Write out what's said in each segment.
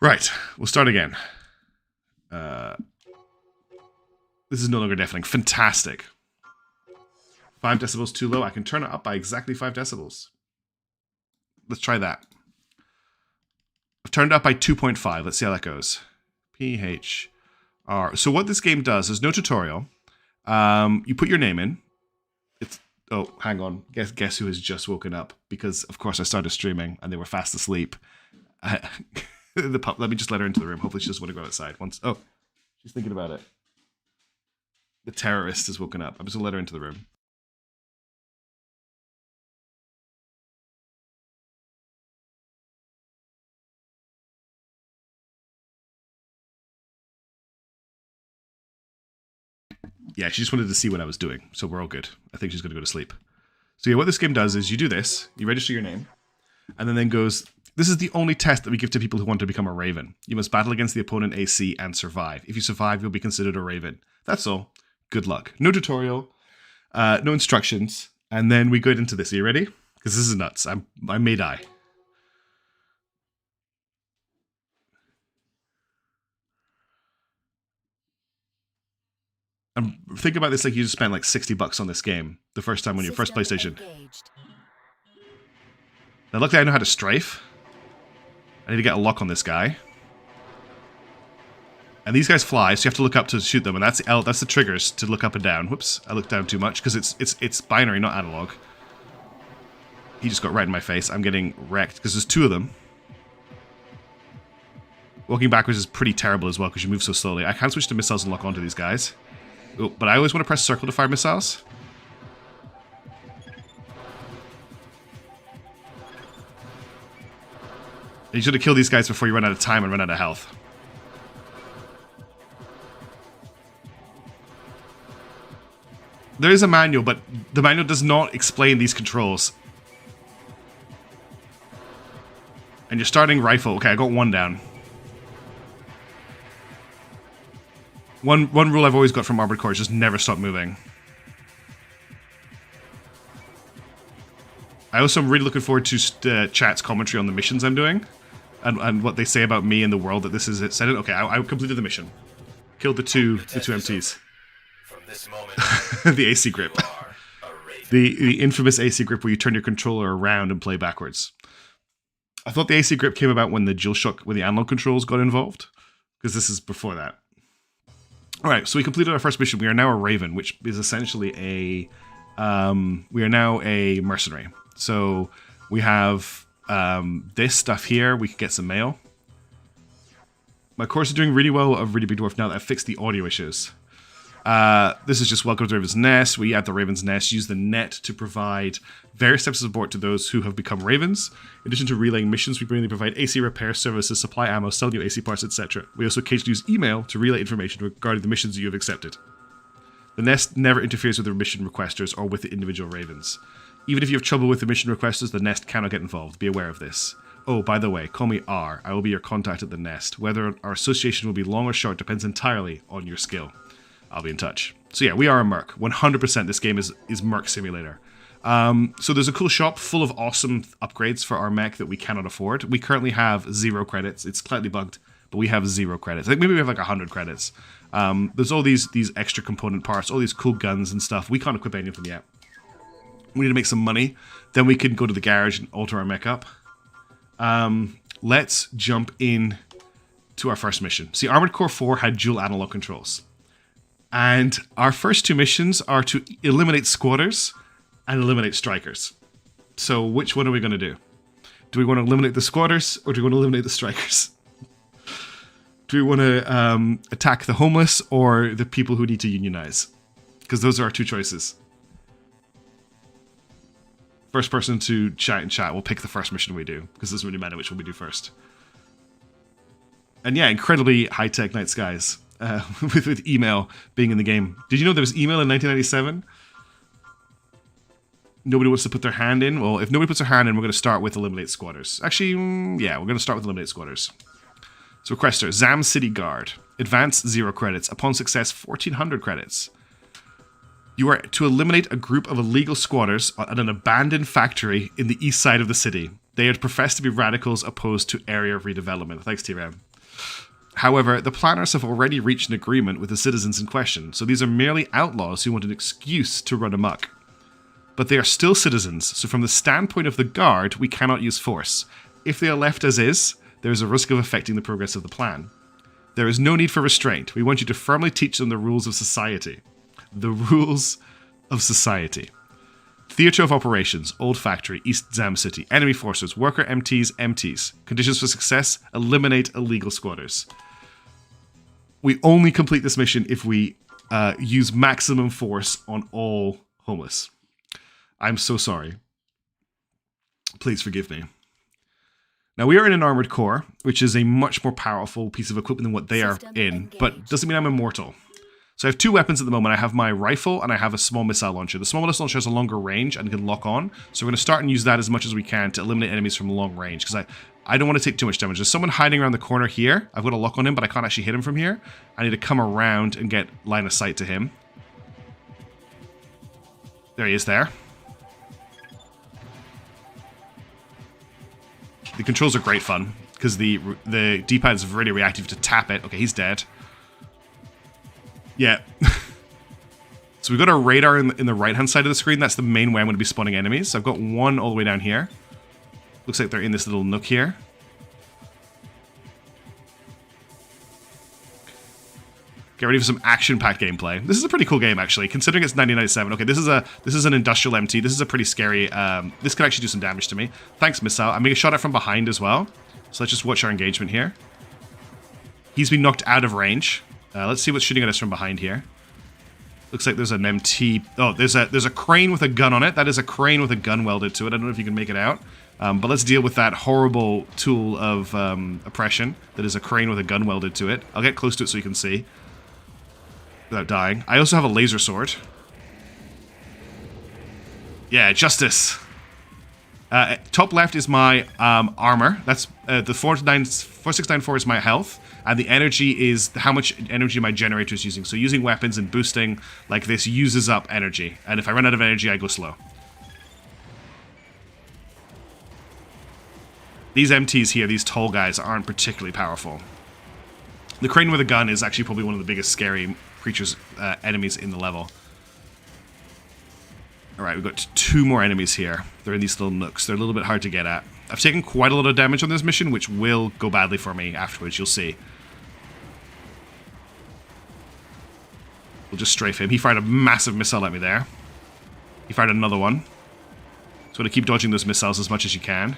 Right, we'll start again. This is no longer deafening. Fantastic. 5 decibels too low. I can turn it up by exactly 5 decibels. Let's try that. I've turned it up by 2.5. Let's see how that goes. PHR. So what this game does, there's no tutorial. You put your name in. It's oh, hang on. Guess who has just woken up? Because of course I started streaming and they were fast asleep. Let me just let her into the room. Hopefully she doesn't want to go outside. Oh, she's thinking about it. The terrorist has woken up. I'm just gonna let her into the room. Yeah, she just wanted to see what I was doing, so we're all good. I think she's going to go to sleep. So yeah, what this game does is you do this, you register your name, and then goes, this is the only test that we give to people who want to become a Raven. You must battle against the opponent AC and survive. If you survive, you'll be considered a Raven. That's all. Good luck. No tutorial, no instructions, and then we go into this. Are you ready? Because this is nuts. I may die. Think about this like you just spent like $60 on this game the first time on your first PlayStation. Now luckily I know how to strafe. I need to get a lock on this guy. And these guys fly, so you have to look up to shoot them, and that's the triggers to look up and down. Whoops, I looked down too much because it's binary, not analog. He just got right in my face. I'm getting wrecked because there's 2 of them. Walking backwards is pretty terrible as well because you move so slowly. I can't switch to missiles and lock onto these guys. Oh, but I always want to press circle to fire missiles. You should have killed these guys before you run out of time and run out of health. There is a manual, but the manual does not explain these controls. And you're starting rifle. Okay, I got 1 down. One rule I've always got from Armored Core is just never stop moving. I also am really looking forward to chat's commentary on the missions I'm doing. And what they say about me and the world that this is set in. Okay, I completed the mission. Killed the two MTs. From this moment, the AC grip. The infamous AC grip where you turn your controller around and play backwards. I thought the AC grip came about when the DualShock, when the analog controls got involved. Because this is before that. Alright, so we completed our first mission. We are now a Raven, which is essentially we are now a mercenary. So we have this stuff here. We can get some mail. My course is doing really well of Really Big Dwarf now that I've fixed the audio issues. This is just Welcome to Raven's Nest. We add the Raven's Nest, use the net to provide various types of support to those who have become Ravens. In addition to relaying missions, we mainly provide AC repair services, supply ammo, sell new AC parts, etc. We also occasionally use email to relay information regarding the missions that you have accepted. The Nest never interferes with the mission requesters or with the individual Ravens. Even if you have trouble with the mission requesters, the Nest cannot get involved. Be aware of this. Oh, by the way, call me R. I will be your contact at the Nest. Whether our association will be long or short depends entirely on your skill. I'll be in touch. So yeah, we are a merc. 100% this game is Merc Simulator. So there's a cool shop full of awesome upgrades for our mech that we cannot afford. We currently have 0 credits. It's slightly bugged, but we have 0 credits. I think maybe we have like 100 credits. There's all these extra component parts, all these cool guns and stuff. We can't equip any of them yet. We need to make some money. Then we can go to the garage and alter our mech up. Let's jump in to our first mission. See, Armored Core 4 had dual analog controls. And our first 2 missions are to eliminate squatters and eliminate strikers. So which one are we going to do? Do we want to eliminate the squatters or do we want to eliminate the strikers? Do we want to attack the homeless or the people who need to unionize? Because those are our 2 choices. First person to chat in chat will pick the first mission we do, because it doesn't really matter which one we do first. And yeah, incredibly high-tech night skies. With email being in the game. Did you know there was email in 1997? Nobody wants to put their hand in? Well, if nobody puts their hand in, we're going to start with eliminate squatters. Actually, yeah, we're going to start with eliminate squatters. So requester, Zam City Guard. Advance 0 credits. Upon success, 1400 credits. You are to eliminate a group of illegal squatters at an abandoned factory in the east side of the city. They had professed to be radicals opposed to area redevelopment. Thanks, T-Ram. However, the planners have already reached an agreement with the citizens in question, so these are merely outlaws who want an excuse to run amok. But they are still citizens, so from the standpoint of the guard, we cannot use force. If they are left as is, there is a risk of affecting the progress of the plan. There is no need for restraint. We want you to firmly teach them the rules of society. The rules of society. Theatre of Operations, Old Factory, East Zam City. Enemy forces, worker MTs, empties. Conditions for success, eliminate illegal squatters. We only complete this mission if we use maximum force on all homeless. I'm so sorry. Please forgive me. Now, we are in an armored core, which is a much more powerful piece of equipment than what they are in, but doesn't mean I'm immortal. So I have two weapons at the moment. I have my rifle and I have a small missile launcher. The small missile launcher has a longer range and can lock on, so we're going to start and use that as much as we can to eliminate enemies from long range, because I don't want to take too much damage. There's someone hiding around the corner here. I've got a lock on him, but I can't actually hit him from here. I need to come around and get line of sight to him. There he is there. The controls are great fun, because the D-pad is really reactive to tap it. Okay, he's dead. Yeah. So we've got our radar in the right-hand side of the screen. That's the main way I'm going to be spawning enemies. So I've got one all the way down here. Looks like they're in this little nook here. Get ready for some action-packed gameplay. This is a pretty cool game, actually, considering it's 1997. Okay, this is an industrial MT. This is a pretty scary... this could actually do some damage to me. Thanks, missile. I'm being shot at from behind as well. So let's just watch our engagement here. He's been knocked out of range. Let's see what's shooting at us from behind here. Looks like there's an MT... Oh, there's a crane with a gun on it. That is a crane with a gun welded to it. I don't know if you can make it out. But let's deal with that horrible tool of oppression that is a crane with a gun welded to it. I'll get close to it so you can see. Without dying. I also have a laser sword. Yeah, justice. Top left is my armor. That's the 4694 is my health. And the energy is how much energy my generator is using. So using weapons and boosting like this uses up energy. And if I run out of energy, I go slow. These MTs here, these tall guys, aren't particularly powerful. The crane with a gun is actually probably one of the biggest scary creatures, enemies in the level. Alright, we've got two more enemies here. They're in these little nooks. They're a little bit hard to get at. I've taken quite a lot of damage on this mission, which will go badly for me afterwards, you'll see. We'll just strafe him. He fired a massive missile at me there. He fired another one. So to keep dodging those missiles as much as you can.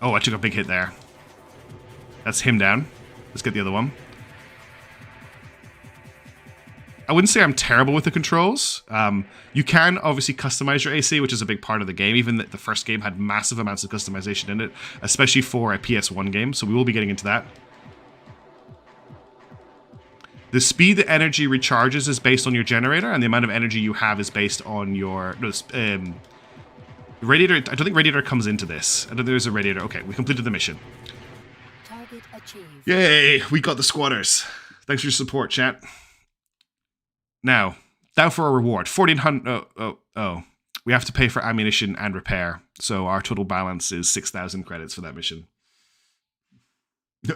Oh, I took a big hit there. That's him down. Let's get the other one. I wouldn't say I'm terrible with the controls. You can obviously customize your AC, which is a big part of the game. Even the first game had massive amounts of customization in it, especially for a PS1 game, so we will be getting into that. The speed that energy recharges is based on your generator, and the amount of energy you have is based on your... radiator, I don't think radiator comes into this. I don't think there's a radiator. Okay, we completed the mission. Target achieved. Yay, we got the squatters. Thanks for your support, chat. Now for a reward. 1,400... Oh. We have to pay for ammunition and repair. So our total balance is 6,000 credits for that mission.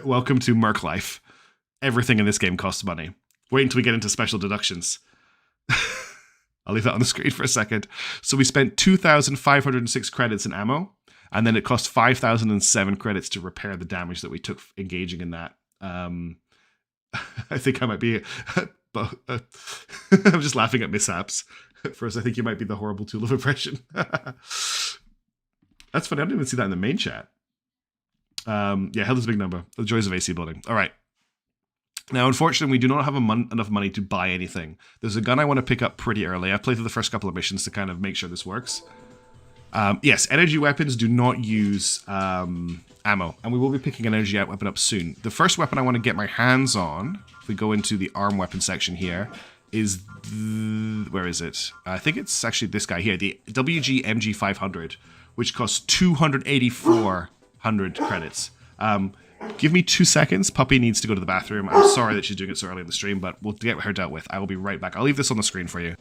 Welcome to Merc life. Everything in this game costs money. Wait until we get into special deductions. I'll leave that on the screen for a second. So we spent 2,506 credits in ammo, and then it cost 5,007 credits to repair the damage that we took engaging in that. I think I might be... I'm just laughing at mishaps. First, I think you might be the horrible tool of oppression. That's funny. I didn't even see that in the main chat. Yeah, hell is a big number. The joys of AC building. All right. Now, unfortunately, we do not have enough money to buy anything. There's a gun I want to pick up pretty early. I've played through the first couple of missions to kind of make sure this works. Yes, energy weapons do not use ammo, and we will be picking an energy weapon up soon. The first weapon I want to get my hands on, if we go into the arm weapon section here, is... where is it? I think it's actually this guy here, the WG MG 500, which costs 284 credits. Give me 2 seconds. Puppy needs to go to the bathroom. I'm sorry that she's doing it so early in the stream, but we'll get her dealt with. I will be right back. I'll leave this on the screen for you.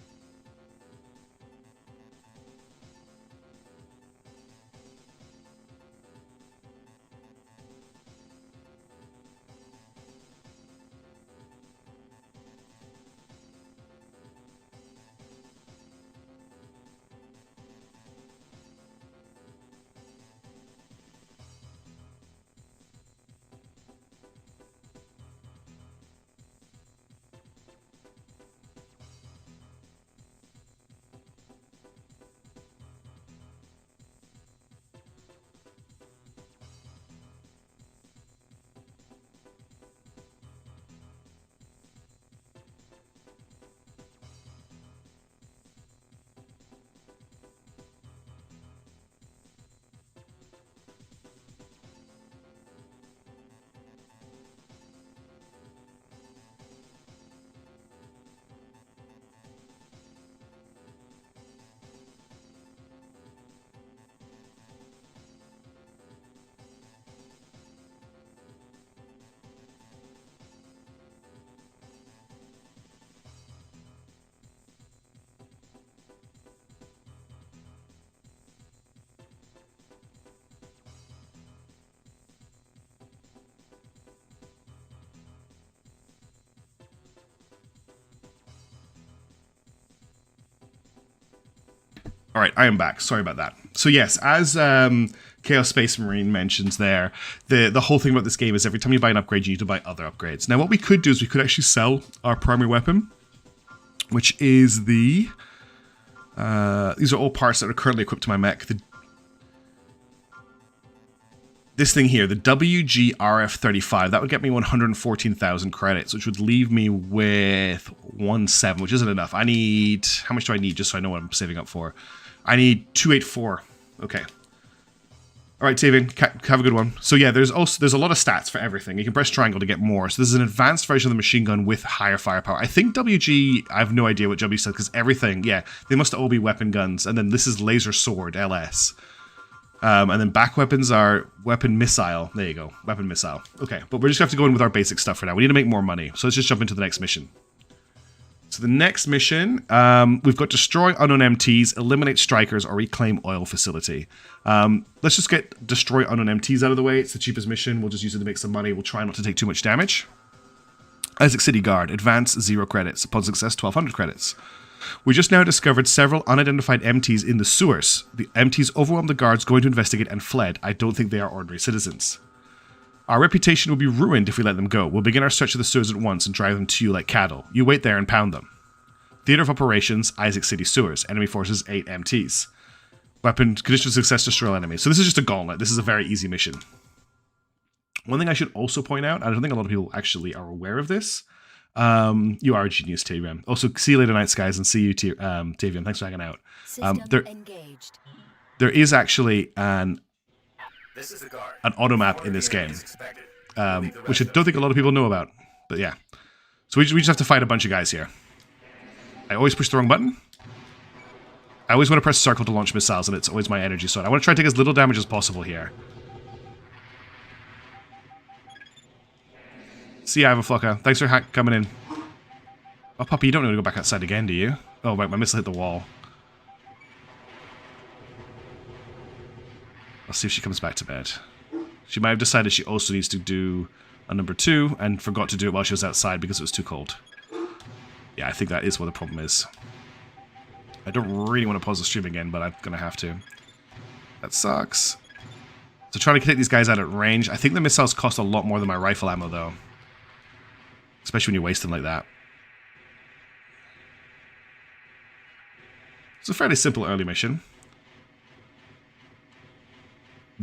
All right, I am back. Sorry about that. So yes, as Chaos Space Marine mentions there, the whole thing about this game is every time you buy an upgrade, you need to buy other upgrades. Now, what we could do is we could actually sell our primary weapon, which is the... these are all parts that are currently equipped to my mech. This thing here, the WGRF35, that would get me 114,000 credits, which would leave me with 1.7, which isn't enough. I need... How much do I need, just so I know what I'm saving up for? I need 284. Okay. All right, Tavian, have a good one. So yeah, there's a lot of stats for everything. You can press triangle to get more. So this is an advanced version of the machine gun with higher firepower. I think WG, I have no idea what W said, because everything, yeah, they must all be weapon guns. And then this is laser sword, LS. And then back weapons are weapon missile. There you go, weapon missile. Okay, but we're just going to have to go in with our basic stuff for now. We need to make more money. So let's just jump into the next mission. So the next mission, we've got destroy unknown MTs, eliminate strikers, or reclaim oil facility. Let's just get destroy unknown MTs out of the way. It's the cheapest mission. We'll just use it to make some money. We'll try not to take too much damage. Isaac City Guard, advance 0 credits. Upon success, 1,200 credits. We just now discovered several unidentified MTs in the sewers. The MTs overwhelmed the guards going to investigate and fled. I don't think they are ordinary citizens. Our reputation will be ruined if we let them go. We'll begin our search of the sewers at once and drive them to you like cattle. You wait there and pound them. Theater of Operations, Isaac City Sewers. Enemy forces, 8 MTs. Weapon, condition of success, destroy enemies. So this is just a gauntlet. This is a very easy mission. One thing I should also point out, I don't think a lot of people actually are aware of this. You are a genius, Tavian. Also, see you later, Night Skies, and see you, Tavian. Thanks for hanging out. Engaged. There is actually an This is the guard. auto map in this game, which I don't think a lot of people know about. But yeah. So we just have to fight a bunch of guys here. I always push the wrong button. I always want to press circle to launch missiles, and it's always my energy sword. I want to try to take as little damage as possible here. See ya, Ivanflocka. Thanks for coming in. Oh, Puppy, you don't want to go back outside again, do you? Oh, right, my missile hit the wall. Let's see if she comes back to bed. She might have decided she also needs to do a number 2 and forgot to do it while she was outside because it was too cold. Yeah, I think that is what the problem is. I don't really want to pause the stream again, but I'm going to have to. That sucks. So trying to take these guys out at range. I think the missiles cost a lot more than my rifle ammo, though. Especially when you waste them like that. It's a fairly simple early mission.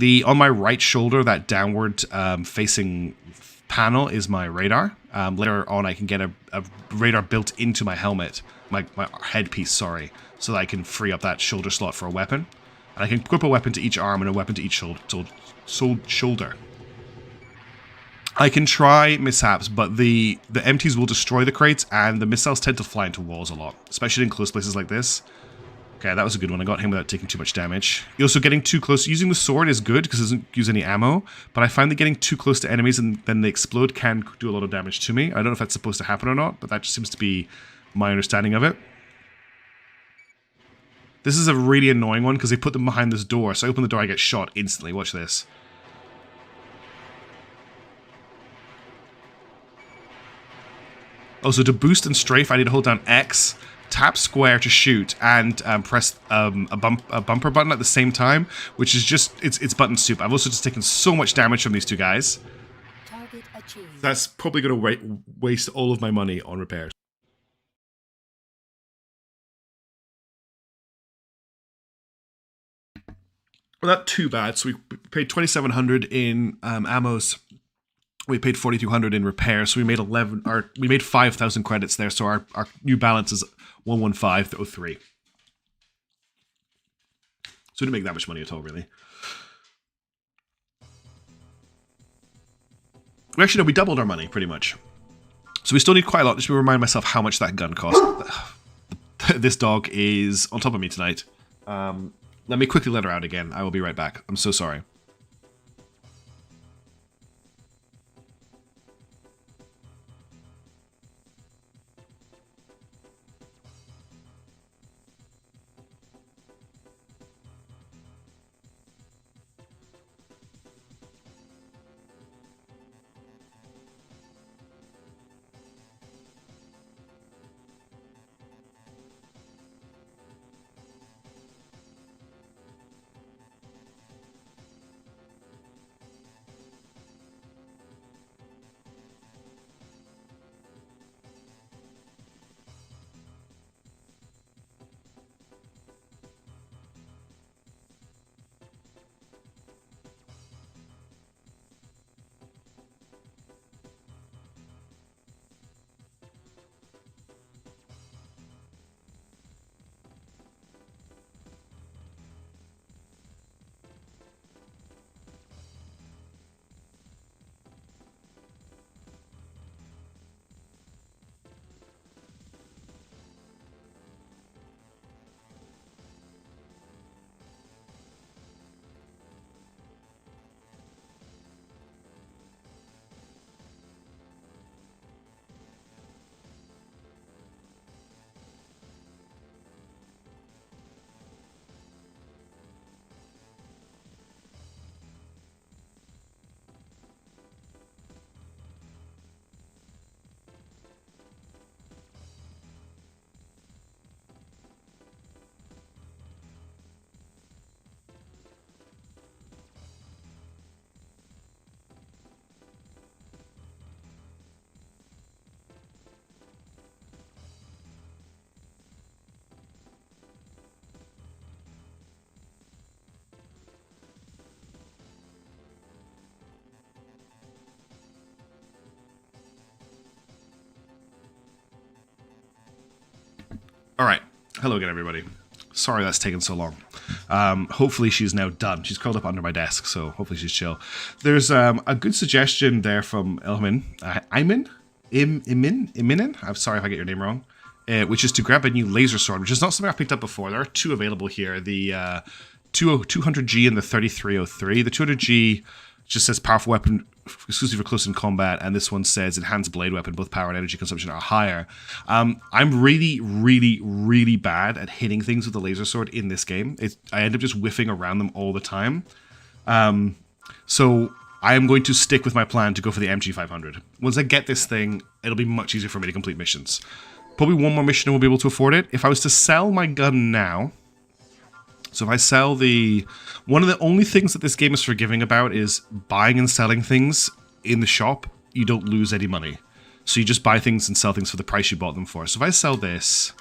On my right shoulder, that downward facing panel is my radar. Later on, I can get a radar built into my helmet, my headpiece, sorry, so that I can free up that shoulder slot for a weapon. And I can equip a weapon to each arm and a weapon to each shoulder. I can try mishaps, but the MTs will destroy the crates, and the missiles tend to fly into walls a lot, especially in close places like this. Okay, that was a good one. I got him without taking too much damage. Also, getting too close. Using the sword is good because it doesn't use any ammo, but I find that getting too close to enemies and then they explode can do a lot of damage to me. I don't know if that's supposed to happen or not, but that just seems to be my understanding of it. This is a really annoying one because they put them behind this door, so I open the door, I get shot instantly. Watch this. Also, to boost and strafe, I need to hold down X, tap square to shoot, and press a bumper button at the same time, which is just, it's button soup. I've also just taken so much damage from these two guys. Target achieved. That's probably going to waste all of my money on repairs. Well, not too bad. So we paid 2,700 in ammos. We paid 4,200 in repairs, so we made 5,000 credits there. So our new balance is 115,03. So we didn't make that much money at all, really. Actually, no, we doubled our money pretty much. So we still need quite a lot. Just to remind myself how much that gun cost. This dog is on top of me tonight. Let me quickly let her out again. I will be right back. I'm so sorry. All right. Hello again, everybody. Sorry that's taken so long. Hopefully she's now done. She's curled up under my desk, so hopefully she's chill. There's a good suggestion there from Imin. I'm sorry if I get your name wrong. Which is to grab a new laser sword, which is not something I've picked up before. There are two available here. The 200G and the 3303. The 200G just says powerful weapon exclusive for close in combat, and this one says enhanced blade weapon. Both power and energy consumption are higher. I'm really bad at hitting things with the laser sword in this game. I end up just whiffing around them all the time. So I am going to stick with my plan to go for the MG500. Once I get this thing, it'll be much easier for me to complete missions. Probably one more mission and we'll be able to afford it. If I was to sell my gun now, so if I sell one of the only things that this game is forgiving about is buying and selling things in the shop. You don't lose any money. So you just buy things and sell things for the price you bought them for. So if I sell this,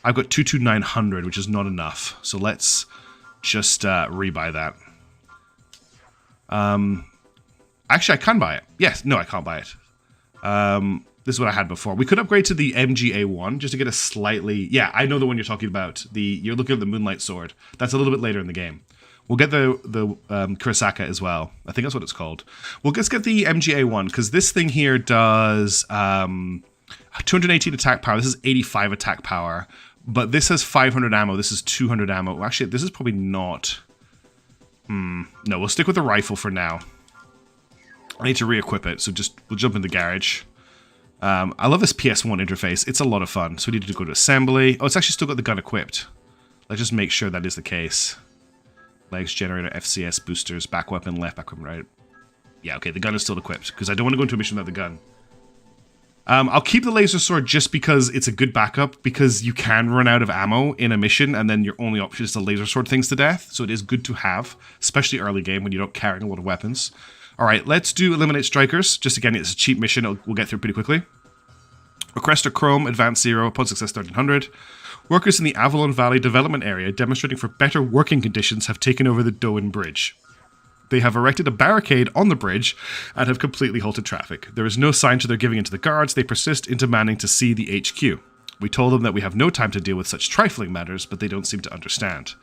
I've got 22900, which is not enough. So let's just rebuy that. Actually, I can buy it. Yes, no, I can't buy it. This is what I had before. We could upgrade to the MGA1 just to get a slightly... Yeah, I know the one you're talking about. You're looking at the Moonlight Sword. That's a little bit later in the game. We'll get the Kurosaka as well. I think that's what it's called. Well, let's get the MGA1, because this thing here does 218 attack power. This is 85 attack power. But this has 500 ammo. This is 200 ammo. Well, actually, this is probably not... No, we'll stick with the rifle for now. I need to re-equip it, so we'll jump in the garage. I love this PS1 interface. It's a lot of fun. So we need to go to assembly. Oh, it's actually still got the gun equipped. Let's just make sure that is the case. Legs, generator, FCS, boosters, back weapon, left, back weapon, right. Yeah, okay, the gun is still equipped, because I don't want to go into a mission without the gun. I'll keep the laser sword just because it's a good backup, because you can run out of ammo in a mission, and then your only option is to laser sword things to death, so it is good to have, especially early game when you're not carrying a lot of weapons. Alright, let's do Eliminate Strikers. Just again, it's a cheap mission, we'll get through pretty quickly. Requester Chrome, Advanced 0, upon success 1300. Workers in the Avalon Valley development area demonstrating for better working conditions have taken over the Doan Bridge. They have erected a barricade on the bridge and have completely halted traffic. There is no sign to their giving in to the guards. They persist in demanding to see the HQ. We told them that we have no time to deal with such trifling matters, but they don't seem to understand.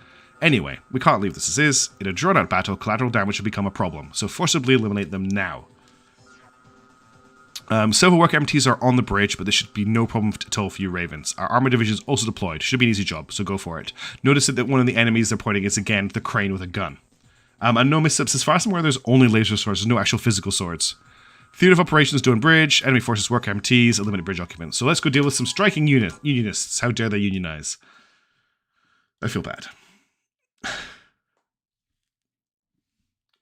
Anyway, we can't leave this as is. In a drawn-out battle, collateral damage will become a problem, so forcibly eliminate them now. Several work MTs are on the bridge, but this should be no problem at all for you Ravens. Our armor division is also deployed. Should be an easy job, so go for it. Notice that one of the enemies they're pointing is again the crane with a gun. And no missteps. As far as I'm aware, there's only laser swords. There's no actual physical swords. Theater of Operations, Doan Bridge. Enemy forces work MTs. Eliminate bridge occupants. So let's go deal with some striking unionists. How dare they unionize? I feel bad.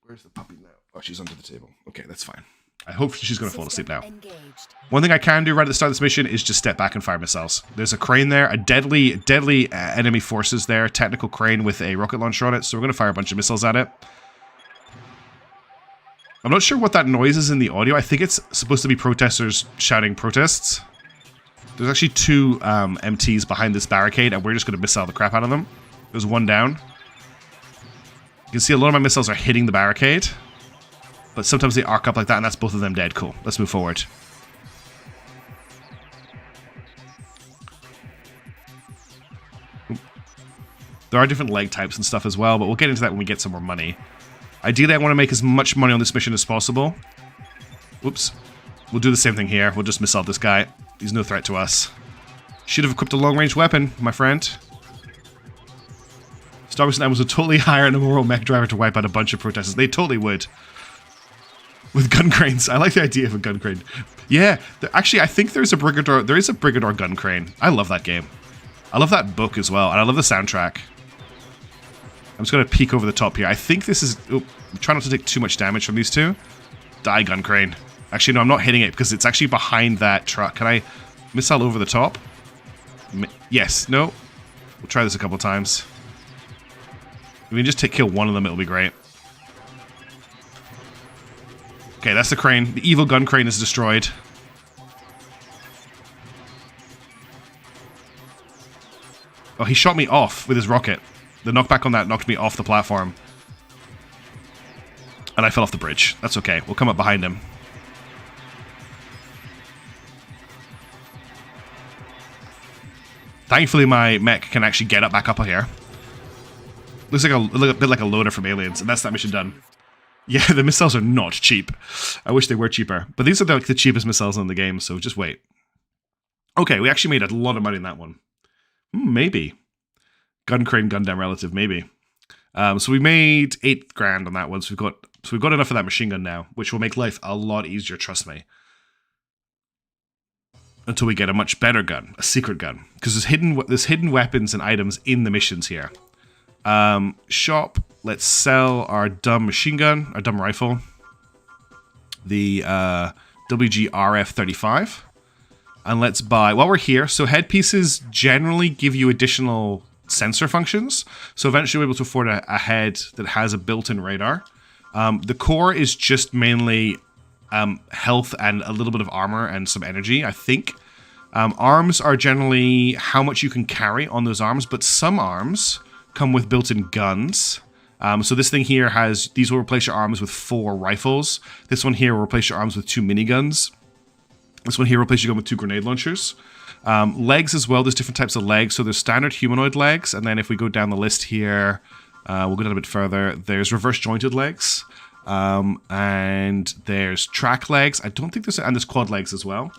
Where's the puppy now? Oh, she's under the table. Okay, that's fine. I hope she's going to fall asleep now. One thing I can do right at the start of this mission is just step back and fire missiles. There's a crane there, a deadly enemy forces there, technical crane with a rocket launcher on it, so we're going to fire a bunch of missiles at it. I'm not sure what that noise is in the audio. I think it's supposed to be protesters shouting protests. There's actually two MTs behind this barricade, and we're just going to missile the crap out of them. There's one down. You can see a lot of my missiles are hitting the barricade. But sometimes they arc up like that, and that's both of them dead. Cool. Let's move forward. There are different leg types and stuff as well, but we'll get into that when we get some more money. Ideally, I want to make as much money on this mission as possible. Whoops. We'll do the same thing here. We'll just missile this guy. He's no threat to us. Should have equipped a long-range weapon, my friend. Star Wars was a totally hire an immoral mech driver to wipe out a bunch of protesters. They totally would. With gun cranes. I like the idea of a gun crane. Yeah, actually, I think there's a Brigador. There is a Brigador gun crane. I love that game. I love that book as well, and I love the soundtrack. I'm just going to peek over the top here. I think this is... Oh, try not to take too much damage from these two. Die, gun crane. Actually, no, I'm not hitting it because it's actually behind that truck. Can I missile over the top? Yes. No. We'll try this a couple times. If we can just kill one of them, it'll be great. Okay, that's the crane. The evil gun crane is destroyed. Oh, he shot me off with his rocket. The knockback on that knocked me off the platform. And I fell off the bridge. That's okay. We'll come up behind him. Thankfully, my mech can actually get up back up here. Looks like a bit like a loader from Aliens, and that's that mission done. Yeah, the missiles are not cheap. I wish they were cheaper. But these are like the cheapest missiles in the game, so just wait. Okay, we actually made a lot of money in that one. Maybe. Gun crane, gun down relative, maybe. So we made 8 grand on that one, so we've got enough of that machine gun now, which will make life a lot easier, trust me. Until we get a much better gun, a secret gun. Because there's hidden weapons and items in the missions here. Shop. Let's sell our dumb machine gun, our dumb rifle. The WGRF-35. And let's buy, while we're here, so headpieces generally give you additional sensor functions. So eventually we'll be able to afford a head that has a built-in radar. The core is just mainly health and a little bit of armor and some energy, I think. Arms are generally how much you can carry on those arms, but some arms come with built-in guns. So this thing here these will replace your arms with 4 rifles. This one here will replace your arms with 2 miniguns. This one here will replace your gun with 2 grenade launchers. Legs as well, there's different types of legs. So there's standard humanoid legs, and then if we go down the list here, we'll go down a bit further. There's reverse jointed legs, and there's track legs. I don't think there's quad legs as well.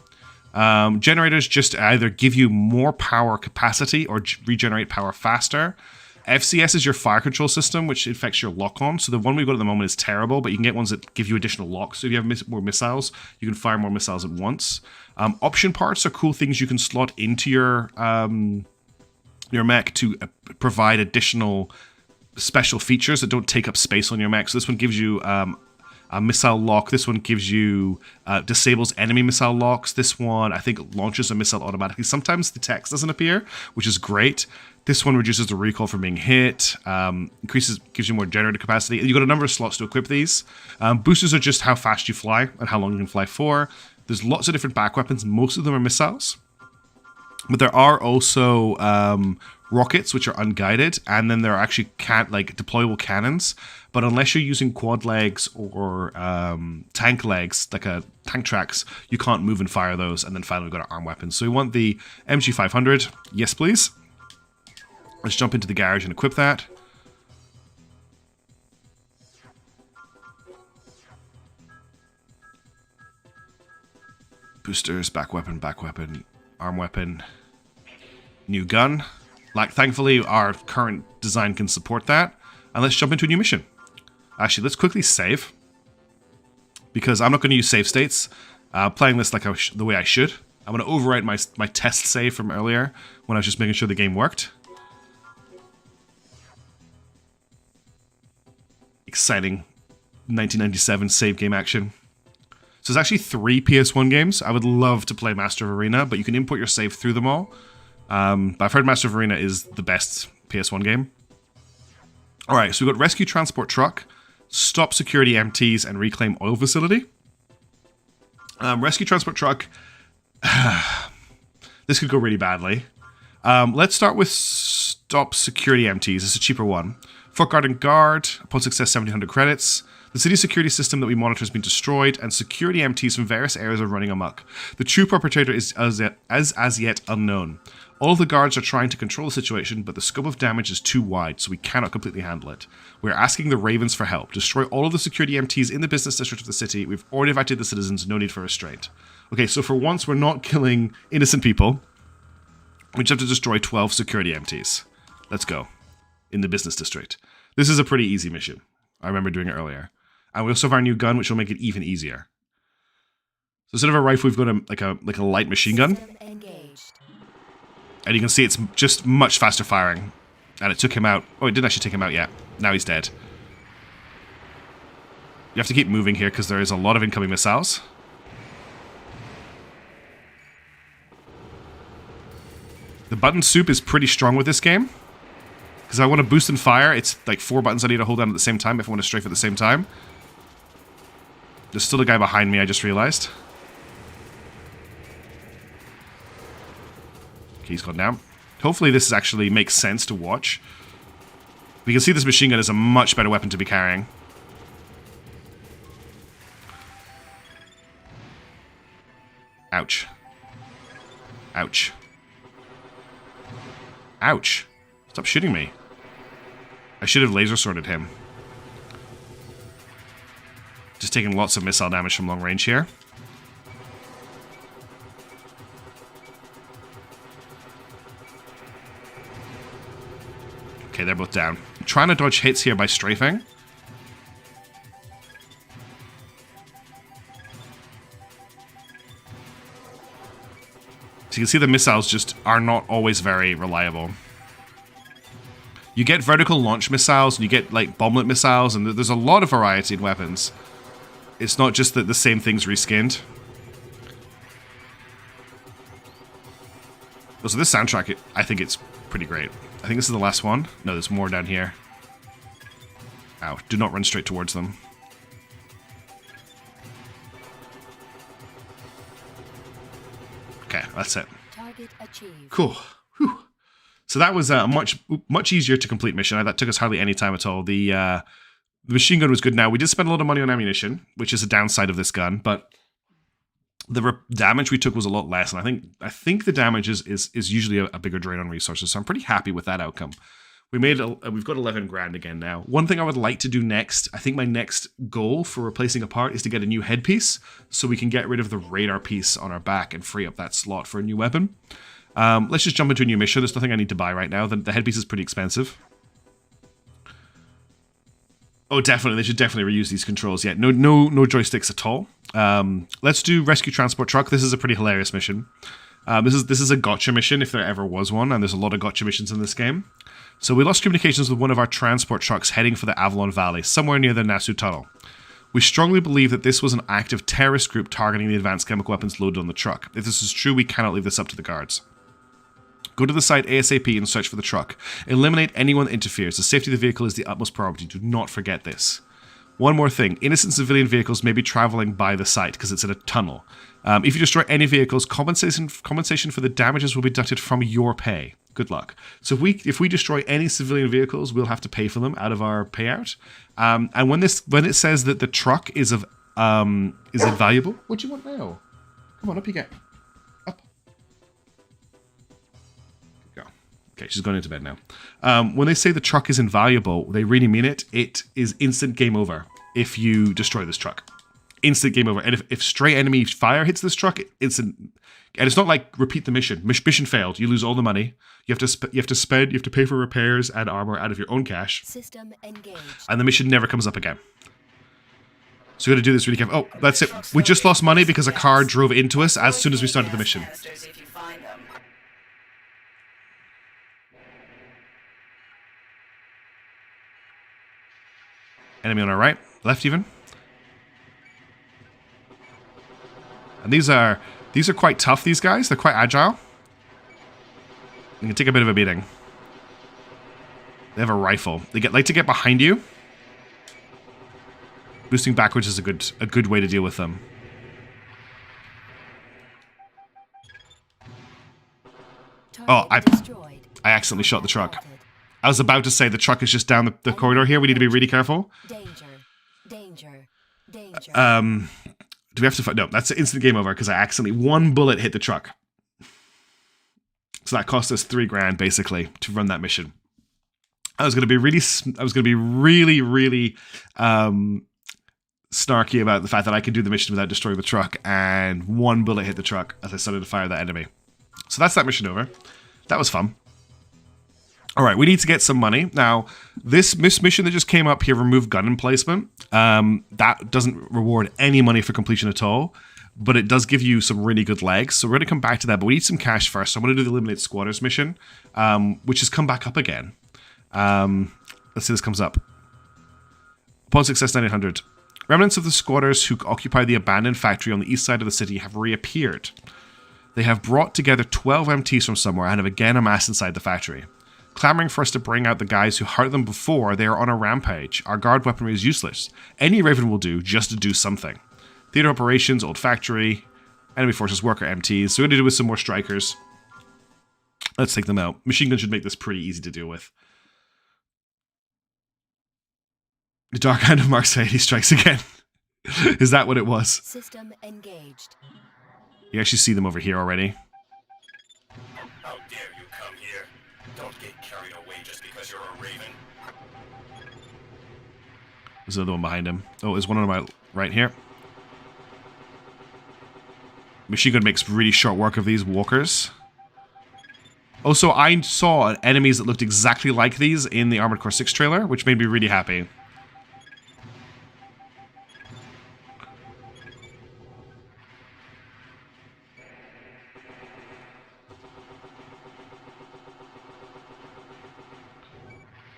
Generators just either give you more power capacity or regenerate power faster. FCS is your fire control system, which affects your lock-on. So the one we've got at the moment is terrible, but you can get ones that give you additional locks. So if you have more missiles, you can fire more missiles at once. Option parts are cool things you can slot into your mech to provide additional special features that don't take up space on your mech. So this one gives you a missile lock. This one gives you disables enemy missile locks. This one, I think, launches a missile automatically. Sometimes the text doesn't appear, which is great. This one reduces the recoil from being hit, gives you more generator capacity. You've got a number of slots to equip these. Boosters are just how fast you fly and how long you can fly for. There's lots of different back weapons. Most of them are missiles. But there are also rockets, which are unguided, and then there are actually deployable cannons. But unless you're using quad legs or tank legs, like tank tracks, you can't move and fire those. And then finally, we've got our arm weapons. So we want the MG500. Yes, please. Let's jump into the garage and equip that. Boosters, back weapon, arm weapon, new gun. Thankfully, our current design can support that. And let's jump into a new mission. Actually, let's quickly save. Because I'm not going to use save states. Playing this the way I should. I'm going to overwrite my test save from earlier when I was just making sure the game worked. Exciting 1997 save game action. So there's actually 3 PS1 games. I would love to play Master of Arena, but you can import your save through them all. But I've heard Master of Arena is the best PS1 game. Alright, so we've got Rescue Transport Truck, Stop Security MTs, and Reclaim Oil Facility. Rescue Transport Truck. This could go really badly. Let's start with Stop Security MTs. It's a cheaper one. Fort Garden Guard, upon success 1700 credits. The city security system that we monitor has been destroyed, and security MTs from various areas are running amok. The true perpetrator is as yet unknown. All of the guards are trying to control the situation, but the scope of damage is too wide, so we cannot completely handle it. We are asking the Ravens for help. Destroy all of the security MTs in the business district of the city. We've already evacuated the citizens, no need for restraint. Okay, so for once we're not killing innocent people. We just have to destroy 12 security MTs. Let's go. In the business district. This is a pretty easy mission. I remember doing it earlier. And we also have our new gun, which will make it even easier. So instead of a rifle, we've got a light machine gun. And you can see it's just much faster firing. And it took him out. Oh, it didn't actually take him out yet. Now he's dead. You have to keep moving here because there is a lot of incoming missiles. The button soup is pretty strong with this game. Because I want to boost and fire, it's like 4 buttons I need to hold down at the same time if I want to strafe at the same time. There's still a guy behind me, I just realized. Okay, he's gone down. Hopefully this actually makes sense to watch. We can see this machine gun is a much better weapon to be carrying. Ouch. Ouch. Ouch. Stop shooting me. I should have laser sorted him. Just taking lots of missile damage from long range here. Okay, they're both down. I'm trying to dodge hits here by strafing. So you can see the missiles just are not always very reliable. You get vertical launch missiles, and you get like bomblet missiles, and there's a lot of variety in weapons. It's not just that the same thing's reskinned. Oh, so this soundtrack, I think it's pretty great. I think this is the last one. No, there's more down here. Ow, do not run straight towards them. Okay, that's it. Target achieved. Cool. Whew. So that was a much easier to complete mission. That took us hardly any time at all. The machine gun was good. Now, we did spend a lot of money on ammunition, which is a downside of this gun, but the damage we took was a lot less, and I think the damage is usually a bigger drain on resources, so I'm pretty happy with that outcome. We've got 11 grand again now. One thing I would like to do next, I think my next goal for replacing a part is to get a new headpiece, so we can get rid of the radar piece on our back and free up that slot for a new weapon. Let's just jump into a new mission. There's nothing I need to buy right now. The headpiece is pretty expensive. Oh, definitely. They should definitely reuse these controls. Yeah, no joysticks at all. Let's do rescue transport truck. This is a pretty hilarious mission. This is a gotcha mission if there ever was one, and there's a lot of gotcha missions in this game. So we lost communications with one of our transport trucks heading for the Avalon Valley, somewhere near the Nasu Tunnel. We strongly believe that this was an active terrorist group targeting the advanced chemical weapons loaded on the truck. If this is true, we cannot leave this up to the guards. Go to the site ASAP and search for the truck. Eliminate anyone that interferes. The safety of the vehicle is the utmost priority. Do not forget this. One more thing. Innocent civilian vehicles may be traveling by the site because it's in a tunnel. If you destroy any vehicles, compensation for the damages will be deducted from your pay. Good luck. So if we destroy any civilian vehicles, we'll have to pay for them out of our payout. And when it says that the truck is invaluable, what do you want now? Come on, up you get. Up. Go. Okay, she's going into bed now. When they say the truck is invaluable, they really mean it. It is instant game over if you destroy this truck. Instant game over. And if stray enemy fire hits this truck, instant. And it's not like repeat the mission. Mission failed. You lose all the money. You have to pay for repairs and armor out of your own cash. System engaged. And the mission never comes up again. So we got to do this really careful. Oh, that's it. We just lost money because a car drove into us as soon as we started the mission. Enemy on our right, left even. And these are quite tough, these guys. They're quite agile. You can take a bit of a beating. They have a rifle. They like to get behind you. Boosting backwards is a good way to deal with them. Oh, I accidentally shot the truck. I was about to say the truck is just down the corridor here. We need to be really careful. Danger. Do we have to fight? No, that's an instant game over because I accidentally one bullet hit the truck. So that cost us 3 grand basically to run that mission. I was going to be really snarky about the fact that I could do the mission without destroying the truck, and one bullet hit the truck as I started to fire that enemy. So that's that mission over. That was fun. All right, we need to get some money. Now, this mission that just came up here, remove gun emplacement, that doesn't reward any money for completion at all, but it does give you some really good legs. So we're going to come back to that, but we need some cash first. So I'm going to do the eliminate squatters mission, which has come back up again. Let's see this comes up. Upon success 900. Remnants of the squatters who occupy the abandoned factory on the east side of the city have reappeared. They have brought together 12 MTs from somewhere and have again amassed inside the factory. Clamoring for us to bring out the guys who hurt them before, they are on a rampage. Our guard weaponry is useless. Any Raven will do, just to do something. Theater operations, old factory, enemy forces, worker MTs. So we're going to do with some more strikers. Let's take them out. Machine gun should make this pretty easy to deal with. The dark hand of Marseille strikes again. Is that what it was? System engaged. You actually see them over here already. How dare you come here? Don't because you're a raven. There's another one behind him. Oh, there's one on my right here. Machine gun makes really short work of these walkers. Also, I saw enemies that looked exactly like these in the Armored Core 6 trailer, which made me really happy.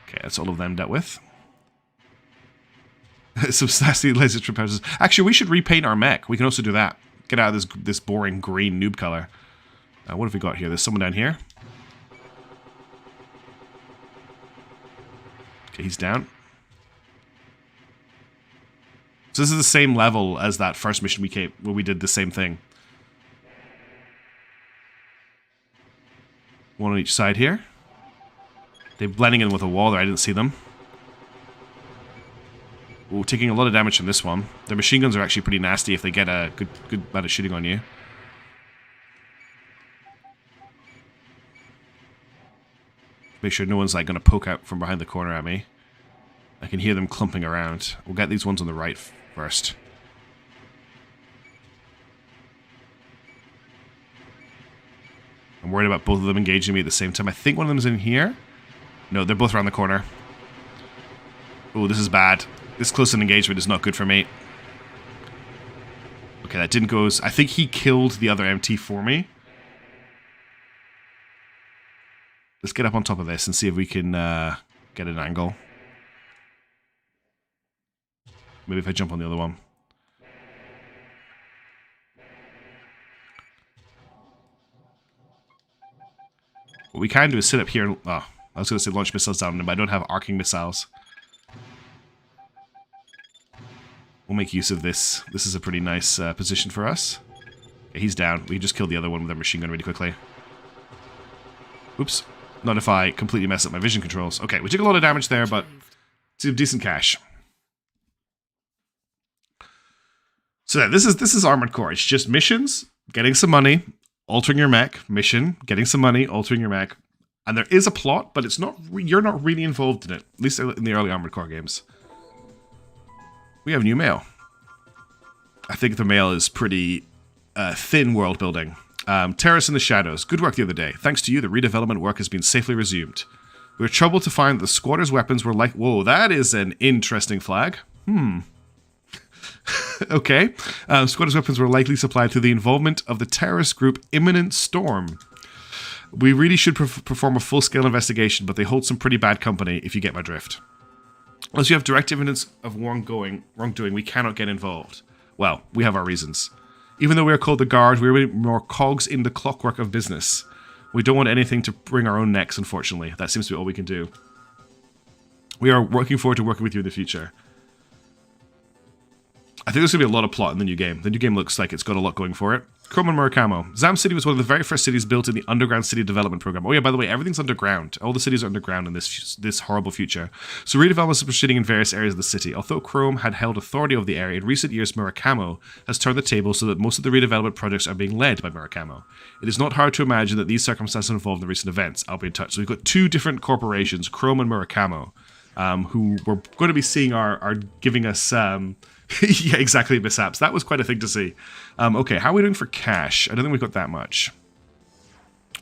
Okay, that's all of them dealt with. Some sassy laser trip houses. Actually, we should repaint our mech. We can also do that. Get out of this boring green noob color. What have we got here? There's someone down here. Okay, he's down. So this is the same level as that first mission we came where we did the same thing. One on each side here. They're blending in with a wall there. I didn't see them. Ooh, taking a lot of damage from this one. Their machine guns are actually pretty nasty if they get a good amount of shooting on you. Make sure no one's like going to poke out from behind the corner at me. I can hear them clumping around. We'll get these ones on the right first. I'm worried about both of them engaging me at the same time. I think one of them is in here. No, they're both around the corner. Oh, this is bad. This close an engagement is not good for me. Okay, that didn't go as... I think he killed the other MT for me. Let's get up on top of this and see if we can get an angle. Maybe if I jump on the other one. What we can do is sit up here and... Oh, I was going to say launch missiles down on him, but I don't have arcing missiles. We'll make use of this. This is a pretty nice position for us. Okay, he's down. We can just kill the other one with our machine gun really quickly. Oops. Not if I completely mess up my vision controls. Okay, we took a lot of damage there, but some decent cash. So this is Armored Core. It's just missions, getting some money, altering your mech, mission, getting some money, altering your mech. And there is a plot, but it's not. You're not really involved in it. At least in the early Armored Core games. We have new mail. I think the mail is pretty thin world building. Terrorists in the shadows. Good work the other day. Thanks to you, the redevelopment work has been safely resumed. We were troubled to find that the squatters' weapons were like... Whoa, that is an interesting flag. Okay. Squatters' weapons were likely supplied through the involvement of the terrorist group Imminent Storm. We really should perform a full-scale investigation, but they hold some pretty bad company, if you get my drift. Unless you have direct evidence of wrongdoing, we cannot get involved. Well, we have our reasons. Even though we are called the Guard, we are really more cogs in the clockwork of business. We don't want anything to bring our own necks, unfortunately. That seems to be all we can do. We are looking forward to working with you in the future. I think there's going to be a lot of plot in the new game. The new game looks like it's got a lot going for it. Chrome and Murakamo. Zam City was one of the very first cities built in the Underground City Development Program. Oh yeah, by the way, everything's underground. All the cities are underground in this horrible future. So redevelopment is proceeding in various areas of the city. Although Chrome had held authority over the area, in recent years Murakamo has turned the table so that most of the redevelopment projects are being led by Murakamo. It is not hard to imagine that these circumstances involved in the recent events. I'll be in touch. So we've got two different corporations, Chrome and Murakamo, who we're going to be seeing are giving us... yeah, exactly, mishaps. That was quite a thing to see. Okay, how are we doing for cash? I don't think we've got that much.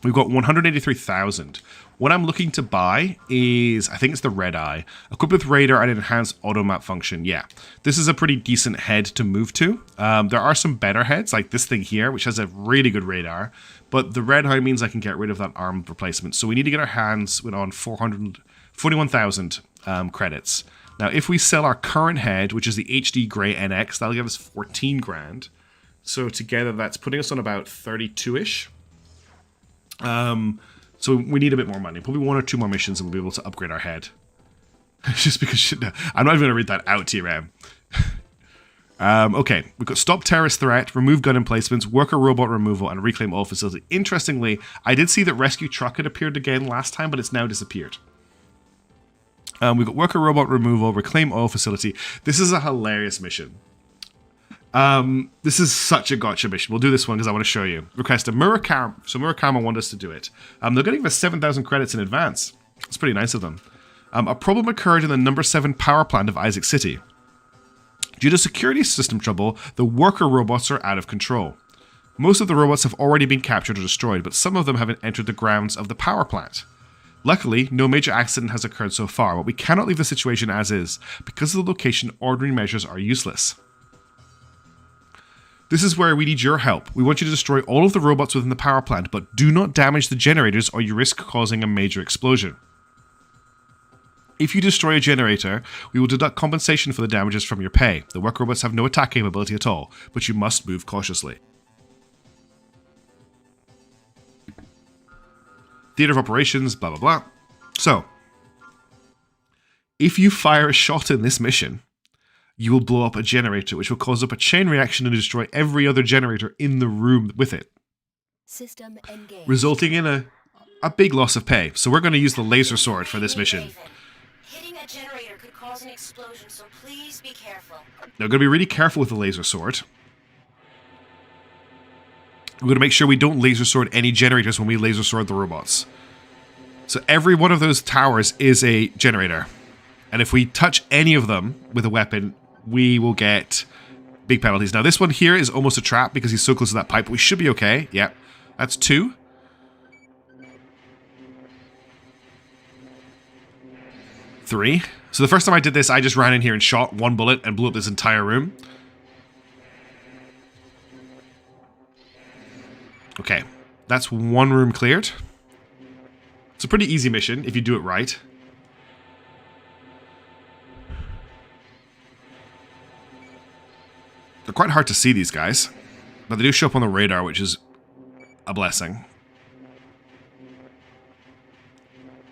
We've got 183,000. What I'm looking to buy is, I think it's the Red Eye. Equipped with radar and enhanced auto map function. Yeah, this is a pretty decent head to move to. There are some better heads, like this thing here, which has a really good radar. But the Red Eye means I can get rid of that armed replacement. So we need to get our hands on 41,000 credits. Now, if we sell our current head, which is the HD Grey NX, that'll give us 14 grand. So together, that's putting us on about 32-ish. So we need a bit more money. Probably one or two more missions and we'll be able to upgrade our head. Just because... I'm not even going to read that out to you, Ram. Okay, we've got stop terrorist threat, remove gun emplacements, worker robot removal, and reclaim all facility. Interestingly, I did see that rescue truck had appeared again last time, but it's now disappeared. We've got worker robot removal, reclaim oil facility. This is a hilarious mission. This is such a gotcha mission. We'll do this one because I want to show you. Request a Murakama. So Murakama want us to do it. They're going to give us 7,000 credits in advance. It's pretty nice of them. A problem occurred in the number 7 power plant of Isaac City. Due to security system trouble, the worker robots are out of control. Most of the robots have already been captured or destroyed, but some of them have entered the grounds of the power plant. Luckily, no major accident has occurred so far, but we cannot leave the situation as is. Because of the location, ordinary measures are useless. This is where we need your help. We want you to destroy all of the robots within the power plant, but do not damage the generators or you risk causing a major explosion. If you destroy a generator, we will deduct compensation for the damages from your pay. The work robots have no attack capability at all, but you must move cautiously. Theater of operations, blah blah blah. So, if you fire a shot in this mission, you will blow up a generator, which will cause up a chain reaction and destroy every other generator in the room with it. System engaged. Resulting in a big loss of pay. So we're going to use the laser sword for this mission. Hitting a generator could cause an explosion, so please be careful. Now, we're going to be really careful with the laser sword. We're going to make sure we don't laser sword any generators when we laser sword the robots. So every one of those towers is a generator. And if we touch any of them with a weapon, we will get big penalties. Now, this one here is almost a trap because he's so close to that pipe. We should be okay. Yep. That's 2. 3. So the first time I did this, I just ran in here and shot 1 bullet and blew up this entire room. Okay, that's 1 room cleared. It's a pretty easy mission if you do it right. They're quite hard to see, these guys, but they do show up on the radar, which is a blessing.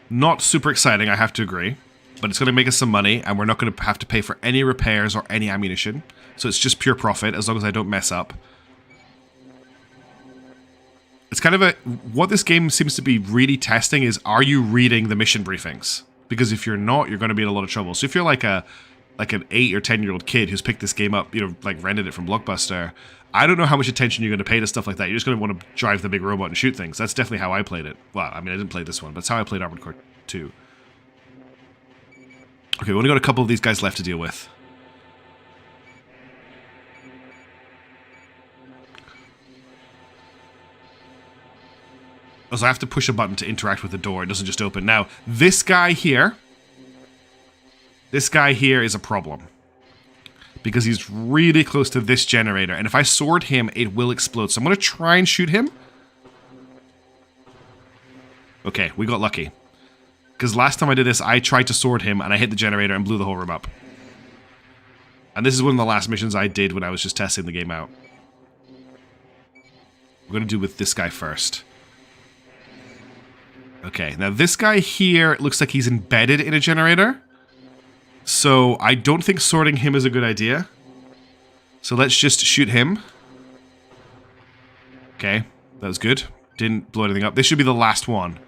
Not super exciting, I have to agree, but it's going to make us some money, and we're not going to have to pay for any repairs or any ammunition, so it's just pure profit as long as I don't mess up. It's kind of what this game seems to be really testing is, are you reading the mission briefings? Because if you're not, you're going to be in a lot of trouble. So if you're like an 8 or 10-year-old kid who's picked this game up, like rented it from Blockbuster, I don't know how much attention you're going to pay to stuff like that. You're just going to want to drive the big robot and shoot things. That's definitely how I played it. Well, I mean, I didn't play this one, but it's how I played Armored Core 2. Okay, we've only got a couple of these guys left to deal with. Also, I have to push a button to interact with the door. It doesn't just open. Now, this guy here is a problem. Because he's really close to this generator. And if I sword him, it will explode. So I'm going to try and shoot him. Okay, we got lucky. Because last time I did this, I tried to sword him, and I hit the generator and blew the whole room up. And this is one of the last missions I did when I was just testing the game out. We're going to do with this guy first. Okay, now this guy here looks like he's embedded in a generator. So I don't think sorting him is a good idea. So let's just shoot him. Okay, that was good. Didn't blow anything up. This should be the last one.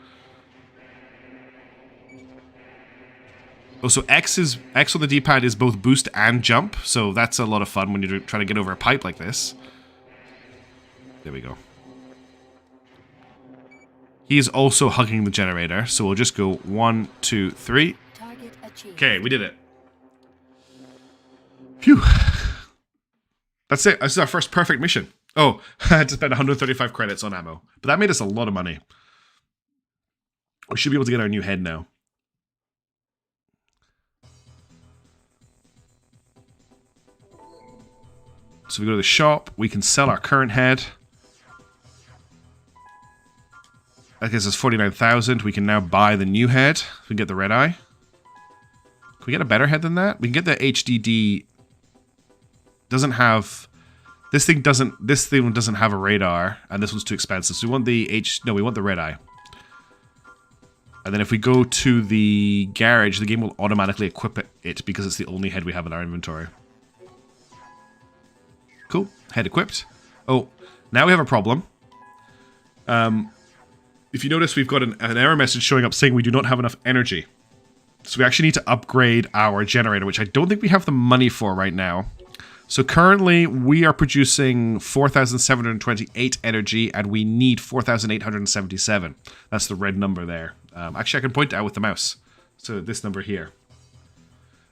Oh, so X on the D-pad is both boost and jump. So that's a lot of fun when you're trying to get over a pipe like this. There we go. He is also hugging the generator, so we'll just go 1, 2, 3. Target achieved. Okay, we did it. Phew. That's it. This is our first perfect mission. Oh, I had to spend 135 credits on ammo. But that made us a lot of money. We should be able to get our new head now. So we go to the shop. We can sell our current head. That gives us 49,000. We can now buy the new head. We can get the red eye. Can we get a better head than that? We can get the HDD. Doesn't have. This thing doesn't have a radar, and this one's too expensive. So we want the we want the red eye. And then if we go to the garage, the game will automatically equip it because it's the only head we have in our inventory. Cool. Head equipped. Oh, now we have a problem. If you notice, we've got an error message showing up saying we do not have enough energy. So we actually need to upgrade our generator, which I don't think we have the money for right now. So currently, we are producing 4,728 energy, and we need 4,877. That's the red number there. Actually, I can point it out with the mouse. So this number here.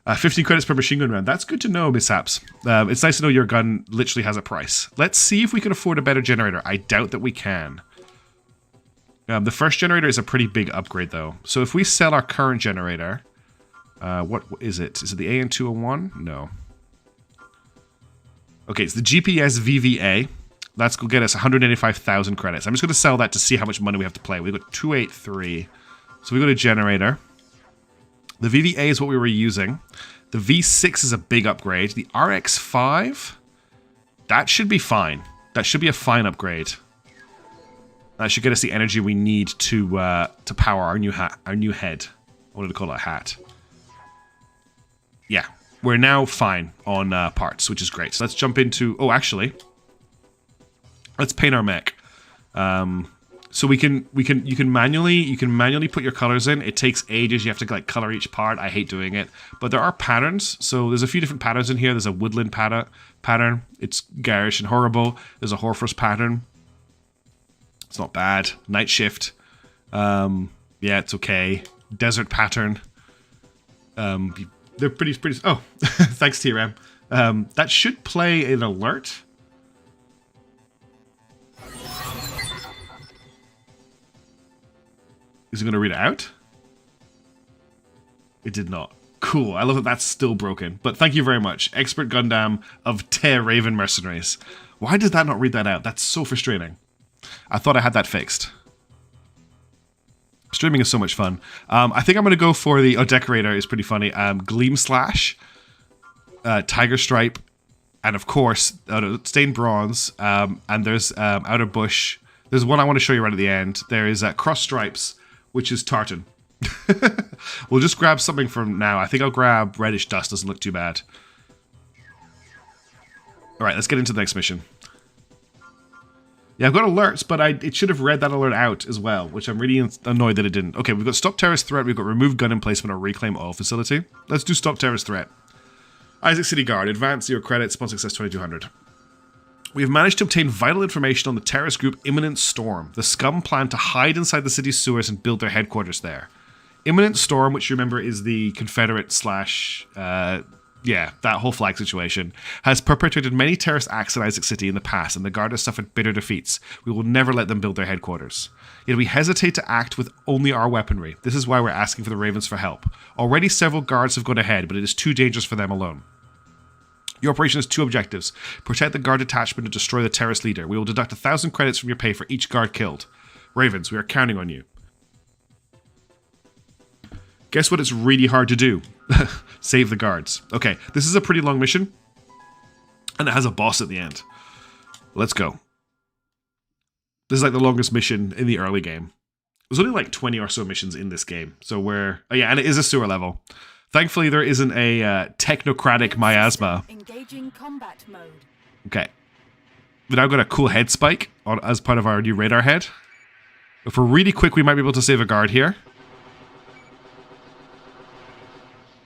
15 credits per machine gun round. That's good to know, mishaps. It's nice to know your gun literally has a price. Let's see if we can afford a better generator. I doubt that we can. The first generator is a pretty big upgrade, though. So if we sell our current generator... what is it? Is it the AN201? No. Okay, it's the GPS VVA. That's going to get us 185,000 credits. I'm just going to sell that to see how much money we have to play. We've got 283. So we go to generator. The VVA is what we were using. The V6 is a big upgrade. The RX5, that should be fine. That should be a fine upgrade. That should get us the energy we need to power our new head. I wanted to call it a hat. Yeah, we're now fine on parts, which is great. So let's jump into... Oh, actually, let's paint our mech. So you can manually put your colors in. It takes ages. You have to like color each part. I hate doing it, but there are patterns. So there's a few different patterns in here. There's a woodland pattern. It's garish and horrible. There's a Horfors pattern. It's not bad. Night shift. Yeah, it's okay. Desert pattern. They're pretty. Oh, thanks, T-Ram. That should play an alert. Is it going to read it out? It did not. Cool. I love that that's still broken. But thank you very much. Expert Gundam of Te Raven Mercenaries. Why did that not read that out? That's so frustrating. I thought I had that fixed. Streaming is so much fun. I think I'm going to go for the... Oh, Decorator is pretty funny. Gleam Slash, Tiger Stripe, and of course, Stained Bronze. And there's Outer Bush. There's one I want to show you right at the end. There is Cross Stripes, which is tartan. We'll just grab something from now. I think I'll grab Reddish Dust. Doesn't look too bad. Alright, let's get into the next mission. Yeah, I've got alerts, but it should have read that alert out as well, which I'm really annoyed that it didn't. Okay, we've got Stop Terrorist Threat, we've got Remove Gun Emplacement or Reclaim Oil Facility. Let's do Stop Terrorist Threat. Isaac City Guard, Advance 0 credits, Spawn Success 2200. We have managed to obtain vital information on the terrorist group Imminent Storm. The scum plan to hide inside the city's sewers and build their headquarters there. Imminent Storm, which you remember is the Confederate slash... yeah, that whole flag situation, has perpetrated many terrorist acts in Isaac City in the past, and the Guard has suffered bitter defeats. We will never let them build their headquarters. Yet we hesitate to act with only our weaponry. This is why we're asking for the Ravens for help. Already several guards have gone ahead, but it is too dangerous for them alone. Your operation has two objectives. Protect the guard detachment and destroy the terrorist leader. We will deduct 1,000 credits from your pay for each guard killed. Ravens, we are counting on you. Guess what it's really hard to do? Save the guards. Okay, this is a pretty long mission. And it has a boss at the end. Let's go. This is like the longest mission in the early game. There's only like 20 or so missions in this game. So we're... Oh yeah, and it is a sewer level. Thankfully, there isn't a technocratic miasma. Engaging combat mode. Okay. We've now got a cool head spike as part of our new radar head. If we're really quick, we might be able to save a guard here.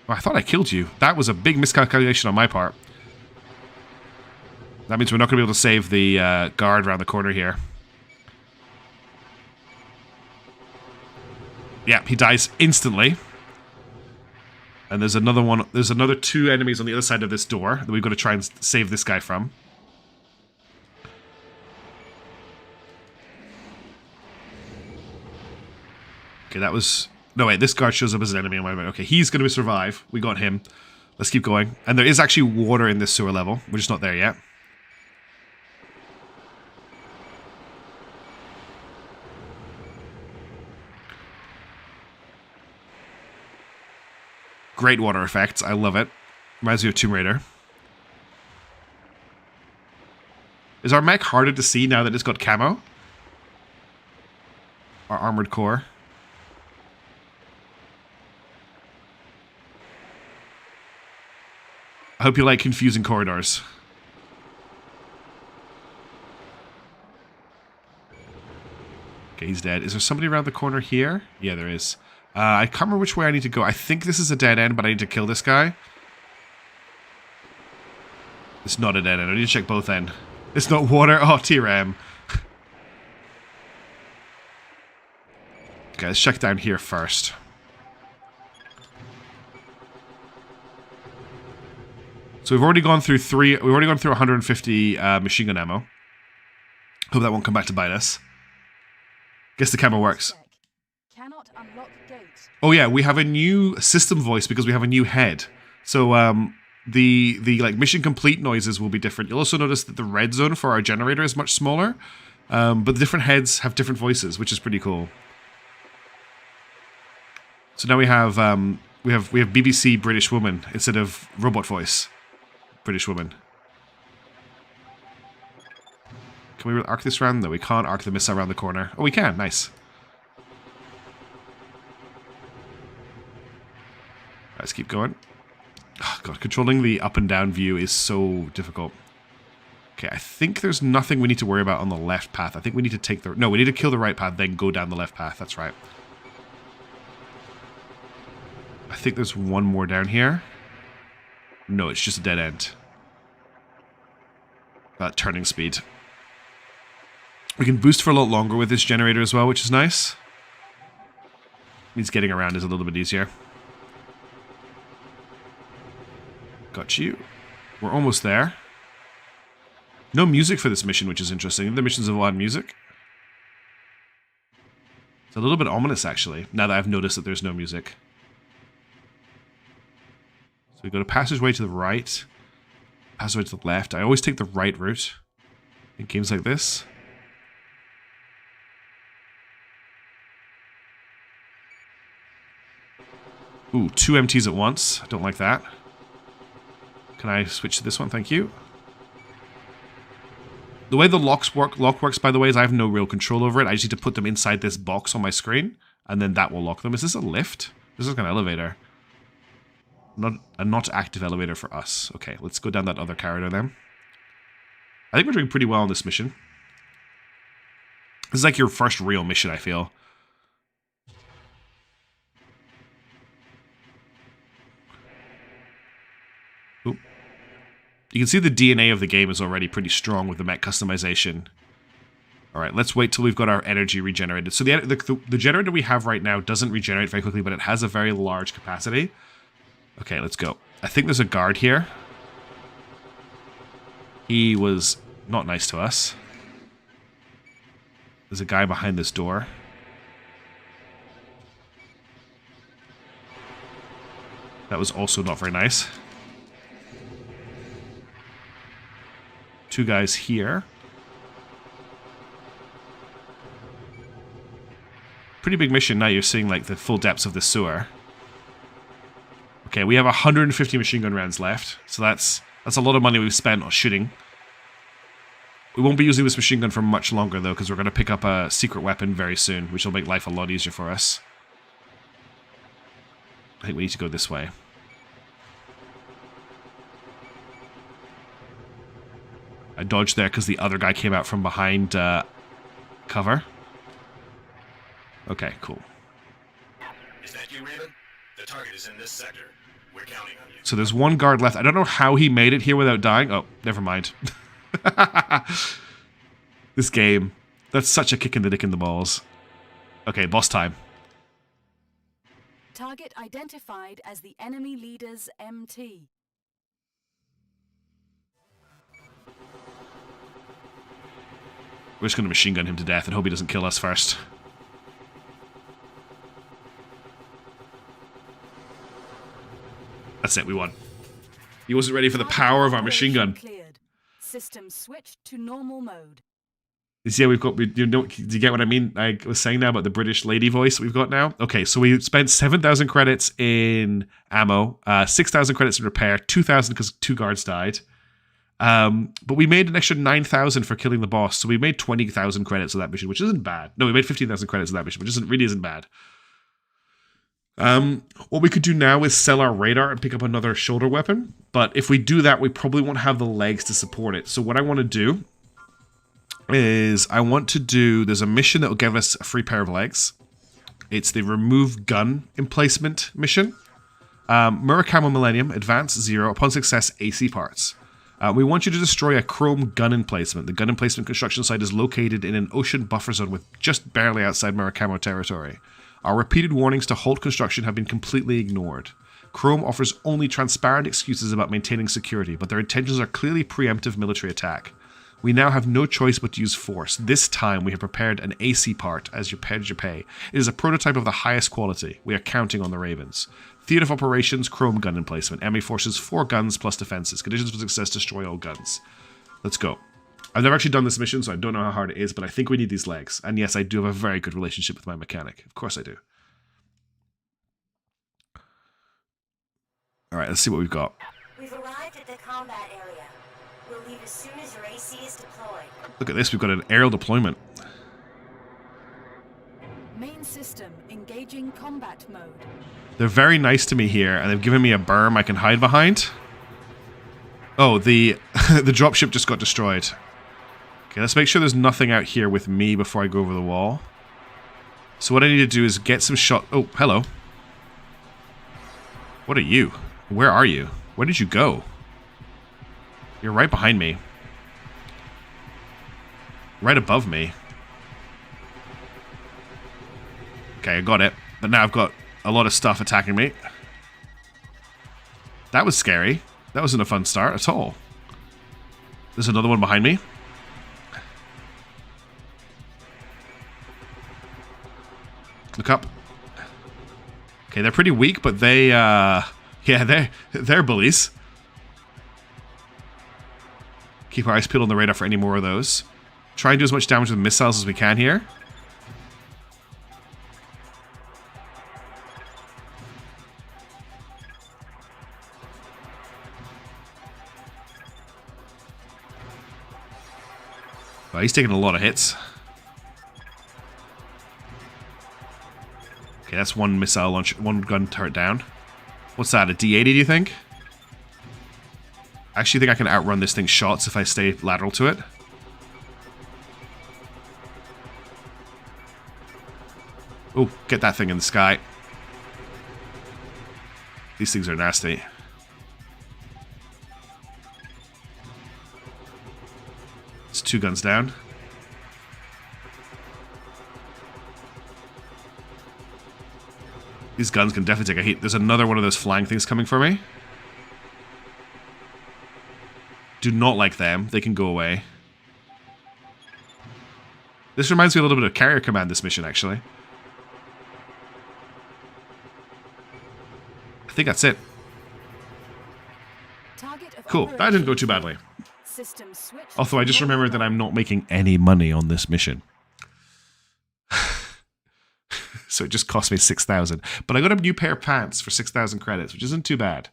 Oh, I thought I killed you. That was a big miscalculation on my part. That means we're not going to be able to save the guard around the corner here. Yeah, he dies instantly. And there's another one. There's another two enemies on the other side of this door that we've got to try and save this guy from. Okay, that was... No, wait, this guard shows up as an enemy on my way. Okay, he's going to survive. We got him. Let's keep going. And there is actually water in this sewer level. We're just not there yet. Great water effects. I love it. Reminds me of Tomb Raider. Is our mech harder to see now that it's got camo? Our armored core. I hope you like confusing corridors. Okay, he's dead. Is there somebody around the corner here? Yeah, there is. I can't remember which way I need to go. I think this is a dead end, but I need to kill this guy. It's not a dead end. I need to check both ends. It's not water. Oh, T-Ram. Okay, let's check down here first. So we've already gone through 150 machine gun ammo. Hope that won't come back to bite us. Guess the camera works. Cannot unlock gate. Oh yeah, we have a new system voice because we have a new head. So the like mission complete noises will be different. You'll also notice that the red zone for our generator is much smaller, but the different heads have different voices, which is pretty cool. So now we have BBC British woman instead of robot voice British woman. Can we arc this round? No, we can't arc the missile around the corner. Oh, we can. Nice. Let's keep going. Oh, God, controlling the up and down view is so difficult. Okay, I think there's nothing we need to worry about on the left path. I think we need to take the... No, we need to kill the right path, then go down the left path. That's right. I think there's one more down here. No, it's just a dead end. That turning speed. We can boost for a lot longer with this generator as well, which is nice. Means getting around is a little bit easier. Got you. We're almost there. No music for this mission, which is interesting. The missions have a lot of music. It's a little bit ominous, actually, now that I've noticed that there's no music. So we go to passageway to the right. Passageway to the left. I always take the right route in games like this. Ooh, 2 MTs at once. I don't like that. Can I switch to this one? Thank you. The way the lock works, by the way, is I have no real control over it. I just need to put them inside this box on my screen, and then that will lock them. Is this a lift? This is like an elevator. Not active elevator for us. Okay, let's go down that other corridor then. I think we're doing pretty well on this mission. This is like your first real mission, I feel. You can see the DNA of the game is already pretty strong with the mech customization. Alright, let's wait till we've got our energy regenerated. So the generator we have right now doesn't regenerate very quickly, but it has a very large capacity. Okay, let's go. I think there's a guard here. He was not nice to us. There's a guy behind this door. That was also not very nice. 2 guys here. Pretty big mission now. You're seeing like the full depths of the sewer. Okay, we have 150 machine gun rounds left, so that's a lot of money we've spent on shooting. We won't be using this machine gun for much longer though, because we're going to pick up a secret weapon very soon, which will make life a lot easier for us. I think we need to go this way. I dodged there because the other guy came out from behind cover. Okay, cool. Is that you, Raven? The target is in this sector. We're counting on you. So there's one guard left. I don't know how he made it here without dying. Oh, never mind. This game. That's such a kick in the dick in the balls. Okay, boss time. Target identified as the enemy leader's MT. We're just going to machine gun him to death and hope he doesn't kill us first. That's it, we won. He wasn't ready for the power of our machine gun. Cleared. System switched to normal mode. You see how we've got, do you get what I mean? I was saying now about the British lady voice that we've got now. Okay, so we spent 7,000 credits in ammo, 6,000 credits in repair, 2,000 because 2 guards died. But we made an extra 9,000 for killing the boss, so we made 20,000 credits of that mission, which isn't bad. No, we made 15,000 credits of that mission, which really isn't bad. What we could do now is sell our radar and pick up another shoulder weapon, but if we do that, we probably won't have the legs to support it. So what I want to do is there's a mission that will give us a free pair of legs. It's the remove gun emplacement mission. Murakami Millennium, Advance 0, upon success, AC parts. We want you to destroy a chrome gun emplacement. The gun emplacement construction site is located in an ocean buffer zone with just barely outside Murakami territory. Our repeated warnings to halt construction have been completely ignored. Chrome offers only transparent excuses about maintaining security, but their intentions are clearly preemptive military attack. We now have no choice but to use force. This time we have prepared an AC part as your pay. It is a prototype of the highest quality. We are counting on the Ravens. Theater of Operations, Chrome gun emplacement. Enemy forces 4 guns plus defenses. Conditions for success, destroy all guns. Let's go. I've never actually done this mission, so I don't know how hard it is, but I think we need these legs. And yes, I do have a very good relationship with my mechanic. Of course I do. Alright, let's see what we've got. We've arrived at the combat area. We'll leave as soon as your AC is deployed. Look at this, we've got an aerial deployment. Main system engaging combat mode. They're very nice to me here, and they've given me a berm I can hide behind. Oh, the the dropship just got destroyed. Okay, let's make sure there's nothing out here with me before I go over the wall. So what I need to do is get some shot... Oh, hello. What are you? Where are you? Where did you go? You're right behind me. Right above me. Okay, I got it. But now I've got a lot of stuff attacking me. That was scary. That wasn't a fun start at all. There's another one behind me. Look up. Okay, they're pretty weak, but they, yeah, they're bullies. Keep our eyes peeled on the radar for any more of those. Try and do as much damage with missiles as we can here. Well, he's taking a lot of hits. Okay, that's one missile launch, one gun turret down. What's that, a D80 do you think? I actually think I can outrun this thing's shots if I stay lateral to it. Oh, get that thing in the sky. These things are nasty. It's 2 guns down. These guns can definitely take a hit. There's another one of those flying things coming for me. Do not like them. They can go away. This reminds me a little bit of Carrier Command, this mission, actually. I think that's it. Cool. That didn't go too badly. Although I just remembered that I'm not making any money on this mission. So it just cost me 6,000. But I got a new pair of pants for 6,000 credits, which isn't too bad.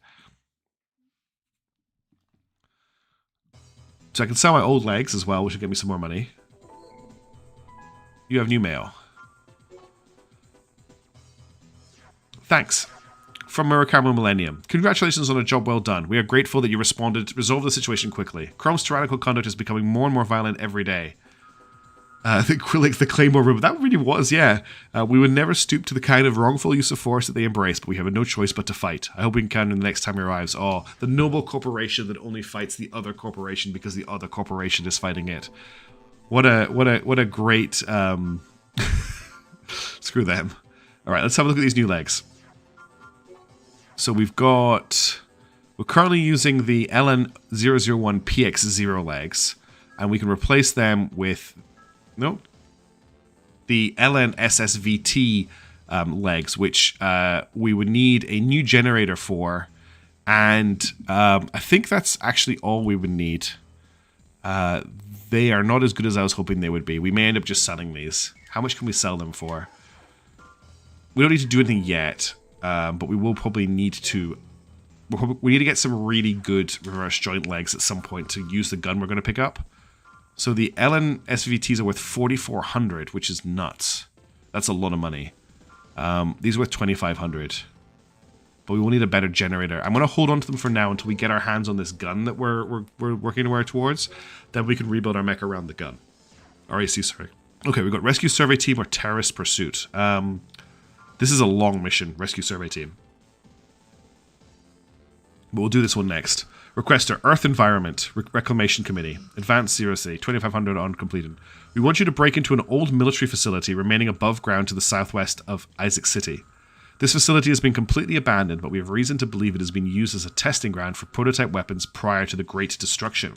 So I can sell my old legs as well, which will get me some more money. You have new mail. Thanks. From Murakami Millennium. Congratulations on a job well done. We are grateful that you responded to resolve the situation quickly. Chrome's tyrannical conduct is becoming more and more violent every day. The Claymore Room. That really was, yeah. We would never stoop to the kind of wrongful use of force that they embrace, but we have no choice but to fight. I hope we can count on the next time he arrives. Oh, the noble corporation that only fights the other corporation because the other corporation is fighting it. What a great screw them. Alright, let's have a look at these new legs. So we're currently using the LN001 PX0 legs, and we can replace them with the LN-SSVT legs, which we would need a new generator for, and I think that's actually all we would need. They are not as good as I was hoping they would be. We may end up just selling these. How much can we sell them for? We don't need to do anything yet, but we will probably need to... We need to get some really good reverse joint legs at some point to use the gun we're going to pick up. So the LN SVTs are worth 4,400, which is nuts. That's a lot of money. These are worth 2,500. But we will need a better generator. I'm going to hold on to them for now until we get our hands on this gun that we're working our way towards. Then we can rebuild our mech around the gun. RAC, sorry. Okay, we've got Rescue Survey Team or Terrorist Pursuit. This is a long mission, Rescue Survey Team. But we'll do this one next. Requester, Earth Environment, Reclamation Committee, Advanced 0 City, 2,500 on completed. We want you to break into an old military facility remaining above ground to the southwest of Isaac City. This facility has been completely abandoned, but we have reason to believe it has been used as a testing ground for prototype weapons prior to the Great Destruction.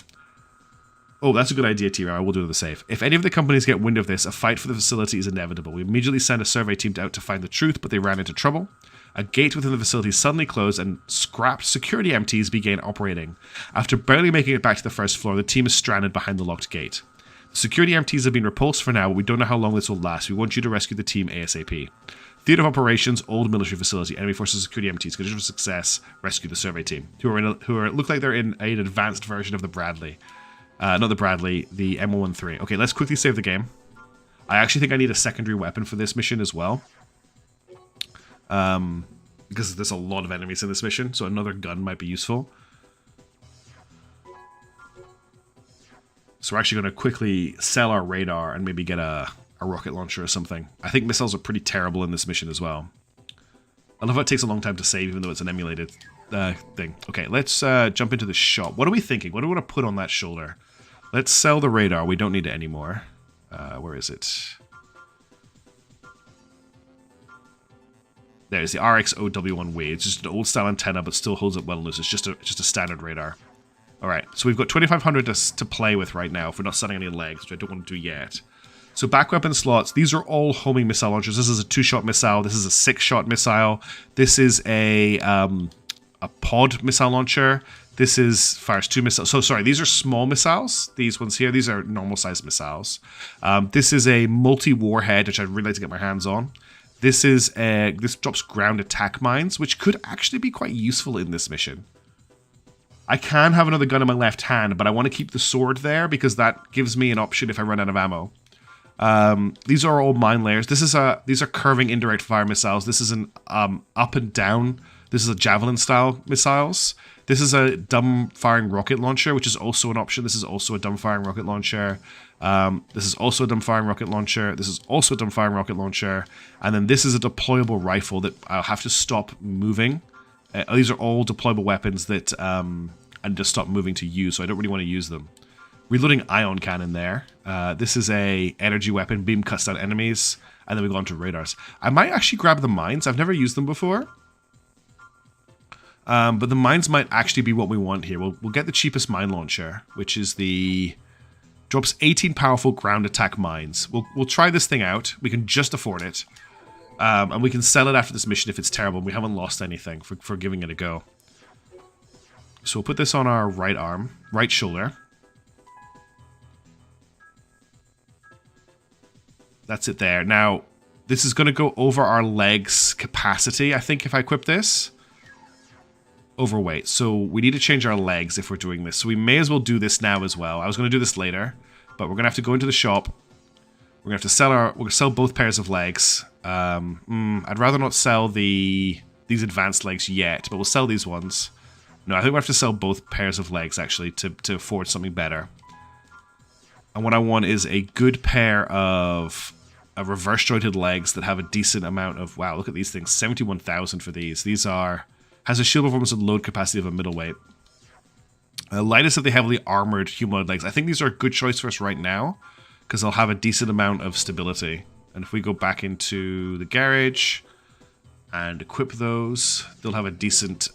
Oh, that's a good idea, T-Ram. I will do the save. If any of the companies get wind of this, a fight for the facility is inevitable. We immediately sent a survey team out to find the truth, but they ran into trouble. A gate within the facility suddenly closed and scrapped security MTs began operating. After barely making it back to the first floor, the team is stranded behind the locked gate. The security MTs have been repulsed for now, but we don't know how long this will last. We want you to rescue the team ASAP. Theater of Operations, old military facility, enemy forces, security MTs, condition for success, rescue the survey team, who look like they're in an advanced version of the Bradley. Not the Bradley, the M113. Okay, let's quickly save the game. I actually think I need a secondary weapon for this mission as well. Because there's a lot of enemies in this mission, so another gun might be useful. So we're actually going to quickly sell our radar and maybe get a rocket launcher or something. I think missiles are pretty terrible in this mission as well. I love how it takes a long time to save, even though it's an emulated thing. Okay, let's jump into the shop. What are we thinking? What do we want to put on that shoulder? Let's sell the radar. We don't need it anymore. Where is it? There's the RXOW1 Wave. It's just an old style antenna, but still holds up well and loose. It's just a standard radar. Alright, so we've got 2,500 to play with right now if we're not selling any legs, which I don't want to do yet. So back weapon slots, these are all homing missile launchers. This is a 2-shot missile. This is a 6-shot missile. This is a pod missile launcher. This is fires 2 missiles. So sorry, these are small missiles. These ones here, these are normal sized missiles. This is a multi-warhead, which I'd really like to get my hands on. This drops ground attack mines, which could actually be quite useful in this mission. I can have another gun in my left hand, but I want to keep the sword there because that gives me an option if I run out of ammo. These are all mine layers. These are curving indirect fire missiles. This is an up and down. This is a javelin style missiles. This is a dumb firing rocket launcher, which is also an option. This is also a dumb firing rocket launcher. This is also a dumb firing rocket launcher. This is also a dumb firing rocket launcher. And then this is a deployable rifle that I'll have to stop moving. These are all deployable weapons that I just stop moving to use, so I don't really want to use them. Reloading ion cannon there. This is a energy weapon. Beam cuts down enemies. And then we go on to radars. I might actually grab the mines. I've never used them before. But the mines might actually be what we want here. We'll get the cheapest mine launcher, which is the... drops 18 powerful ground attack mines. We'll try this thing out. We can just afford it. And we can sell it after this mission if it's terrible. We haven't lost anything for giving it a go. So we'll put this on our right arm, right shoulder. That's it there. Now, this is going to go over our legs capacity, I think, if I equip this. Overweight. So we need to change our legs if we're doing this. So we may as well do this now as well. I was going to do this later, but we're going to have to go into the shop. We're going to have to we'll sell both pairs of legs. I'd rather not sell these advanced legs yet, but we'll sell these ones. No, I think we have to sell both pairs of legs, actually, to afford something better. And what I want is a good pair of reverse jointed legs that have a decent amount of... Wow, look at these things. 71,000 for these. These are... Has a shield performance and load capacity of a middleweight. Lightest of the heavily armored humanoid legs. I think these are a good choice for us right now, because they'll have a decent amount of stability. And if we go back into the garage and equip those, they'll have a decent...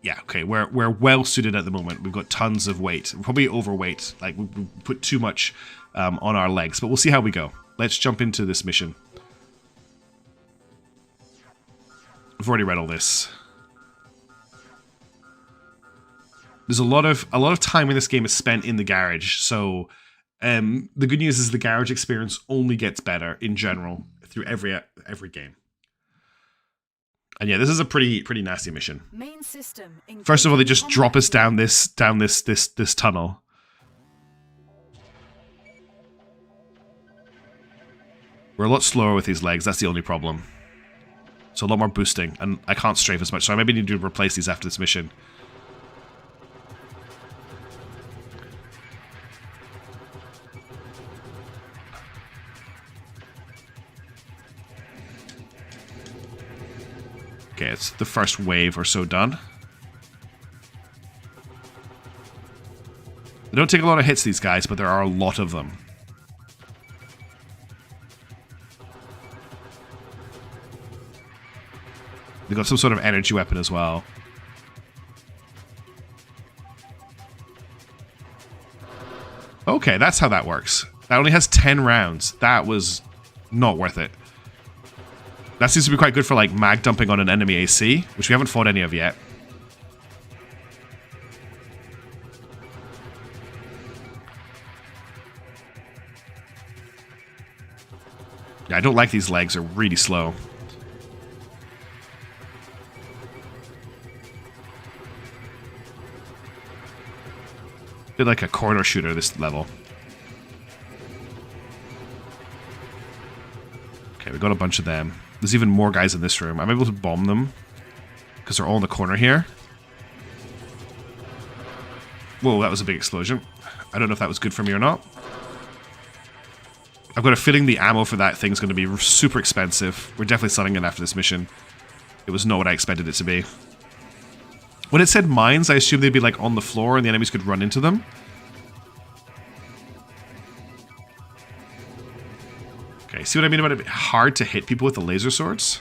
Yeah, okay, we're well suited at the moment. We've got tons of weight. We're probably overweight. Like, we put too much on our legs, but we'll see how we go. Let's jump into this mission. I've already read all this. There's a lot of time in this game is spent in the garage, so the good news is the garage experience only gets better in general through every game. And yeah, this is a pretty nasty mission. Main system. First of all, they just drop us down this tunnel. We're a lot slower with these legs. That's the only problem. So a lot more boosting, and I can't strafe as much. So I maybe need to replace these after this mission. Okay, it's the first wave or so done. They don't take a lot of hits, these guys, but there are a lot of them. They've got some sort of energy weapon as well. Okay, that's how that works. That only has 10 rounds. That was not worth it. That seems to be quite good for like mag dumping on an enemy AC, which we haven't fought any of yet. Yeah, I don't like these legs. They're really slow. Bit like a corner shooter this level. Okay, we got a bunch of them. There's even more guys in this room. I'm able to bomb them because they're all in the corner here. Whoa, that was a big explosion. I don't know if that was good for me or not. I've got a feeling the ammo for that thing's going to be super expensive. We're definitely selling it after this mission. It was not what I expected it to be. When it said mines, I assumed they'd be like on the floor and the enemies could run into them. Okay, see what I mean about it? Hard to hit people with the laser swords?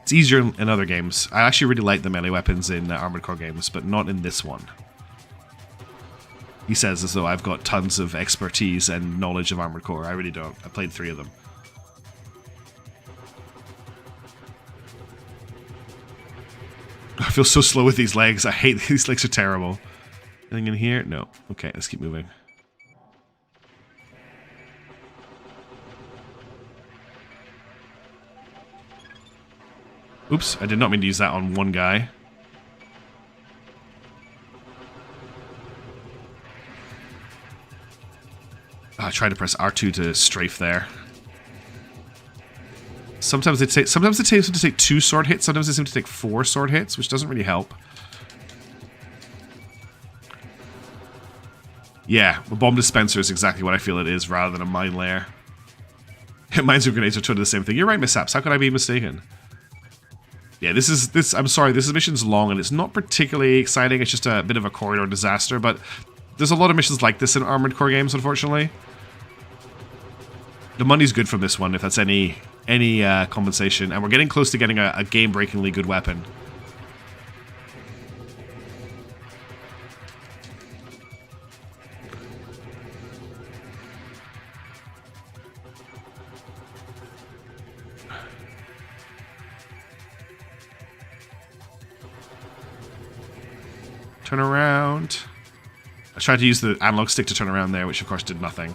It's easier in other games. I actually really like the melee weapons in Armored Core games, but not in this one. He says as though I've got tons of expertise and knowledge of Armored Core. I really don't. I played 3 of them. I feel so slow with these legs. I hate these legs are terrible. Anything in here? No. Okay, let's keep moving. Oops, I did not mean to use that on one guy. I tried to press R2 to strafe there. Sometimes it seems to take 2 sword hits, sometimes it seems to take 4 sword hits, which doesn't really help. Yeah, a bomb dispenser is exactly what I feel it is, rather than a mine layer. Mines and grenades are totally the same thing. You're right, Mishaps. How could I be mistaken? Yeah, I'm sorry, this mission's long and it's not particularly exciting. It's just a bit of a corridor disaster, but there's a lot of missions like this in Armored Core games, unfortunately. The money's good from this one, if that's any compensation, and we're getting close to getting a game-breakingly good weapon. Turn around. I tried to use the analog stick to turn around there, which of course did nothing.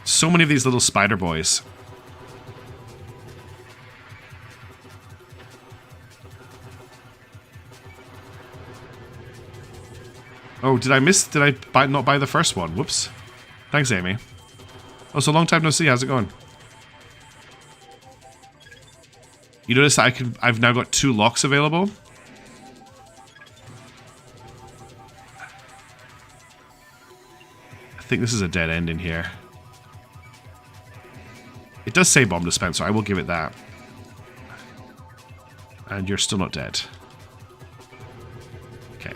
So many of these little spider boys. Oh, did I miss? Did I not buy the first one? Whoops. Thanks, Amy. Oh, so long time no see. How's it going? You notice that I've now got 2 locks available? I think this is a dead end in here. It does say bomb dispenser, I will give it that. And you're still not dead. Okay.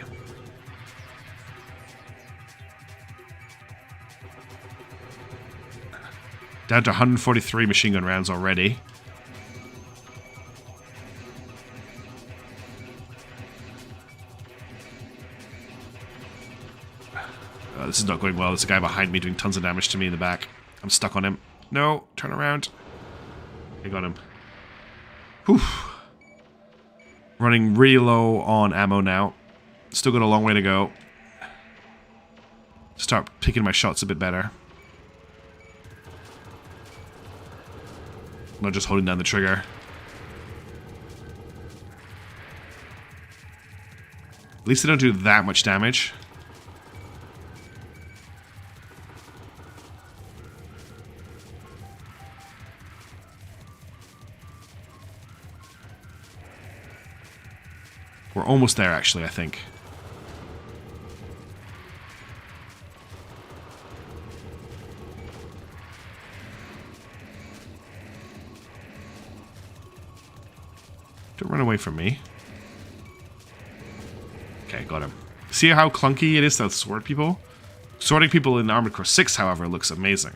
Down to 143 machine gun rounds already. This is not going well. There's a guy behind me doing tons of damage to me in the back. I'm stuck on him. No, turn around. I got him. Whew. Running really low on ammo now. Still got a long way to go. Start picking my shots a bit better. Not just holding down the trigger. At least they don't do that much damage. We're almost there, actually, I think. Don't run away from me. Okay, got him. See how clunky it is to sword people? Sorting people in Armored Core 6, however, looks amazing.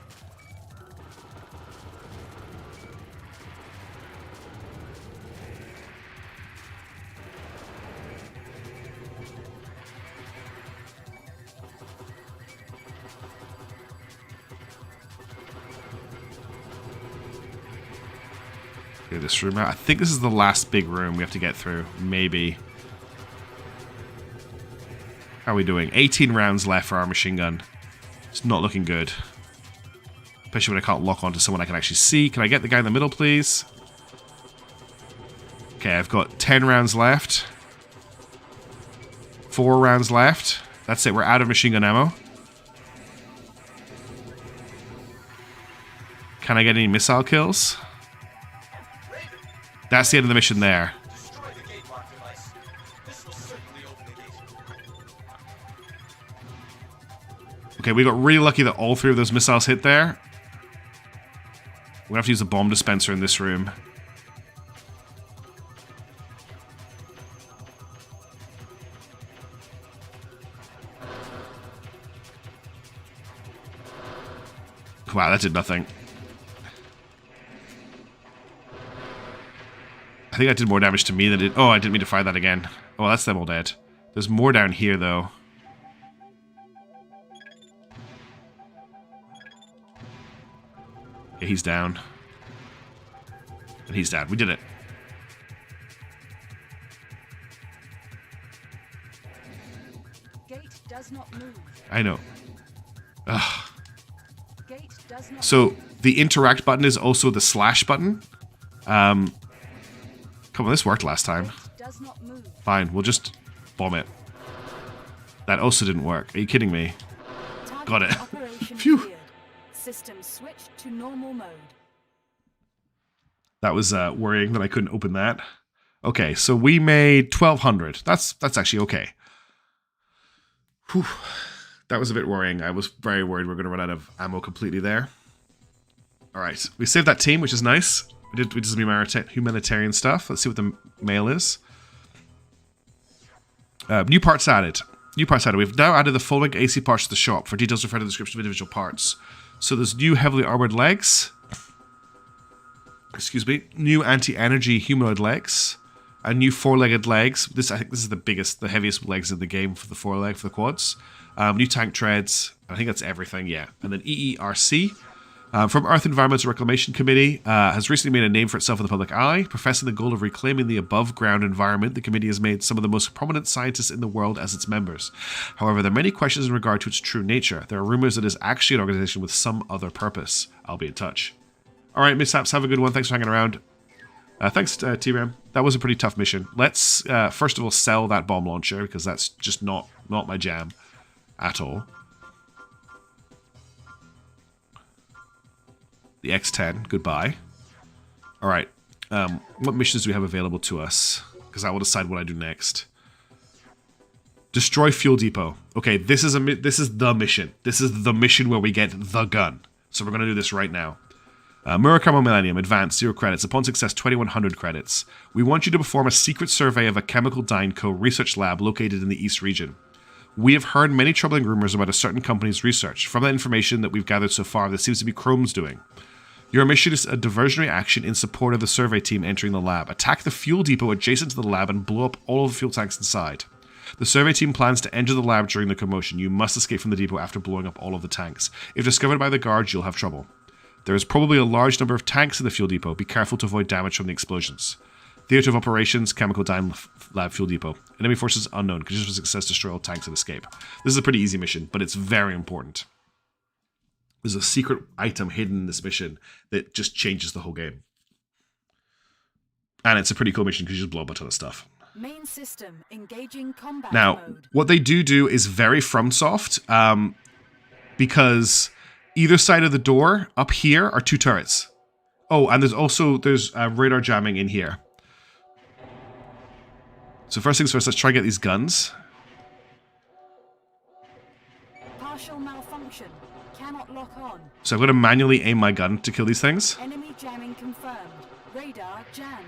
Clear this room out. I think this is the last big room we have to get through. Maybe. How are we doing? 18 rounds left for our machine gun. It's not looking good. Especially when I can't lock onto someone I can actually see. Can I get the guy in the middle, please? Okay, I've got 10 rounds left. 4 rounds left. That's it, we're out of machine gun ammo. Can I get any missile kills? That's the end of the mission there. Okay, we got really lucky that all 3 of those missiles hit there. We're gonna have to use a bomb dispenser in this room. Wow, that did nothing. I think that did more damage to me than it... Oh, I didn't mean to fire that again. Oh, that's them all dead. There's more down here, though. Yeah, he's down. And he's down. We did it. Gate does not move. I know. Ugh. Gate does not So, the interact button is also the slash button. Come on, this worked last time. does not move. Fine, we'll just bomb it. That also didn't work. Are you kidding me? Target Got it. operation Phew. cleared. System switched to normal mode. That was worrying that I couldn't open that. Okay, so we made 1,200. That's actually okay. Whew. That was a bit worrying. I was very worried we were going to run out of ammo completely there. All right, we saved that team, which is nice. We did some humanitarian stuff. Let's see what the mail is. New parts added. New parts added. We've now added the following AC parts to the shop. For details, refer to the description of individual parts. So there's new heavily armored legs. Excuse me. New anti-energy humanoid legs. And new four-legged legs. I think this is the biggest, the heaviest legs in the game for the four-leg, for the quads. New tank treads. I think that's everything, yeah. And then EERC. From Earth Environmental Reclamation Committee, has recently made a name for itself in the public eye. Professing the goal of reclaiming the above-ground environment, the committee has made some of the most prominent scientists in the world as its members. However, there are many questions in regard to its true nature. There are rumors that it is actually an organization with some other purpose. I'll be in touch. All right, mishaps, have a good one. Thanks for hanging around. Thanks, T-Ram. That was a pretty tough mission. Let's, first of all, sell that bomb launcher, because that's just not my jam at all. The X10, goodbye. All right, what missions do we have available to us? Because I will decide what I do next. Destroy fuel depot. Okay, this is the mission. This is the mission where we get the gun. So we're gonna do this right now. Murakami Millennium, advanced, 0 credits. Upon success, 2,100 credits. We want you to perform a secret survey of a chemical Dyneco research lab located in the East region. We have heard many troubling rumors about a certain company's research. From the information that we've gathered so far, this seems to be Chrome's doing. Your mission is a diversionary action in support of the survey team entering the lab. Attack the fuel depot adjacent to the lab and blow up all of the fuel tanks inside. The survey team plans to enter the lab during the commotion. You must escape from the depot after blowing up all of the tanks. If discovered by the guards, you'll have trouble. There is probably a large number of tanks in the fuel depot. Be careful to avoid damage from the explosions. Theater of Operations, Chemical Dyne Lab Fuel Depot. Enemy forces unknown. Conditions for success, destroy all tanks and escape. This is a pretty easy mission, but it's very important. There's a secret item hidden in this mission that just changes the whole game. And it's a pretty cool mission because you just blow up a ton of stuff. Main system engaging combat Now, mode. what they do is very FromSoft, because either side of the door up here are 2 turrets. Oh, and there's radar jamming in here. So first things first, let's try and get these guns. Partial malfunction. Cannot lock on. So I'm going to manually aim my gun to kill these things. Enemy jamming confirmed. Radar jammed.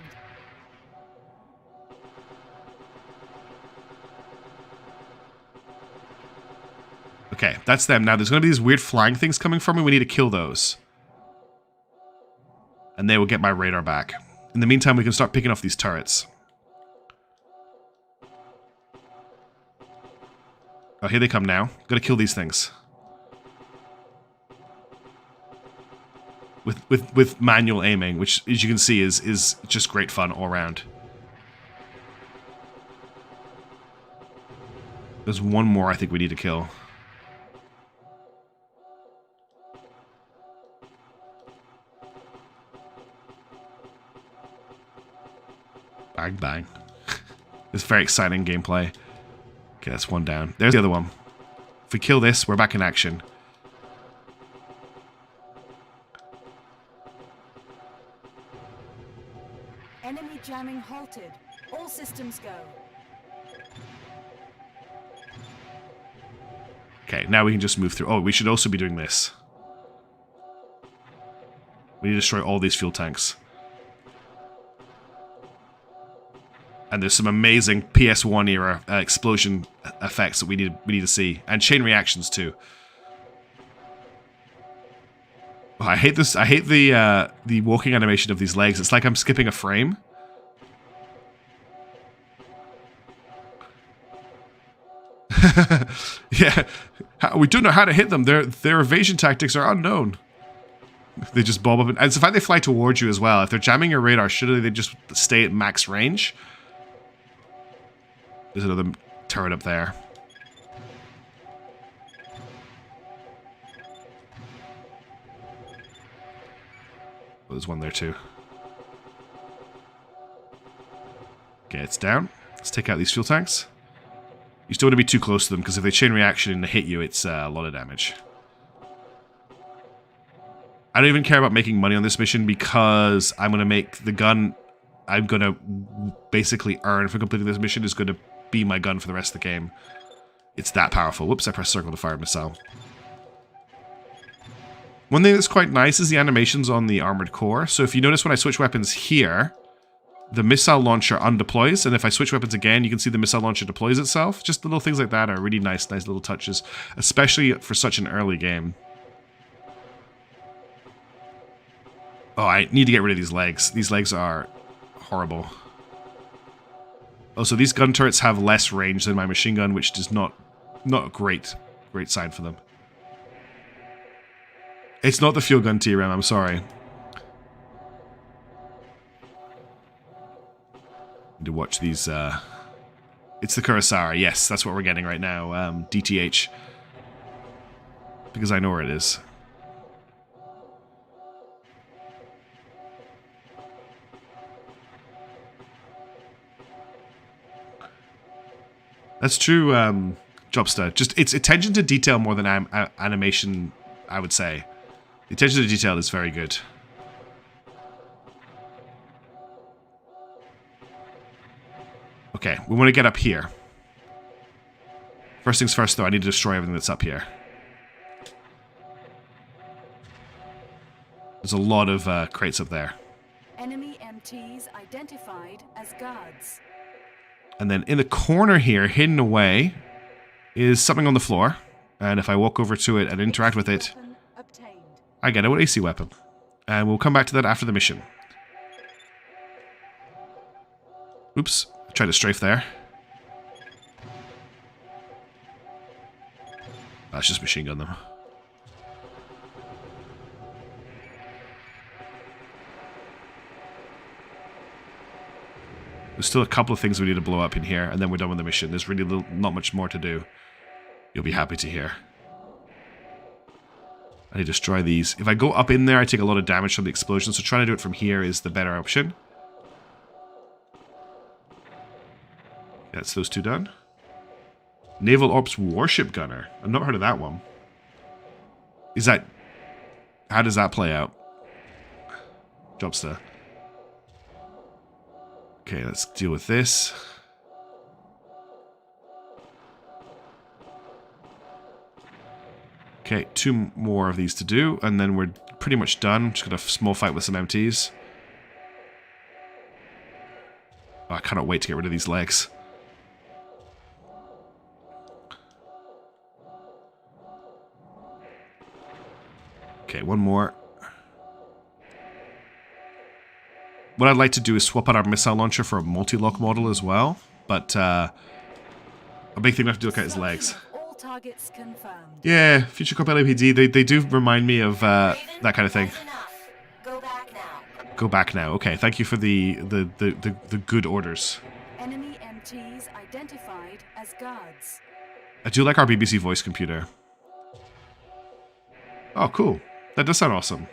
Okay, that's them. Now there's going to be these weird flying things coming from me. We need to kill those. And they will get my radar back. In the meantime, we can start picking off these turrets. Oh, here they come now. Gotta kill these things. with manual aiming, which, as you can see, is just great fun all around. There's one more I think we need to kill. Bang, bang. It's very exciting gameplay. Okay, that's one down. There's the other one. If we kill this, we're back in action. Enemy jamming halted. All systems go. Okay, now we can just move through. Oh, we should also be doing this. We need to destroy all these fuel tanks. And there's some amazing PS1 era explosion effects that we need to see, and chain reactions too. Oh, I hate this. I hate the walking animation of these legs. It's like I'm skipping a frame. Yeah, we don't know how to hit them. Their evasion tactics are unknown. They just bob up, and it's the fact they fly towards you as well. If they're jamming your radar, shouldn't they just stay at max range? There's another turret up there. Oh, there's one there too. Okay, it's down. Let's take out these fuel tanks. You still want to be too close to them, because if they chain reaction and hit you, it's a lot of damage. I don't even care about making money on this mission, because I'm going to make the gun I'm going to basically earn for completing this mission is going to be my gun for the rest of the game. It's that powerful. Whoops, I pressed circle to fire a missile. One thing that's quite nice is the animations on the armored core. So if you notice when I switch weapons here, the missile launcher undeploys, and if I switch weapons again, you can see the missile launcher deploys itself. Just little things like that are really nice little touches, especially for such an early game. Oh, I need to get rid of these legs. These legs are horrible. Oh, so these gun turrets have less range than my machine gun, which is not a great sign for them. It's not the fuel gun TRM, I'm sorry. Need to watch these, it's the Kurosawa, yes, that's what we're getting right now, DTH. Because I know where it is. That's true, Jobster. Just, it's attention to detail more than animation, I would say. The attention to detail is very good. Okay, we want to get up here. First things first, though, I need to destroy everything that's up here. There's a lot of crates up there. Enemy MTs identified as guards. And then in the corner here, hidden away, is something on the floor. And if I walk over to it and interact with it, I get an AC weapon. And we'll come back to that after the mission. Oops, I tried to strafe there. Let's just machine gun them. There's still a couple of things we need to blow up in here, and then we're done with the mission. There's really not much more to do. You'll be happy to hear. I need to destroy these. If I go up in there, I take a lot of damage from the explosion, so trying to do it from here is the better option. That's those two done. Naval Ops Warship Gunner. I've not heard of that one. Is that... How does that play out? Jobster. Okay, let's deal with this. Okay, two more of these to do, and then we're pretty much done. Just got a small fight with some MTs. Oh, I cannot wait to get rid of these legs. Okay, one more. What I'd like to do is swap out our missile launcher for a multi-lock model as well, but a big thing we have to look at is legs. All targets confirmed. Yeah, Future Cop LAPD, they do remind me of that kind of thing. That's enough. go back now. Okay, thank you for the good orders. Enemy MTs identified as guards. I do like our BBC voice computer. Oh, cool. That does sound awesome.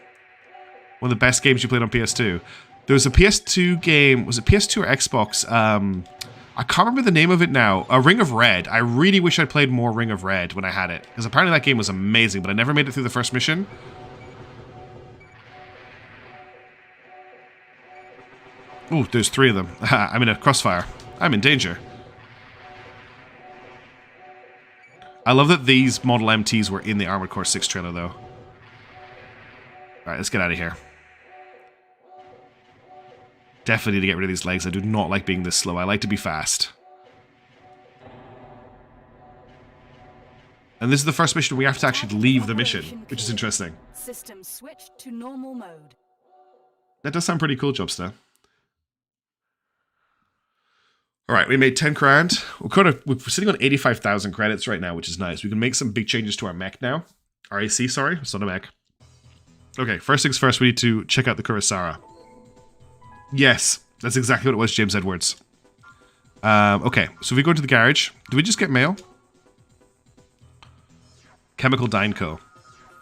One of the best games you played on PS2. There was a PS2 game, was it PS2 or Xbox? I can't remember the name of it now. Ring of Red. I really wish I played more Ring of Red when I had it. Because apparently that game was amazing, but I never made it through the first mission. Ooh, there's 3 of them. I'm in a crossfire. I'm in danger. I love that these Model MTs were in the Armored Core 6 trailer, though. Alright, let's get out of here. Definitely need to get rid of these legs. I do not like being this slow. I like to be fast. And this is the first mission where we have to actually leave the mission, which is interesting. System switched to normal mode. That does sound pretty cool, Jobster. Alright, we made 10 grand. We're sitting on 85,000 credits right now, which is nice. We can make some big changes to our mech now. RAC, sorry. It's not a mech. Okay, first things first, we need to check out the Kurosawa. Yes, that's exactly what it was, James Edwards. Okay, so if we go into the garage, do we just get mail? Chemical Dyneco.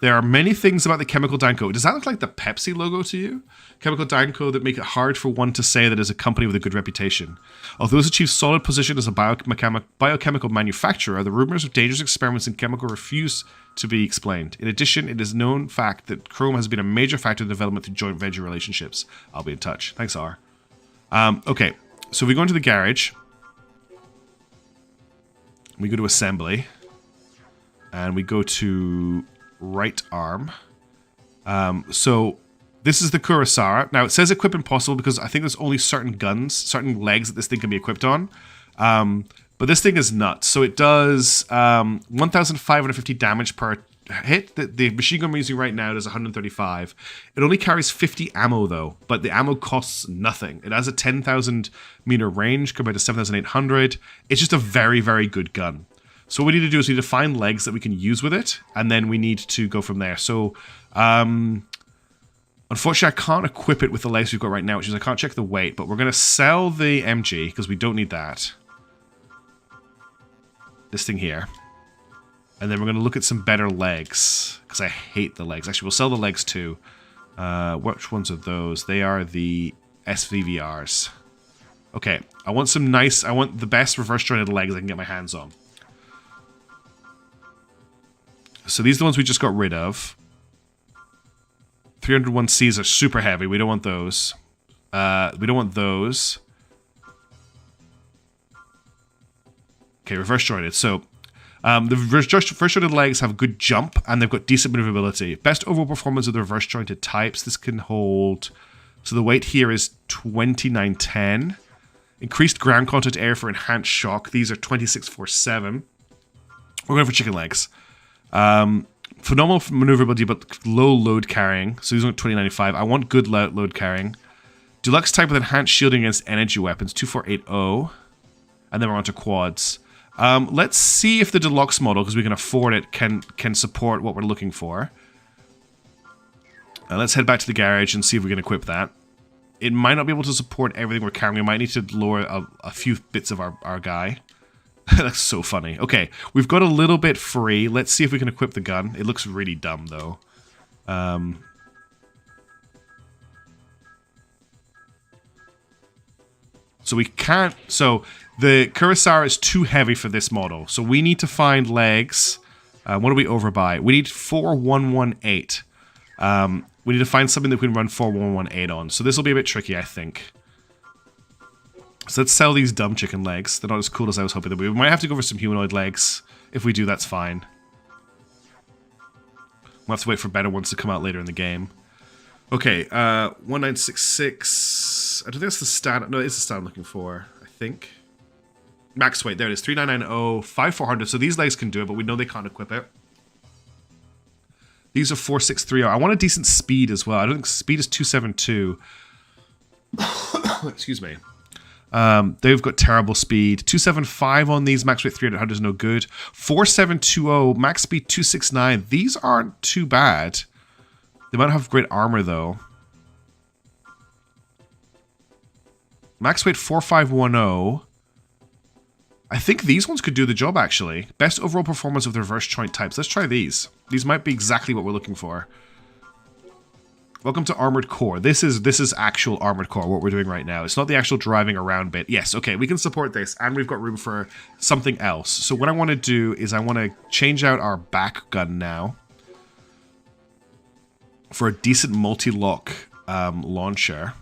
There are many things about the Chemical Dyneco. Does that look like the Pepsi logo to you? Chemical Dyneco that make it hard for one to say that is a company with a good reputation. Although it's achieved solid position as a biochemical manufacturer, the rumors of dangerous experiments in chemical refuse to be explained. In addition, it is a known fact that Chrome has been a major factor in the development of joint venture relationships. I'll be in touch. Thanks, R. Okay, so we go into the garage. We go to assembly. And we go to right arm. So this is the Kurosawa. Now it says equip impossible because I think there's only certain guns, certain legs that this thing can be equipped on. But this thing is nuts. So it does 1,550 damage per hit. The machine gun we're using right now does 135. It only carries 50 ammo though, but the ammo costs nothing. It has a 10,000 meter range compared to 7,800. It's just a very, very good gun. So what we need to do is we need to find legs that we can use with it, and then we need to go from there. So, unfortunately, I can't equip it with the legs we've got right now, which is I can't check the weight, but we're going to sell the MG, because we don't need that. This thing here. And then we're going to look at some better legs, because I hate the legs. Actually, we'll sell the legs too. Which ones are those? They are the SVVRs. Okay, I want the best reverse jointed legs I can get my hands on. So these are the ones we just got rid of. 301Cs are super heavy. We don't want those. We don't want those. Okay, reverse jointed. So the reverse jointed legs have good jump and they've got decent maneuverability. Best overall performance of the reverse jointed types. This can hold. So the weight here is 2910. Increased ground contact area for enhanced shock. These are 2647. We're going for chicken legs. Phenomenal maneuverability, but low load carrying. So these are 2095. I want good load carrying. Deluxe type with enhanced shielding against energy weapons, 2480. And then we're on to quads. Let's see if the deluxe model, because we can afford it, can support what we're looking for. Let's head back to the garage and see if we can equip that. It might not be able to support everything we're carrying. We might need to lower a few bits of our guy. That's so funny. Okay, we've got a little bit free. Let's see if we can equip the gun. It looks really dumb, though. So we can't... So the Kurosawa is too heavy for this model. So we need to find legs. What do we overbuy? We need 4118. We need to find something that we can run 4118 on. So this will be a bit tricky, I think. So let's sell these dumb chicken legs. They're not as cool as I was hoping they'd be. We might have to go for some humanoid legs. If we do, that's fine. We'll have to wait for better ones to come out later in the game. Okay, 1966. I don't think that's the stat. No, it's the stat I'm looking for, I think. Max weight, there it is. 3990, 5400. So these legs can do it, but we know they can't equip it. These are 4630. I want a decent speed as well. I don't think speed is 272. Excuse me. They've got terrible speed. 275 on these, max weight 300 is no good. 4720, max speed 269. These aren't too bad. They might have great armor though. Max weight 4510. I think these ones could do the job, actually. Best overall performance of the reverse joint types. Let's try these. These might be exactly what we're looking for. Welcome to Armored Core. This is actual Armored Core, what we're doing right now. It's not the actual driving around bit. Yes, okay, we can support this, and we've got room for something else. So what I want to do is I want to change out our back gun now for a decent multi-lock launcher.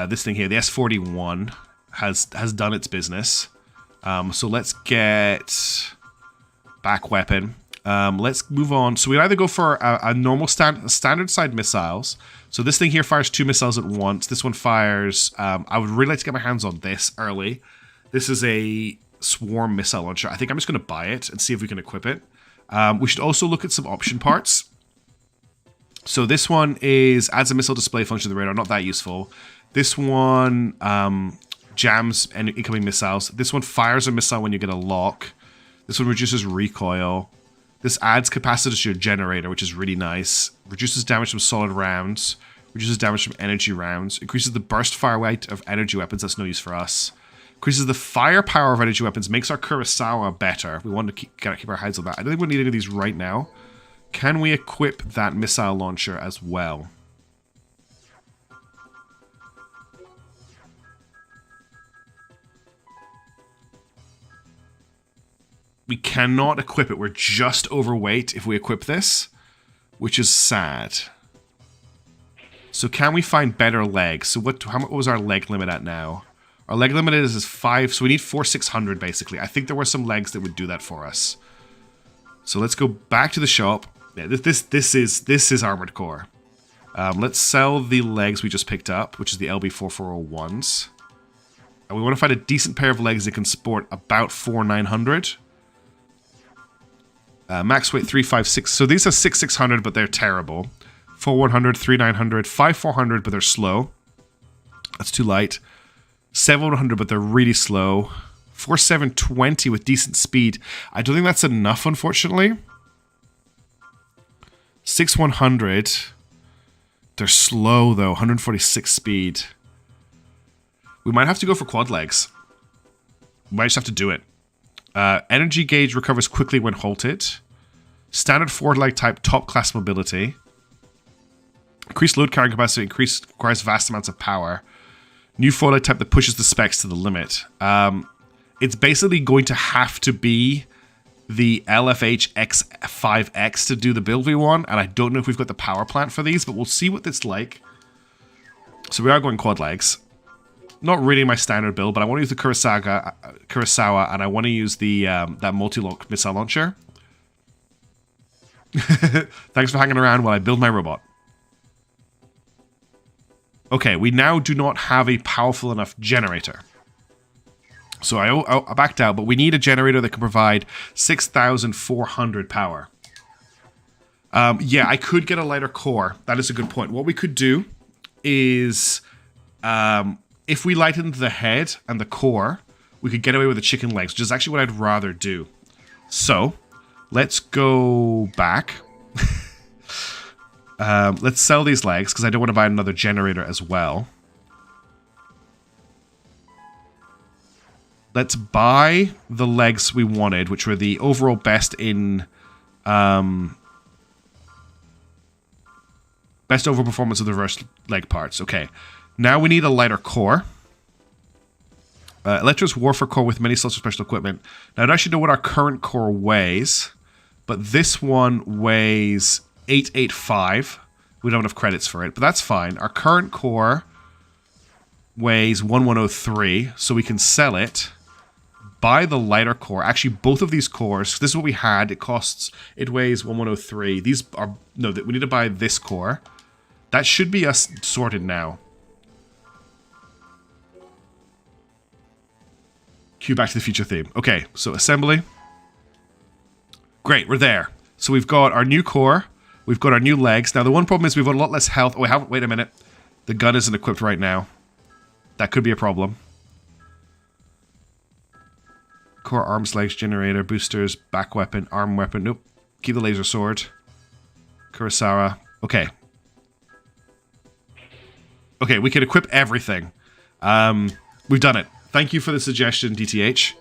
This thing here, the S41, has done its business. So let's get back weapon. Let's move on. So we either go for a normal standard side missiles. So this thing here fires 2 missiles at once. This one fires... I would really like to get my hands on this early. This is a swarm missile launcher. I think I'm just going to buy it and see if we can equip it. We should also look at some option parts. So this one adds a missile display function to the radar. Not that useful. This one jams incoming missiles. This one fires a missile when you get a lock. This one reduces recoil. This adds capacity to your generator, which is really nice. Reduces damage from solid rounds. Reduces damage from energy rounds. Increases the burst fire rate of energy weapons. That's no use for us. Increases the firepower of energy weapons. Makes our Kurosawa better. We want to keep our heads on that. I don't think we need any of these right now. Can we equip that missile launcher as well? We cannot equip it. We're just overweight if we equip this, which is sad. So can we find better legs? So what was our leg limit at now? Our leg limit is 5, so we need 4,600 basically. I think there were some legs that would do that for us. So let's go back to the shop. Yeah, this is Armored Core. Let's sell the legs we just picked up, which is the LB4401s. And we want to find a decent pair of legs that can sport about 4,900. Max weight 356. So these are 6,600, but they're terrible. 4,100, 3,900, 5,400, but they're slow. That's too light. 7,100, but they're really slow. 4,720 with decent speed. I don't think that's enough, unfortunately. 6,100. They're slow, though. 146 speed. We might have to go for quad legs. We might just have to do it. Energy gauge recovers quickly when halted. Standard forward leg type, top class mobility. Increased load carrying capacity, requires vast amounts of power. New forward leg type that pushes the specs to the limit. It's basically going to have to be the LFH X5X to do the build we want, and I don't know if we've got the power plant for these, but we'll see what it's like. So we are going quad legs. Not really my standard build, but I want to use the Kurosawa, and I want to use the that multi-lock missile launcher. Thanks for hanging around while I build my robot. Okay, we now do not have a powerful enough generator. So I backed out, but we need a generator that can provide 6,400 power. Yeah, I could get a lighter core. That is a good point. What we could do is... if we lightened the head and the core, we could get away with the chicken legs, which is actually what I'd rather do. So, let's go back. Let's sell these legs, because I don't want to buy another generator as well. Let's buy the legs we wanted, which were the overall best in... best overall performance of the reverse leg parts. Okay. Now we need a lighter core. Electro's Warfare Core with many slots of special equipment. Now I don't actually know what our current core weighs, but this one weighs 885. We don't have enough credits for it, but that's fine. Our current core weighs 1103, so we can sell it. Buy the lighter core. Actually, both of these cores, this is what we had. It weighs 1103. These are, no, we need to buy this core. That should be us sorted now. Cue Back to the Future theme. Okay, so assembly. Great, we're there. So we've got our new core. We've got our new legs. Now, the one problem is we've got a lot less health. Oh, wait a minute. The gun isn't equipped right now. That could be a problem. Core, arms, legs, generator, boosters, back weapon, arm weapon. Nope. Keep the laser sword. Kurosawa. Okay. Okay, we can equip everything. We've done it. Thank you for the suggestion, DTH.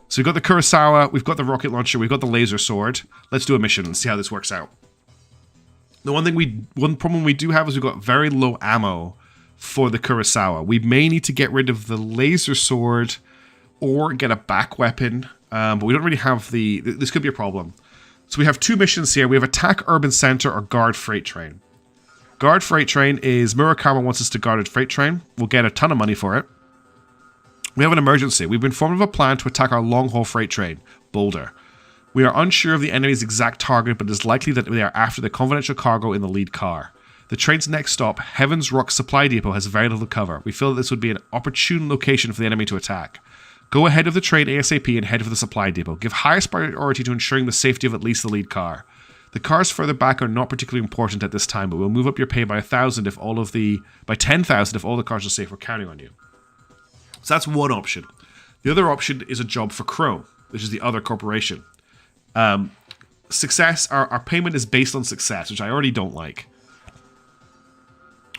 So we've got the Kurosawa, we've got the rocket launcher, we've got the laser sword. Let's do a mission and see how this works out. The one problem we do have is we've got very low ammo for the Kurosawa. We may need to get rid of the laser sword or get a back weapon, but we don't really have the... This could be a problem. So we have two missions here. We have Attack Urban Center or Guard Freight Train. Guard Freight Train is Murakama wants us to guard a freight train. We'll get a ton of money for it. We have an emergency. We've been informed of a plan to attack our long-haul freight train, Boulder. We are unsure of the enemy's exact target, but it is likely that they are after the confidential cargo in the lead car. The train's next stop, Heaven's Rock Supply Depot, has very little cover. We feel that this would be an opportune location for the enemy to attack. Go ahead of the train ASAP and head for the supply depot. Give highest priority to ensuring the safety of at least the lead car. The cars further back are not particularly important at this time, but we'll move up your pay by 1,000 if all of the... by 10,000 if all the cars are safe. We're counting on you. So that's one option. The other option is a job for Crow, which is the other corporation. Success, our payment is based on success, which I already don't like.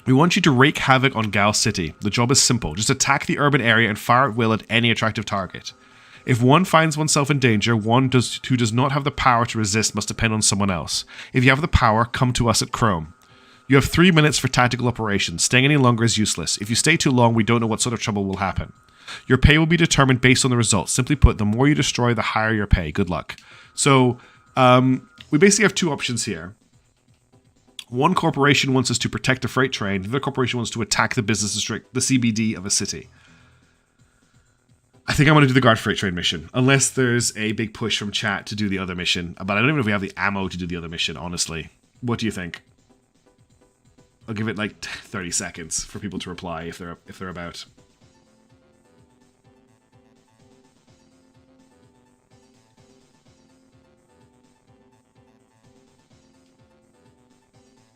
We want you to wreak havoc on Gal City. The job is simple. Just attack the urban area and fire at will at any attractive target. If one finds oneself in danger, who does not have the power to resist must depend on someone else. If you have the power, come to us at Chrome. You have 3 minutes for tactical operations. Staying any longer is useless. If you stay too long, we don't know what sort of trouble will happen. Your pay will be determined based on the results. Simply put, the more you destroy, the higher your pay. Good luck. So, we basically have two options here. One corporation wants us to protect a freight train. The other corporation wants to attack the business district, the CBD of a city. I think I'm going to do the guard freight train mission, unless there's a big push from chat to do the other mission. But I don't even know if we have the ammo to do the other mission, honestly. What do you think? I'll give it like 30 seconds for people to reply if they're about.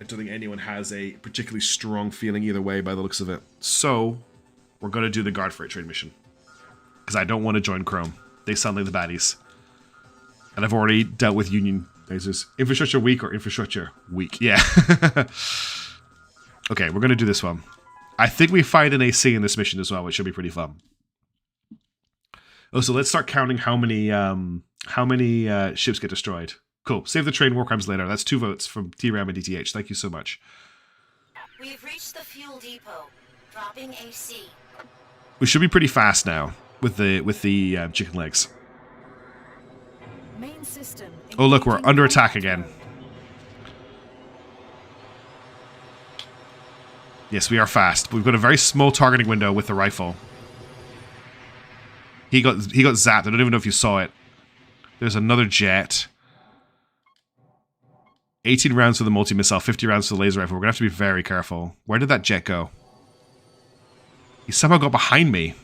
I don't think anyone has a particularly strong feeling either way by the looks of it. So, we're going to do the guard freight train mission. Because I don't want to join Chrome. They sound like the baddies. And I've already dealt with Union. There's this infrastructure weak or infrastructure weak. Yeah. Okay, we're going to do this one. I think we find an AC in this mission as well, which should be pretty fun. Oh, so let's start counting how many ships get destroyed. Cool. Save the train, war crimes later. That's 2 votes from T-Ram and DTH. Thank you so much. We've reached the fuel depot. Dropping AC. We should be pretty fast now with the chicken legs. Main system. Oh look, we're under attack again. Yes, we are fast. We've got a very small targeting window with the rifle. He got zapped. I don't even know if you saw it. There's another jet. 18 rounds for the multi-missile, 50 rounds for the laser rifle. We're going to have to be very careful. Where did that jet go? He somehow got behind me.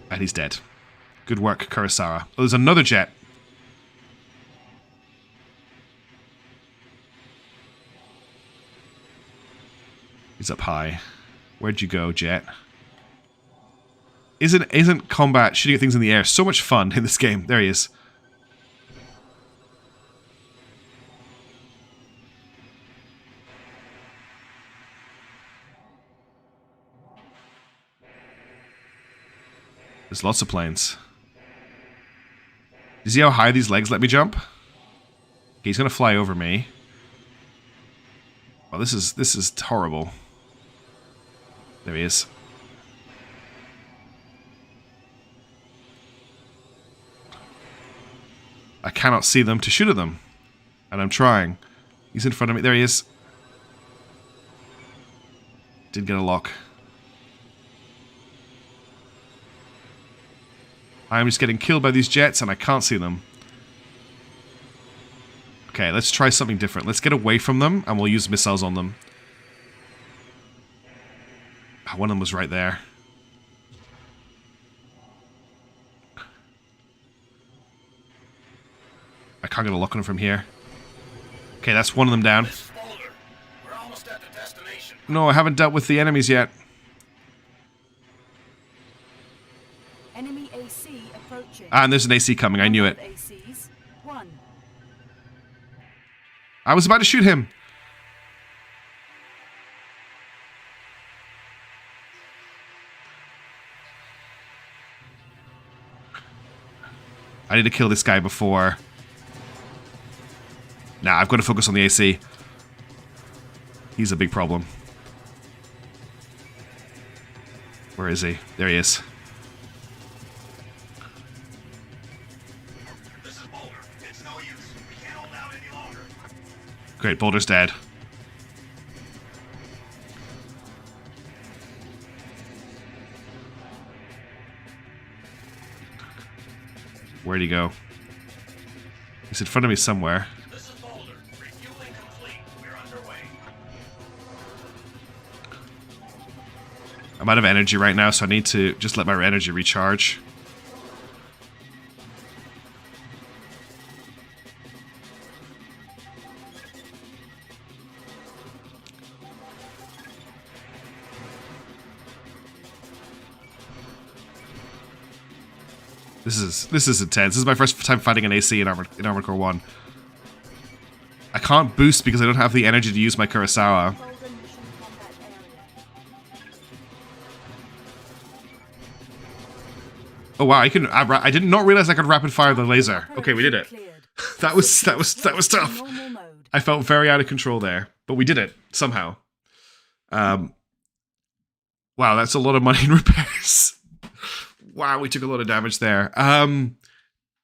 And he's dead. Good work, Kurosawa. Oh, there's another jet. He's up high. Where'd you go, jet? Isn't combat shooting at things in the air so much fun in this game? There he is. There's lots of planes. You see how high these legs let me jump? Okay, he's gonna fly over me. Oh, this is horrible. There he is. I cannot see them to shoot at them. And I'm trying. He's in front of me. There he is. Did get a lock. I'm just getting killed by these jets and I can't see them. Okay, let's try something different. Let's get away from them and we'll use missiles on them. Oh, one of them was right there. I can't get a lock on him from here. Okay, that's one of them down. We're almost at the destination. No, I haven't dealt with the enemies yet. Enemy AC approaching. Ah, and there's an AC coming. I knew it. ACs. 1. I was about to shoot him. I need to kill this guy before... Nah, I've got to focus on the AC. He's a big problem. Where is he? There he is. This is Boulder. It's no use. We can't hold out any longer. Great, Boulder's dead. Where'd he go? He's in front of me somewhere. This is Boulder. Refueling complete. We're underway. I'm out of energy right now, so I need to just let my energy recharge. This is intense. This is my first time fighting an AC in Armored Core 1. I can't boost because I don't have the energy to use my Kurosawa. Oh wow, I did not realize I could rapid fire the laser. Okay, we did it. that was tough. I felt very out of control there, but we did it somehow. Wow, that's a lot of money in repairs. Wow, we took a lot of damage there.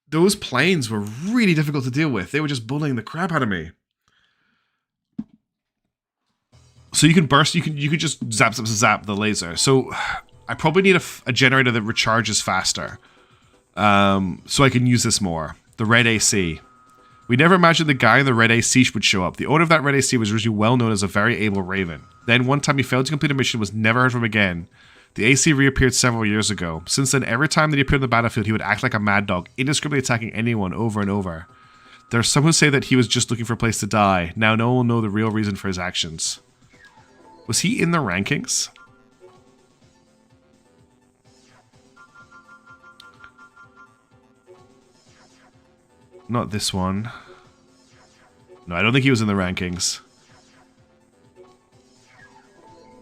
Those planes were really difficult to deal with. They were just bullying the crap out of me. So you can burst, you could just zap the laser. So I probably need a generator that recharges faster. So I can use this more. The red AC. We never imagined the guy in the red AC would show up. The owner of that red AC was originally well known as a very able raven. Then one time he failed to complete a mission and was never heard from again. The AC reappeared several years ago. Since then, every time that he appeared on the battlefield, he would act like a mad dog, indiscriminately attacking anyone over and over. There are some who say that he was just looking for a place to die. Now no one will know the real reason for his actions. Was he in the rankings? Not this one. No, I don't think he was in the rankings.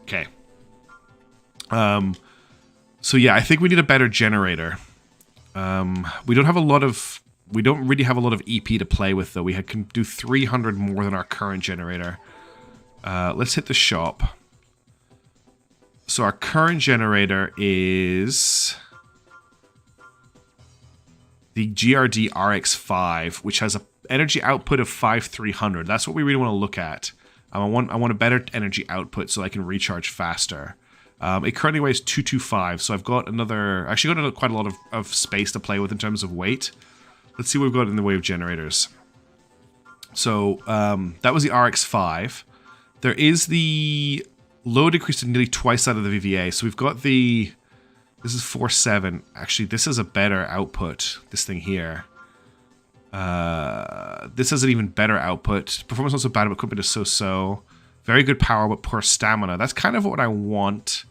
Okay. So yeah, I think we need a better generator. We don't really have a lot of EP to play with though. We can do 300 more than our current generator. Let's hit the shop. So our current generator is the GRD RX5, which has an energy output of 5300. That's what we really want to look at. I want a better energy output so I can recharge faster. It currently weighs 225, so I've got quite a lot of space to play with in terms of weight. Let's see what we've got in the way of generators. So that was the RX5. There is the load increased to nearly twice that of the VVA. So we've got this is 4.7. Actually, this is a better output, this thing here. This has an even better output. Performance not so bad, but equipment is so-so. Very good power, but poor stamina. That's kind of what I want.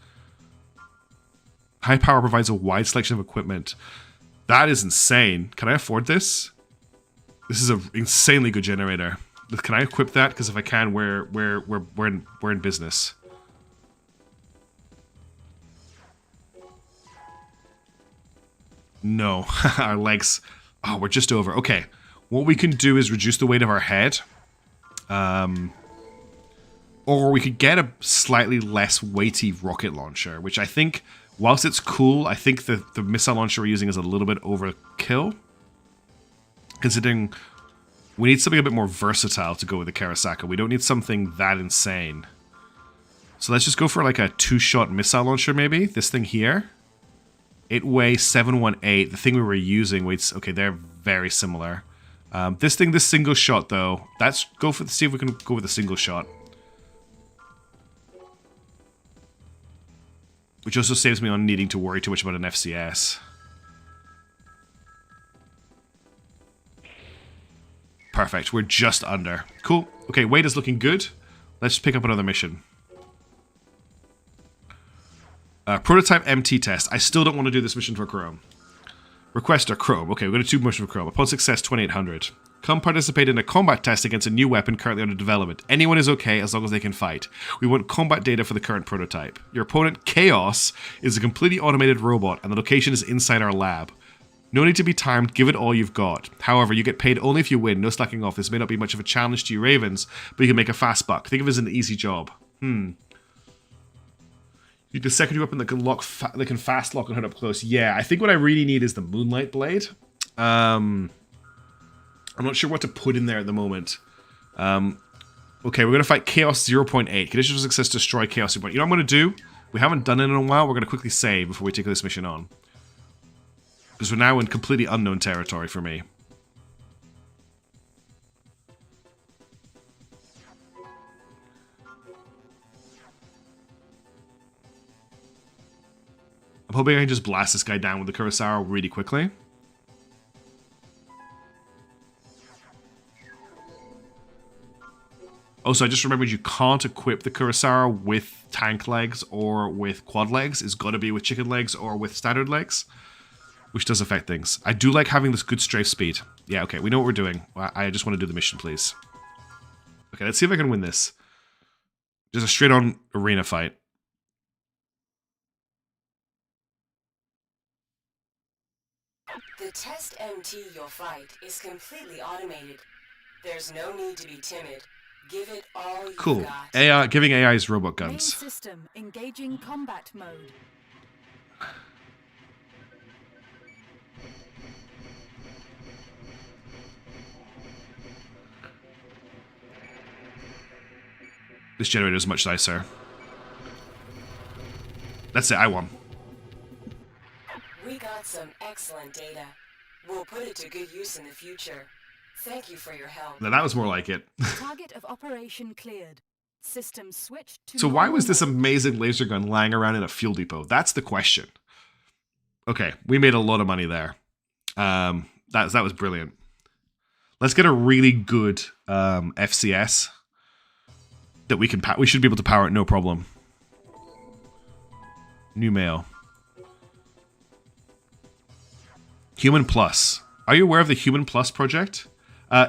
High power provides a wide selection of equipment. That is insane. Can I afford this? This is an insanely good generator. Can I equip that? Because if I can, we're in business. No, our legs. Oh, we're just over. Okay, what we can do is reduce the weight of our head. Or we could get a slightly less weighty rocket launcher, which I think, whilst it's cool, I think the missile launcher we're using is a little bit overkill. Considering we need something a bit more versatile to go with the Karasaka. We don't need something that insane. So let's just go for like a 2-shot missile launcher maybe. This thing here. It weighs 718. The thing we were using weighs... Okay, they're very similar. This single shot though. Let's see if we can go with a single shot. Which also saves me on needing to worry too much about an FCS. Perfect, we're just under. Cool. Okay, weight is looking good. Let's pick up another mission. Prototype MT test. I still don't want to do this mission for Chrome. Requester Chrome. Okay, we're going to do mission for Chrome. Upon success, 2800. Come participate in a combat test against a new weapon currently under development. Anyone is okay as long as they can fight. We want combat data for the current prototype. Your opponent, Chaos, is a completely automated robot, and the location is inside our lab. No need to be timed, give it all you've got. However, you get paid only if you win, no slacking off. This may not be much of a challenge to you Ravens, but you can make a fast buck. Think of it as an easy job. You need a secondary weapon that can fast lock and hit up close. Yeah, I think what I really need is the Moonlight Blade. I'm not sure what to put in there at the moment. Okay, we're going to fight Chaos 0.8. Conditional success, destroy Chaos 0.8. You know what I'm going to do? We haven't done it in a while. We're going to quickly save before we take this mission on. Because we're now in completely unknown territory for me. I'm hoping I can just blast this guy down with the Kurosawa really quickly. Also, I just remembered you can't equip the Kurosawa with tank legs or with quad legs. It's got to be with chicken legs or with standard legs, which does affect things. I do like having this good strafe speed. Yeah, okay, we know what we're doing. I just want to do the mission, please. Okay, let's see if I can win this. Just a straight-on arena fight. The test MT you'll fight is completely automated. There's no need to be timid. Give it all you've Cool. got. AI, giving AIs robot Main guns. system engaging combat mode. This generator is much nicer. That's it, I won. We got some excellent data. We'll put it to good use in the future. Thank you for your help. Now that was more like it. Target of operation cleared. System switched to So why normal was this mode. amazing laser gun lying around in a fuel depot? That's the question. Okay, we made a lot of money there. That was brilliant. Let's get a really good FCS that we can. We should be able to power it, no problem. New mail. Human Plus. Are you aware of the Human Plus project?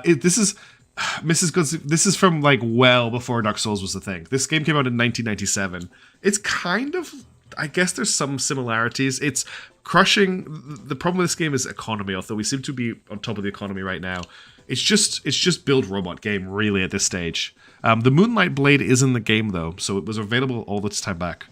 This is Mrs. Goods. This is from like well before Dark Souls was the thing. This game came out in 1997. It's kind of, I guess there's some similarities. It's crushing. The problem with this game is economy. Although we seem to be on top of the economy right now, it's just build robot game really at this stage. The Moonlight Blade is in the game though, so it was available all this time back.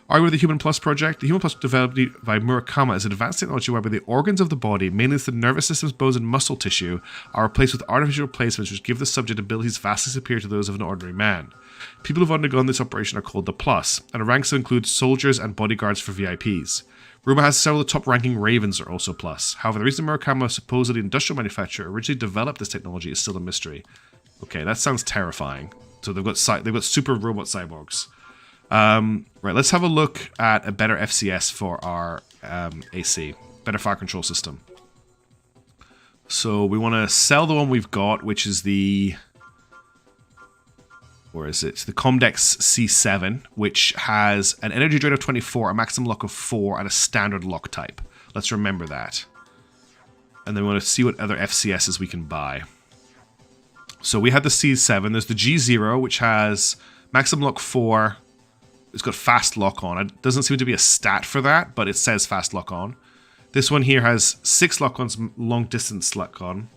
Are you with the Human Plus project? The Human Plus developed by Murakama is an advanced technology whereby the organs of the body, mainly the nervous system's bones and muscle tissue, are replaced with artificial replacements which give the subject abilities vastly superior to those of an ordinary man. People who have undergone this operation are called the Plus, and ranks include soldiers and bodyguards for VIPs. Rumor has several of the top-ranking Ravens are also Plus. However, the reason Murakama, supposedly an industrial manufacturer, originally developed this technology is still a mystery. Okay, that sounds terrifying. So they've got super robot cyborgs. Right, let's have a look at a better FCS for our AC. Better fire control system. So we want to sell the one we've got, which is the... Where is it? The Comdex C7, which has an energy drain of 24, a maximum lock of 4, and a standard lock type. Let's remember that. And then we want to see what other FCSs we can buy. So we had the C7. There's the G0, which has maximum lock 4... It's got fast lock on. It doesn't seem to be a stat for that, but it says fast lock on. This one here has 6 lock-ons, long distance lock on.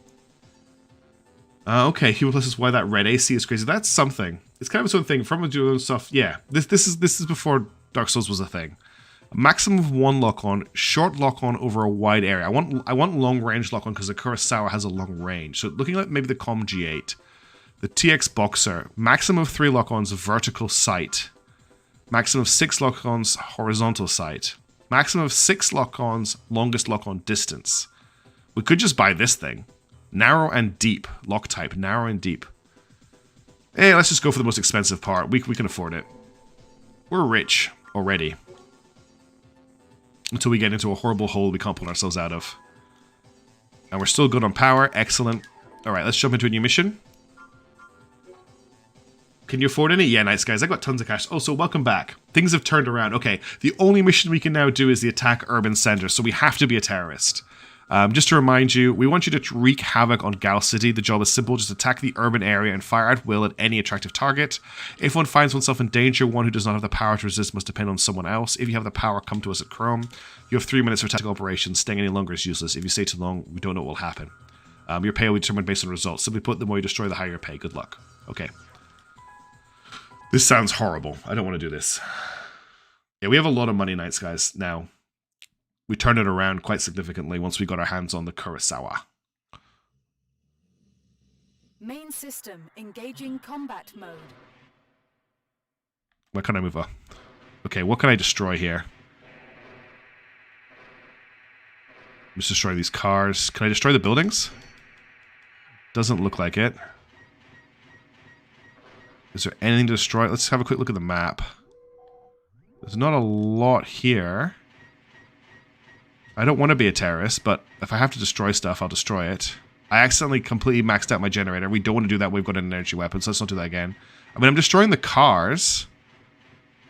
Okay, Human Plus is why that red AC is crazy. That's something. It's kind of its own thing. From doing own stuff, yeah. This is before Dark Souls was a thing. A maximum of 1 lock on, short lock on over a wide area. I want long range lock on because the Kurosawa has a long range. So looking at maybe the Com G8, the TX Boxer, maximum of 3 lock-ons, vertical sight. Maximum of 6 lock-ons, horizontal sight. Maximum of 6 lock-ons, longest lock-on distance. We could just buy this thing. Narrow and deep. Lock type. Narrow and deep. Hey, let's just go for the most expensive part. We can afford it. We're rich already. Until we get into a horrible hole we can't pull ourselves out of. And we're still good on power. Excellent. Alright, let's jump into a new mission. Can you afford any? Yeah, nice guys. I got tons of cash. Oh, so welcome back. Things have turned around. Okay, the only mission we can now do is the attack urban center, so we have to be a terrorist. Just to remind you, we want you to wreak havoc on Gal City. The job is simple, just attack the urban area and fire at will at any attractive target. If one finds oneself in danger, one who does not have the power to resist must depend on someone else. If you have the power, come to us at Chrome. You have 3 minutes for tactical operations. Staying any longer is useless. If you stay too long, we don't know what will happen. Your pay will be determined based on results. Simply put, the more you destroy, the higher your pay. Good luck. Okay. This sounds horrible. I don't want to do this. Yeah, we have a lot of money nights, guys, now. We turned it around quite significantly once we got our hands on the Kurosawa. Main system engaging combat mode. Where can I move on? Okay, what can I destroy here? Let's destroy these cars. Can I destroy the buildings? Doesn't look like it. Is there anything to destroy? Let's have a quick look at the map. There's not a lot here. I don't want to be a terrorist, but if I have to destroy stuff, I'll destroy it. I accidentally completely maxed out my generator. We don't want to do that. We've got an energy weapon, so let's not do that again. I mean, I'm destroying the cars,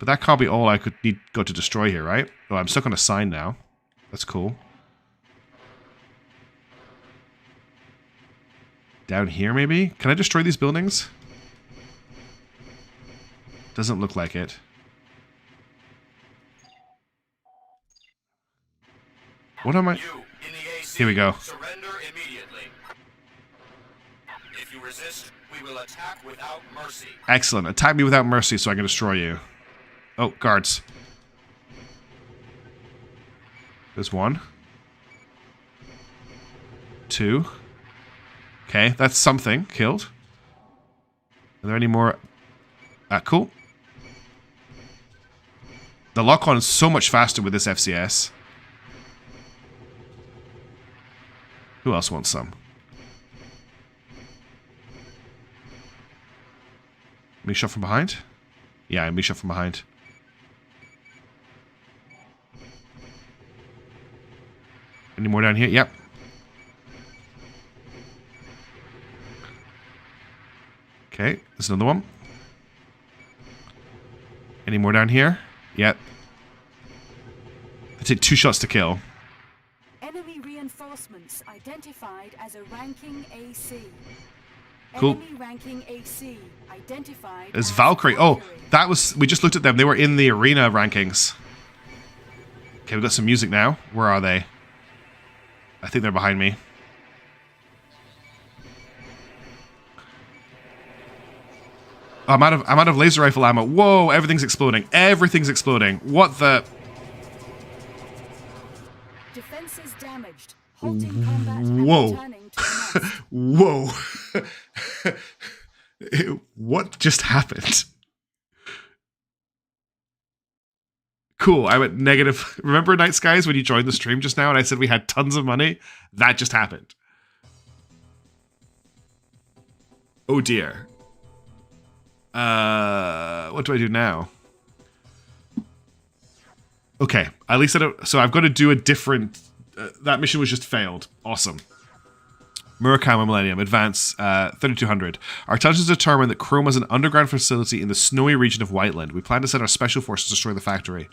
but that can't be all I could go to destroy here, right? Oh, I'm stuck on a sign now. That's cool. Down here, maybe? Can I destroy these buildings? Doesn't look like it. What am I? Here we go. Surrender immediately. If you resist, we will attack without mercy. Excellent. Attack me without mercy so I can destroy you. Oh, guards. There's 1. 2. Okay, that's something. Killed. Are there any more? Cool. The lock-on is so much faster with this FCS. Who else wants some? Me shot from behind? Yeah, I'm me shot from behind. Any more down here? Yep. Okay, there's another one. Any more down here? Yep. I take 2 shots to kill. Enemy reinforcements identified as a ranking AC. Cool. Enemy ranking AC identified As Valkyrie. Oh, that was... We just looked at them. They were in the arena rankings. Okay, we've got some music now. Where are they? I think they're behind me. I'm out of laser rifle ammo. Whoa, everything's exploding. Everything's exploding. What the... Defenses damaged. Halting combat and Whoa. returning to Whoa. What just happened? Cool, I went negative. Remember, Night Skies, when you joined the stream just now and I said we had tons of money? That just happened. Oh dear. What do I do now? Okay, at least I don't... So I've got to do a different... that mission was just failed. Awesome. Murakami Millennium, advance 3200. Our intelligence determined that Chrome has an underground facility in the snowy region of Whiteland. We plan to send our special forces to destroy the factory.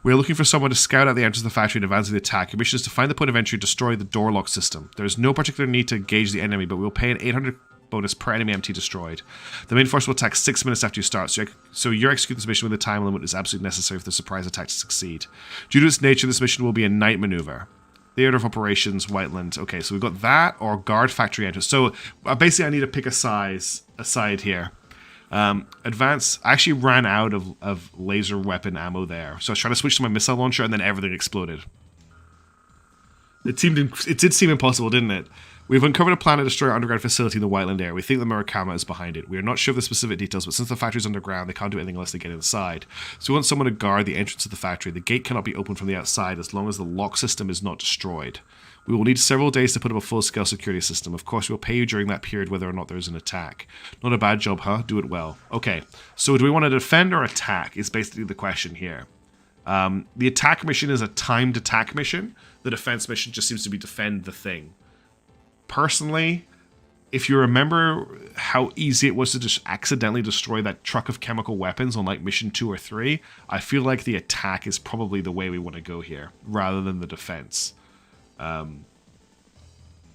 We are looking for someone to scout out the entrance of the factory and advance the attack. Your mission is to find the point of entry and destroy the door lock system. There is no particular need to engage the enemy, but we will pay an 800 bonus per enemy MT destroyed. The main force will attack 6 minutes after you start, so you're executing this mission with the time limit is absolutely necessary for the surprise attack to succeed. Due to its nature, this mission will be a night maneuver. Theater of Operations, Whiteland. Okay, so we've got that or guard factory entrance. So basically I need to pick a side here. Advance. I actually ran out of laser weapon ammo there. So I was trying to switch to my missile launcher and then everything exploded. It did seem impossible, didn't it? We've uncovered a plan to destroy our underground facility in the Whiteland area. We think the Murakami is behind it. We are not sure of the specific details, but since the factory is underground, they can't do anything unless they get inside. So we want someone to guard the entrance to the factory. The gate cannot be opened from the outside as long as the lock system is not destroyed. We will need several days to put up a full-scale security system. Of course, we'll pay you during that period whether or not there is an attack. Not a bad job, huh? Do it well. Okay, so do we want to defend or attack is basically the question here. The attack mission is a timed attack mission. The defense mission just seems to be defend the thing. Personally, if you remember how easy it was to just accidentally destroy that truck of chemical weapons on like mission 2 or 3, I feel like the attack is probably the way we want to go here, rather than the defense.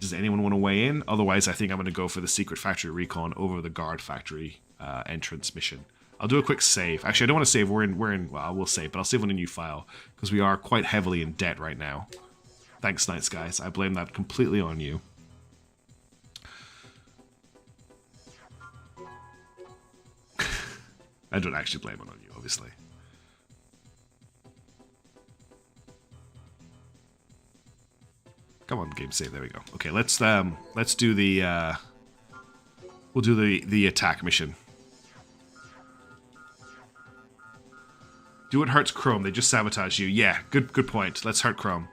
Does anyone want to weigh in? Otherwise, I think I'm going to go for the secret factory recon over the guard factory entrance mission. I'll do a quick save. Actually, I don't want to save. We're in. Well, I will save, but I'll save on a new file because we are quite heavily in debt right now. Thanks, Night Skies. I blame that completely on you. I don't actually blame it on you, obviously. Come on, game save. There we go. Okay, let's do the we'll do the attack mission. Do what hurts Chrome. They just sabotage you. Yeah, good point. Let's hurt Chrome.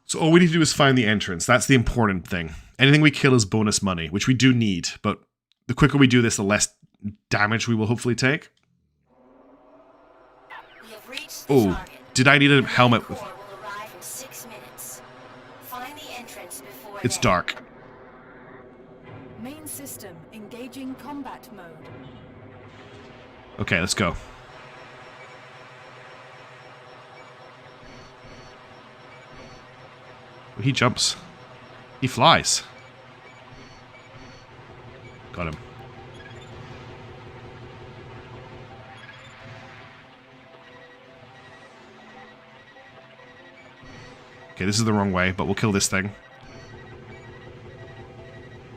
So all we need to do is find the entrance. That's the important thing. Anything we kill is bonus money, which we do need, but the quicker we do this, the less damage we will hopefully take. Oh, did I need a helmet with... It's dark. Main system engaging combat mode. Okay, let's go. He jumps. He flies. Got him. Okay, this is the wrong way, but we'll kill this thing.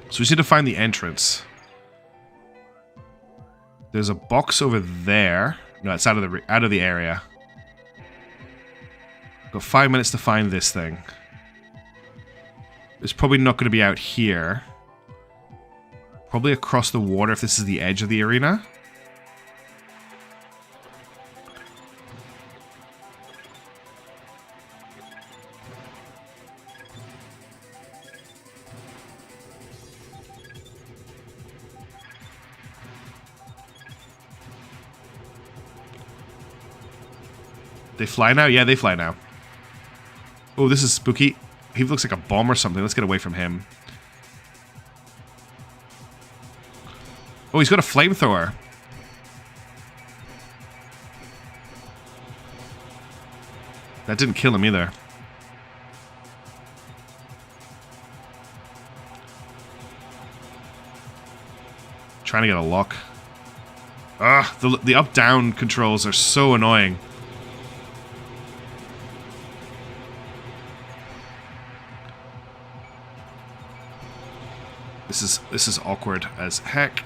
So we just need to find the entrance. There's a box over there. No, it's out of the area. Got 5 minutes to find this thing. It's probably not going to be out here. Probably across the water if this is the edge of the arena. They fly now? Yeah, they fly now. Oh, this is spooky. He looks like a bomb or something. Let's get away from him. Oh, he's got a flamethrower. That didn't kill him either. Trying to get a lock. Ah, the up-down controls are so annoying. This is awkward as heck.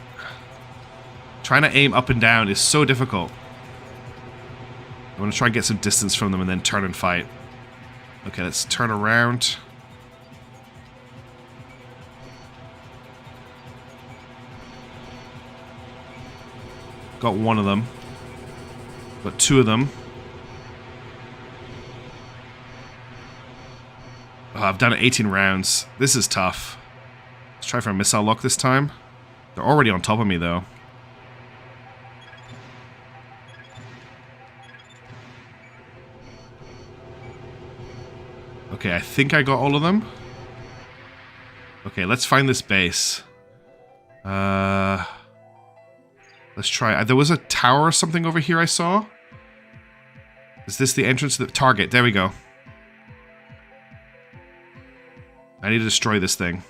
Trying to aim up and down is so difficult. I want to try and get some distance from them and then turn and fight. Okay, let's turn around. Got one of them. Got two of them. Oh, I've done 18 rounds. This is tough. Let's try for a missile lock this time. They're already on top of me, though. Okay, I think I got all of them. Okay, let's find this base. Let's try. There was a tower or something over here I saw. Is this the entrance to the target? There we go. I need to destroy this thing.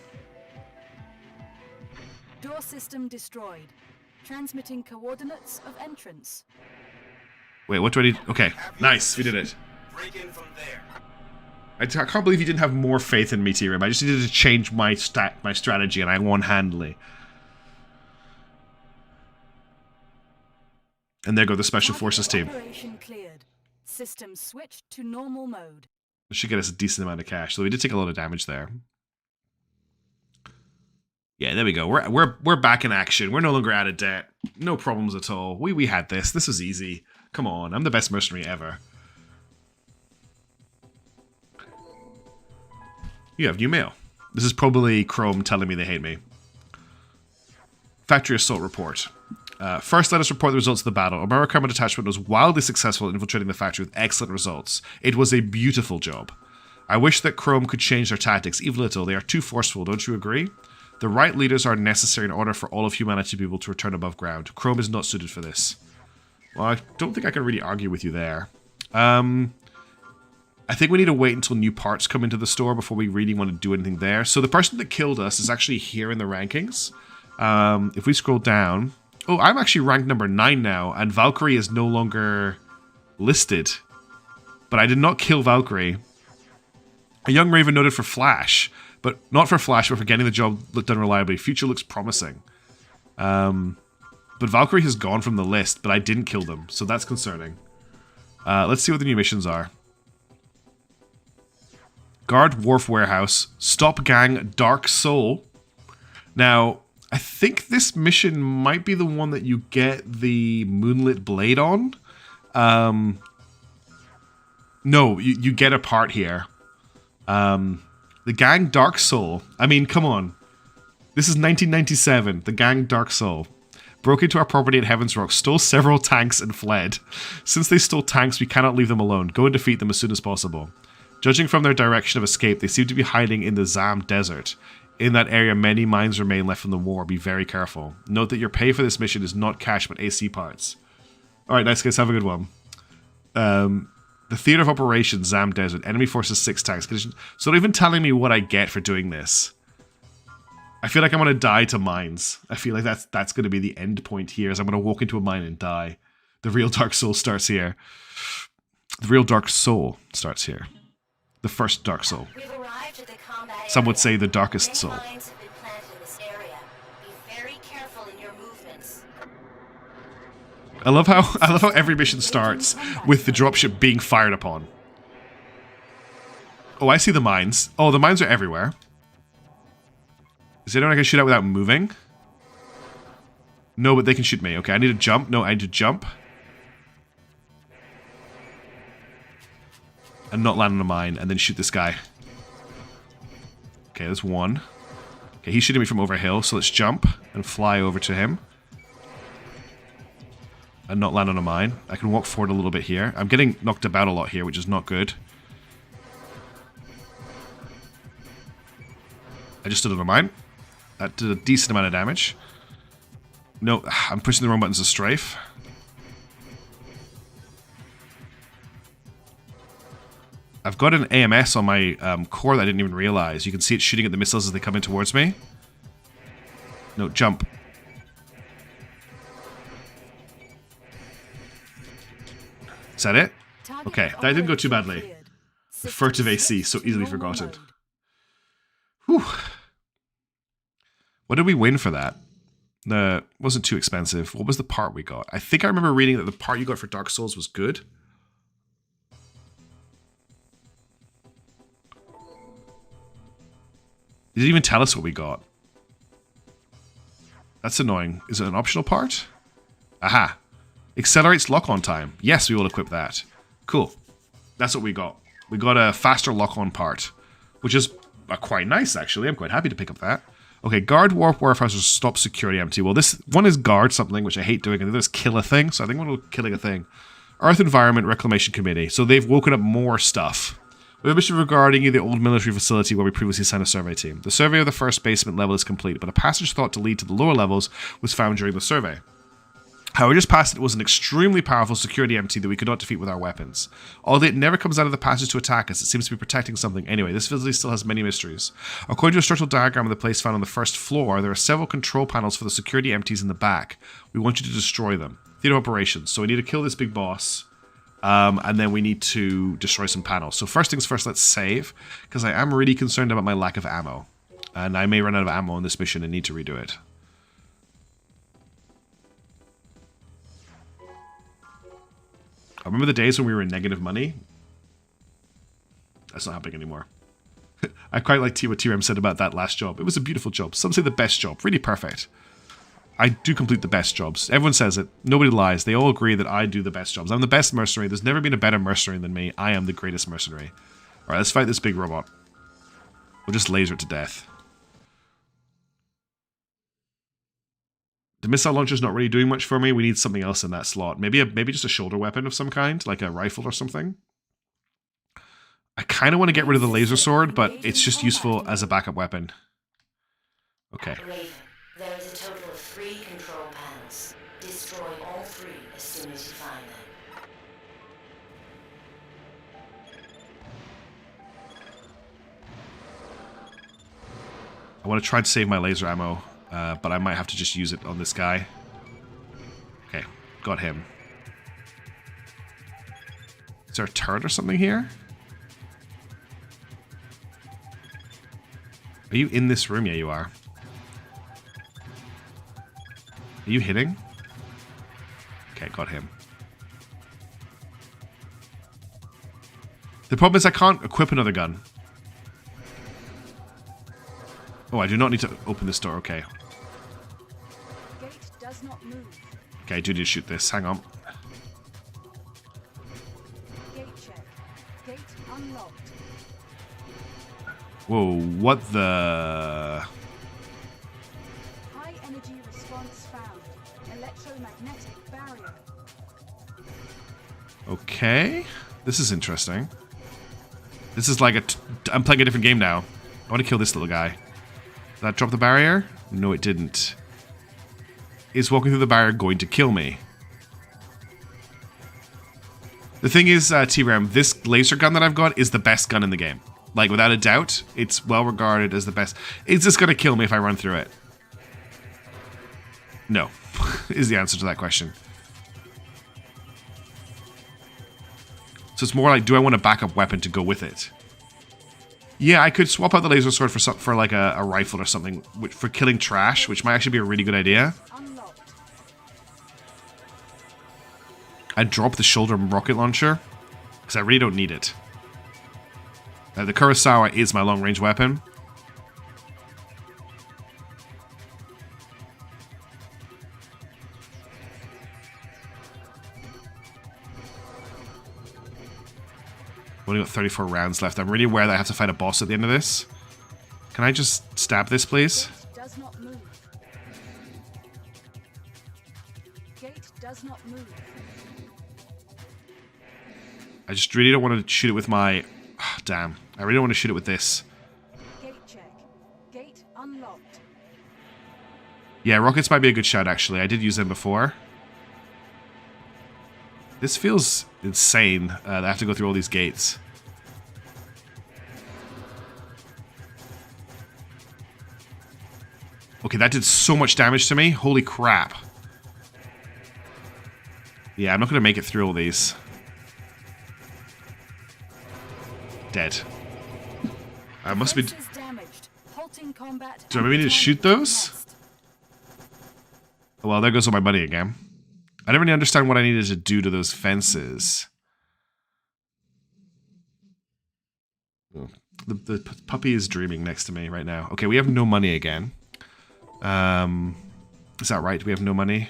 Door system destroyed. Transmitting coordinates of entrance. Wait, what do I need? Okay, nice, we did it. Break in from there. I can't believe you didn't have more faith in me, T-Rim. I just needed to change my strategy, and I won handily. And there go the Special Forces team. Operation cleared. System switched to normal mode. This should get us a decent amount of cash. So we did take a lot of damage there. Yeah, there we go. We're back in action. We're no longer out of debt. No problems at all. We had this. This was easy. Come on, I'm the best mercenary ever. You have new mail. This is probably Chrome telling me they hate me. Factory Assault Report. First, let us report the results of the battle. Our Combat Detachment was wildly successful in infiltrating the factory with excellent results. It was a beautiful job. I wish that Chrome could change their tactics, even a little. They are too forceful, don't you agree? The right leaders are necessary in order for all of humanity to be able to return above ground. Chrome is not suited for this. Well, I don't think I can really argue with you there. I think we need to wait until new parts come into the store before we really want to do anything there. So the person that killed us is actually here in the rankings. If we scroll down... Oh, I'm actually ranked number 9 now, and Valkyrie is no longer listed. But I did not kill Valkyrie. A young Raven noted for Flash, but not for Flash, but for getting the job done reliably. Future looks promising. But Valkyrie has gone from the list, but I didn't kill them, so that's concerning. Let's see what the new missions are. Guard Wharf Warehouse. Stop Gang Dark Soul. Now, I think this mission might be the one that you get the Moonlit Blade on. No, you get a part here. The Gang Dark Soul. I mean, come on. This is 1997. The Gang Dark Soul. Broke into our property at Heaven's Rock, stole several tanks and fled. Since they stole tanks, we cannot leave them alone. Go and defeat them as soon as possible. Judging from their direction of escape, they seem to be hiding in the Zam Desert. In that area, many mines remain left from the war. Be very careful. Note that your pay for this mission is not cash, but AC parts. Alright, nice guys. Have a good one. The Theater of Operations, Zam Desert. Enemy forces 6 tanks. So not even telling me what I get for doing this. I feel like I'm going to die to mines. I feel like that's going to be the end point here, is I'm going to walk into a mine and die. The real Dark Soul starts here. The real Dark Soul starts here. The first Dark Soul. We've arrived at the combat Some would area. say the darkest soul. Many mines have been planted in this area. Be very careful in your movements. I love how every mission starts with the dropship being fired upon. Oh, I see the mines. Oh, the mines are everywhere. Is there anyone I can shoot at without moving? No, but they can shoot me. Okay, I need to jump. No, I need to jump. And not land on a mine, and then shoot this guy. Okay, there's one. Okay, he's shooting me from over a hill, so let's jump and fly over to him. And not land on a mine. I can walk forward a little bit here. I'm getting knocked about a lot here, which is not good. I just stood on a mine. That did a decent amount of damage. No, I'm pushing the wrong buttons to strafe. I've got an AMS on my core that I didn't even realize. You can see it shooting at the missiles as they come in towards me. No, jump. Is that it? Okay, that didn't go too badly. The furtive AC, so easily forgotten. Whew. What did we win for that? Wasn't too expensive. What was the part we got? I think I remember reading that the part you got for Dark Souls was good. It didn't even tell us what we got. That's annoying. Is it an optional part? Aha. Accelerates lock-on time. Yes, we will equip that. Cool. That's what we got. We got a faster lock-on part, which is quite nice, actually. I'm quite happy to pick up that. Okay, guard warp warehouses stop security empty. Well, this one is guard something, which I hate doing, and the other is kill a thing, so I think we're killing a thing. Earth Environment Reclamation Committee. So they've woken up more stuff. We have a mission regarding the old military facility where we previously sent a survey team. The survey of the first basement level is complete, but a passage thought to lead to the lower levels was found during the survey. However, just past it was an extremely powerful security MT that we could not defeat with our weapons. Although it never comes out of the passage to attack us, it seems to be protecting something. Anyway, this facility still has many mysteries. According to a structural diagram of the place found on the first floor, there are several control panels for the security MTs in the back. We want you to destroy them. Theater operations. So we need to kill this big boss. And then we need to destroy some panels. So first things first, let's save. Because I am really concerned about my lack of ammo. And I may run out of ammo on this mission and need to redo it. I remember the days when we were in negative money. That's not happening anymore. I quite like what T-Rem said about that last job. It was a beautiful job. Some say the best job. Really perfect. I do complete the best jobs. Everyone says it. Nobody lies. They all agree that I do the best jobs. I'm the best mercenary. There's never been a better mercenary than me. I am the greatest mercenary. Alright, let's fight this big robot. We'll just laser it to death. The missile launcher's not really doing much for me. We need something else in that slot. Maybe just a shoulder weapon of some kind, like a rifle or something. I kind of want to get rid of the laser sword, but it's just useful as a backup weapon. Okay. Raven, there is a total of 3 control panels. Destroy all 3 as soon as you find them. I want to try to save my laser ammo, but I might have to just use it on this guy. Okay, got him. Is there a turret or something here? Are you in this room? Yeah, you are. Are you hitting? Okay, got him. The problem is I can't equip another gun. Oh, I do not need to open this door. Okay. Gate does not move. Okay, I do need to shoot this. Hang on. Gate check. Gate unlocked. Whoa, what the... High energy response found. Electromagnetic barrier. Okay. This is interesting. This is like a... I'm playing a different game now. I want to kill this little guy. Did that drop the barrier? No, it didn't. Is walking through the barrier going to kill me? The thing is, T-Ram, this laser gun that I've got is the best gun in the game. Like, without a doubt, it's well regarded as the best. Is this going to kill me if I run through it? No, is the answer to that question. So it's more like, do I want a backup weapon to go with it? Yeah, I could swap out the laser sword for like a rifle or something for killing trash, which might actually be a really good idea. Unlocked. I'd drop the shoulder rocket launcher, because I really don't need it. The Kurosawa is my long-range weapon. Only got 34 rounds left. I'm really aware that I have to fight a boss at the end of this. Can I just stab this, please? Gate does not move. Gate does not move. I just really don't want to shoot it with my... Oh, damn. I really don't want to shoot it with this. Gate check. Gate unlocked. Yeah, rockets might be a good shout, actually. I did use them before. This feels insane that I have to go through all these gates. Okay, that did so much damage to me. Holy crap. Yeah, I'm not going to make it through all these. Dead. I must be... Defenses damaged. Halting combat. Do I maybe need to shoot those? Well, there goes all my money again. I didn't really understand what I needed to do to those fences. Oh, the puppy is dreaming next to me right now. Okay, we have no money again. Is that right? We have no money?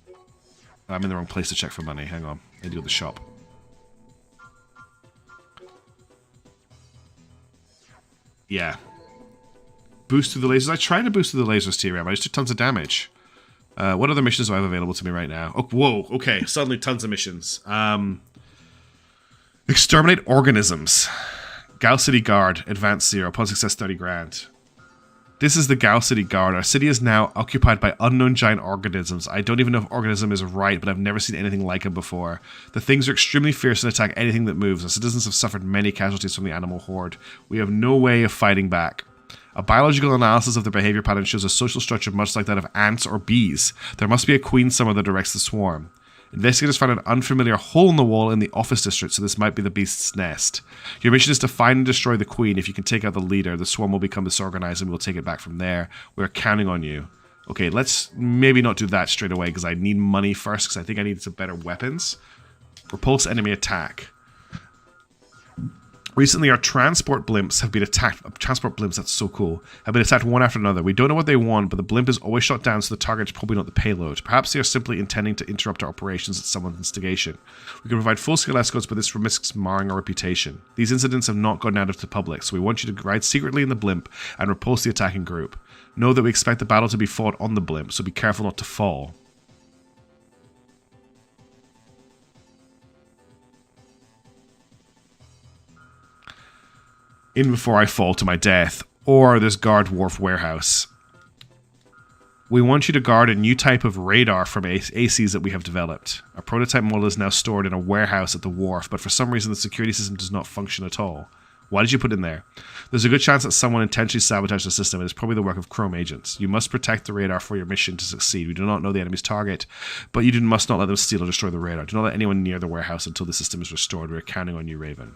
Oh, I'm in the wrong place to check for money. Hang on. I need to go to the shop. Yeah. Boost through the lasers. I tried to boost through the lasers, T-Ram. I just took tons of damage. What other missions do I have available to me right now? Oh, whoa, okay, suddenly tons of missions. Exterminate organisms. Gal City Guard, Advanced 0, upon success 30 grand. This is the Gal City Guard. Our city is now occupied by unknown giant organisms. I don't even know if organism is right, but I've never seen anything like them before. The things are extremely fierce and attack anything that moves. Our citizens have suffered many casualties from the animal horde. We have no way of fighting back. A biological analysis of their behavior pattern shows a social structure much like that of ants or bees. There must be a queen somewhere that directs the swarm. Investigators found an unfamiliar hole in the wall in the office district, so this might be the beast's nest. Your mission is to find and destroy the queen. If you can take out the leader, the swarm will become disorganized and we'll take it back from there. We're counting on you. Okay, let's maybe not do that straight away because I need money first because I think I need some better weapons. Repulse enemy attack. Recently, our transport blimps have been attacked. Transport blimps, that's so cool. Have been attacked one after another. We don't know what they want, but the blimp is always shot down, so the target is probably not the payload. Perhaps they are simply intending to interrupt our operations at someone's instigation. We can provide full-scale escorts, but this risks marring our reputation. These incidents have not gone out into the public, so we want you to ride secretly in the blimp and repulse the attacking group. Know that we expect the battle to be fought on the blimp, so be careful not to fall. In before I fall to my death, or this guard wharf warehouse. We want you to guard a new type of radar from ACs that we have developed. A prototype model is now stored in a warehouse at the wharf, but for some reason the security system does not function at all. Why did you put it in there? There's a good chance that someone intentionally sabotaged the system, and it's probably the work of Chrome agents. You must protect the radar for your mission to succeed. We do not know the enemy's target, but you must not let them steal or destroy the radar. Do not let anyone near the warehouse until the system is restored. We're counting on you, Raven.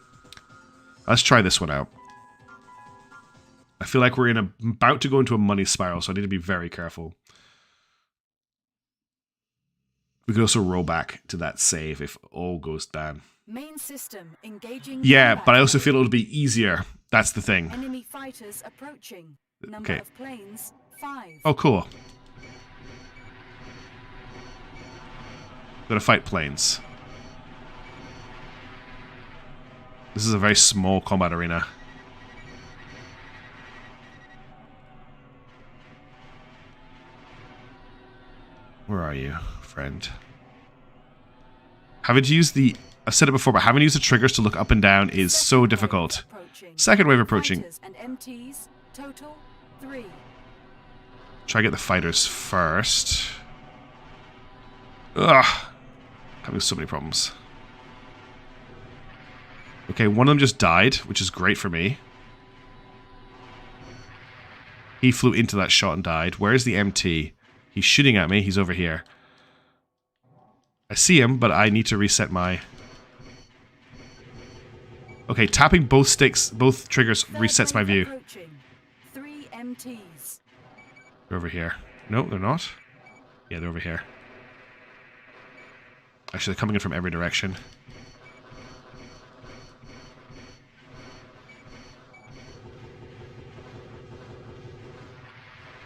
Let's try this one out. I feel like we're about to go into a money spiral, so I need to be very careful. We could also roll back to that save if all goes down. Main system engaging. Yeah, combat but I also mode. feel it'll be easier. That's the thing. Enemy fighters approaching. Number Okay. of planes 5. Oh, cool. Gotta fight planes. This is a very small combat arena. Where are you, friend? Having to use the... I've said it before, but having to use the triggers to look up and down is so difficult. Second wave approaching. Fighters and MTs total 3. Try to get the fighters first. Ugh. Having so many problems. Okay, one of them just died, which is great for me. He flew into that shot and died. Where's the MT? He's shooting at me. He's over here. I see him, but I need to reset my... Okay, tapping both sticks, both triggers resets my view. 3 MTs. They're over here. No, they're not. Yeah, they're over here. Actually, they're coming in from every direction.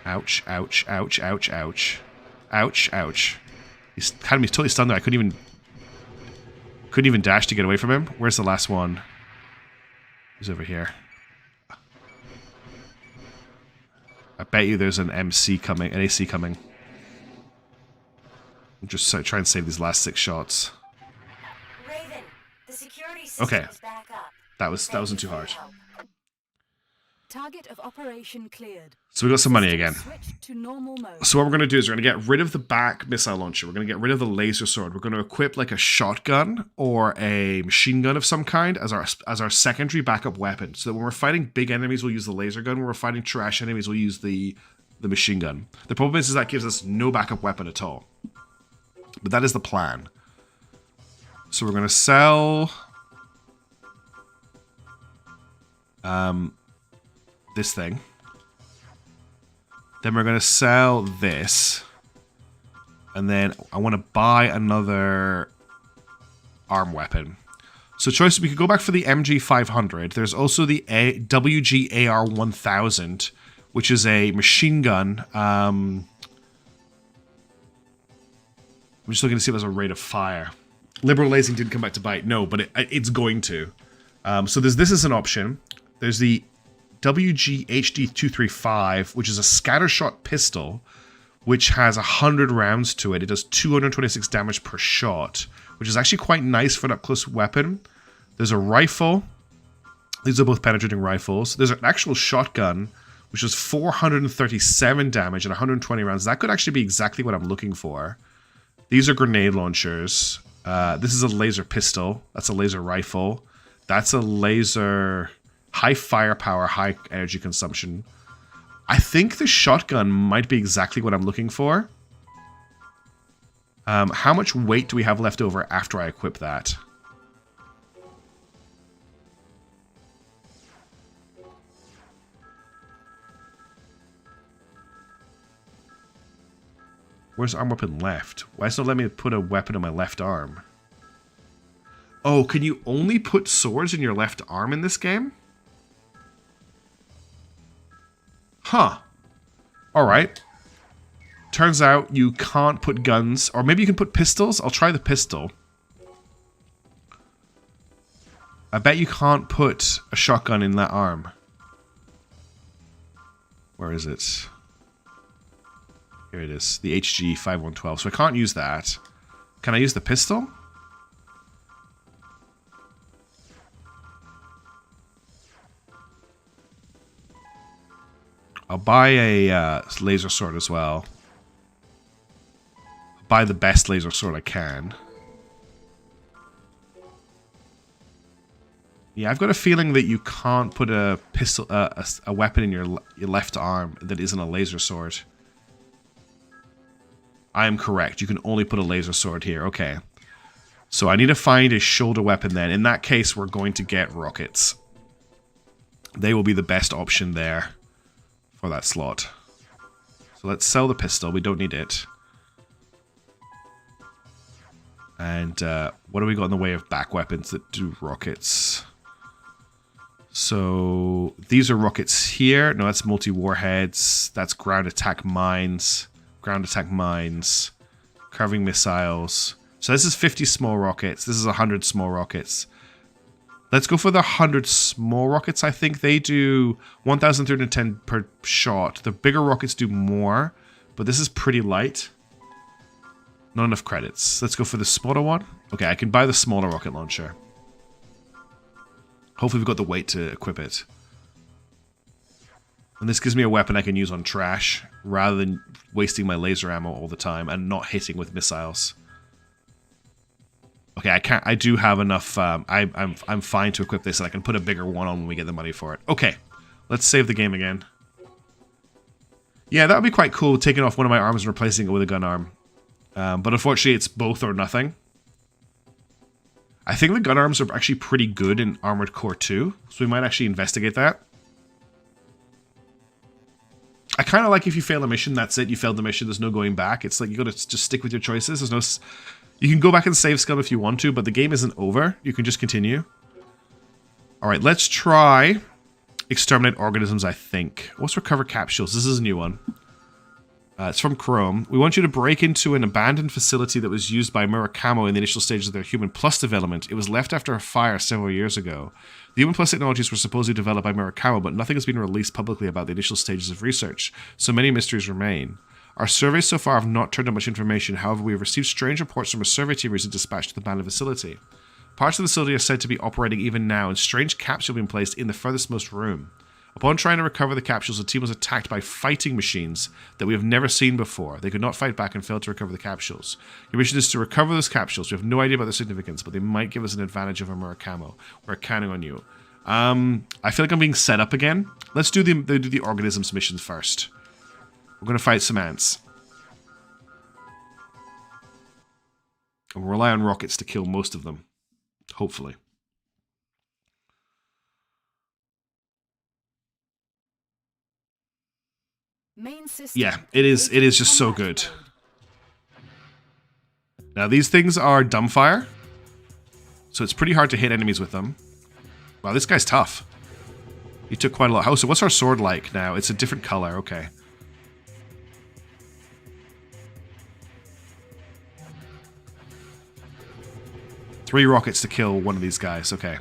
Ouch, ouch, ouch, ouch, ouch. Ouch, ouch. He's had me totally stunned there. I couldn't even dash to get away from him. Where's the last one? He's over here. I bet you there's an MC coming, an AC coming. I'm just try and save these last 6 shots. Raven, the security system Okay. is back up. That wasn't too hard. Target of operation cleared. So we got some money again. Switch to normal mode. So what we're going to do is we're going to get rid of the back missile launcher. We're going to get rid of the laser sword. We're going to equip like a shotgun or a machine gun of some kind as our secondary backup weapon. So that when we're fighting big enemies, we'll use the laser gun. When we're fighting trash enemies, we'll use the machine gun. The problem is that gives us no backup weapon at all. But that is the plan. So we're going to sell... this thing. Then we're going to sell this. And then I want to buy another arm weapon. So choice, we could go back for the MG500. There's also the WG-AR-1000, which is a machine gun. I'm just looking to see if there's a rate of fire. Liberal lasing didn't come back to bite. No, but it's going to. So this is an option. There's the WG-HD-235, which is a scattershot pistol, which has 100 rounds to it. It does 226 damage per shot, which is actually quite nice for an up-close weapon. There's a rifle. These are both penetrating rifles. There's an actual shotgun, which does 437 damage and 120 rounds. That could actually be exactly what I'm looking for. These are grenade launchers. This is a laser pistol. That's a laser rifle. That's a laser... high firepower, high energy consumption. I think the shotgun might be exactly what I'm looking for. How much weight do we have left over after I equip that? Where's arm weapon left? Why is it not letting me put a weapon on my left arm? Oh, can you only put swords in your left arm in this game? Huh. Alright. Turns out you can't put guns, or maybe you can put pistols. I'll try the pistol. I bet you can't put a shotgun in that arm. Where is it? Here it is. The HG-5112. So I can't use that. Can I use the pistol? I'll buy a laser sword as well. I'll buy the best laser sword I can. Yeah, I've got a feeling that you can't put a pistol, a weapon in your left arm that isn't a laser sword. I am correct. You can only put a laser sword here. Okay. So I need to find a shoulder weapon then. In that case, we're going to get rockets. They will be the best option there for that slot. So let's sell the pistol. We don't need it. And what do we got in the way of back weapons that do rockets? So these are rockets here. No, that's multi-warheads. That's ground attack mines. Ground attack mines. Carving missiles. So this is 50 small rockets. This is 100 small rockets. Let's go for the 100 small rockets. I think they do 1,310 per shot. The bigger rockets do more, but this is pretty light. Not enough credits. Let's go for the smaller one. Okay, I can buy the smaller rocket launcher. Hopefully we've got the weight to equip it. And this gives me a weapon I can use on trash, rather than wasting my laser ammo all the time and not hitting with missiles. Okay, I do have enough. I'm fine to equip this, and I can put a bigger one on when we get the money for it. Okay, let's save the game again. Yeah, that would be quite cool, taking off one of my arms and replacing it with a gun arm. But unfortunately, it's both or nothing. I think the gun arms are actually pretty good in Armored Core 2, so we might actually investigate that. I kind of like if you fail a mission, that's it. You failed the mission, there's no going back. It's like you gotta just stick with your choices. There's no... You can go back and save scum if you want to, but the game isn't over. You can just continue. Alright, let's try Exterminate Organisms, I think. What's Recover Capsules? This is a new one. It's from Chrome. We want you to break into an abandoned facility that was used by Murakamo in the initial stages of their Human Plus development. It was left after a fire several years ago. The Human Plus technologies were supposedly developed by Murakamo, but nothing has been released publicly about the initial stages of research, so many mysteries remain. Our surveys so far have not turned up much information, however we have received strange reports from a survey team recently dispatched to the abandoned facility. Parts of the facility are said to be operating even now, and strange capsules have been placed in the furthestmost room. Upon trying to recover the capsules, the team was attacked by fighting machines that we have never seen before. They could not fight back and failed to recover the capsules. Your mission is to recover those capsules. We have no idea about their significance, but they might give us an advantage over Murakamo. We're counting on you. I feel like I'm being set up again. Let's do the organisms missions first. We're going to fight some ants. And we'll rely on rockets to kill most of them. Hopefully. Main system. Yeah, it is just so good. Now these things are dumbfire, so it's pretty hard to hit enemies with them. Wow, this guy's tough. He took quite a lot. Oh, so what's our sword like now? It's a different color, okay. Three rockets to kill one of these guys, okay.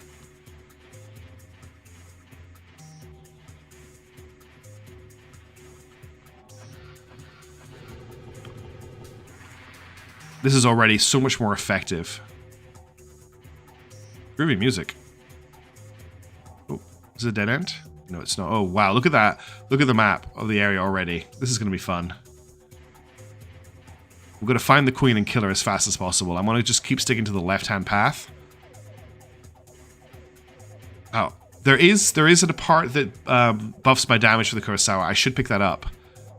This is already so much more effective. Groovy music. Oh, is it a dead end? No, it's not. Oh, wow. Look at that. Look at the map of the area already. This is going to be fun. We're going to find the queen and kill her as fast as possible. I want to just keep sticking to the left-hand path. Oh, there is a part that buffs my damage for the Kurosawa. I should pick that up.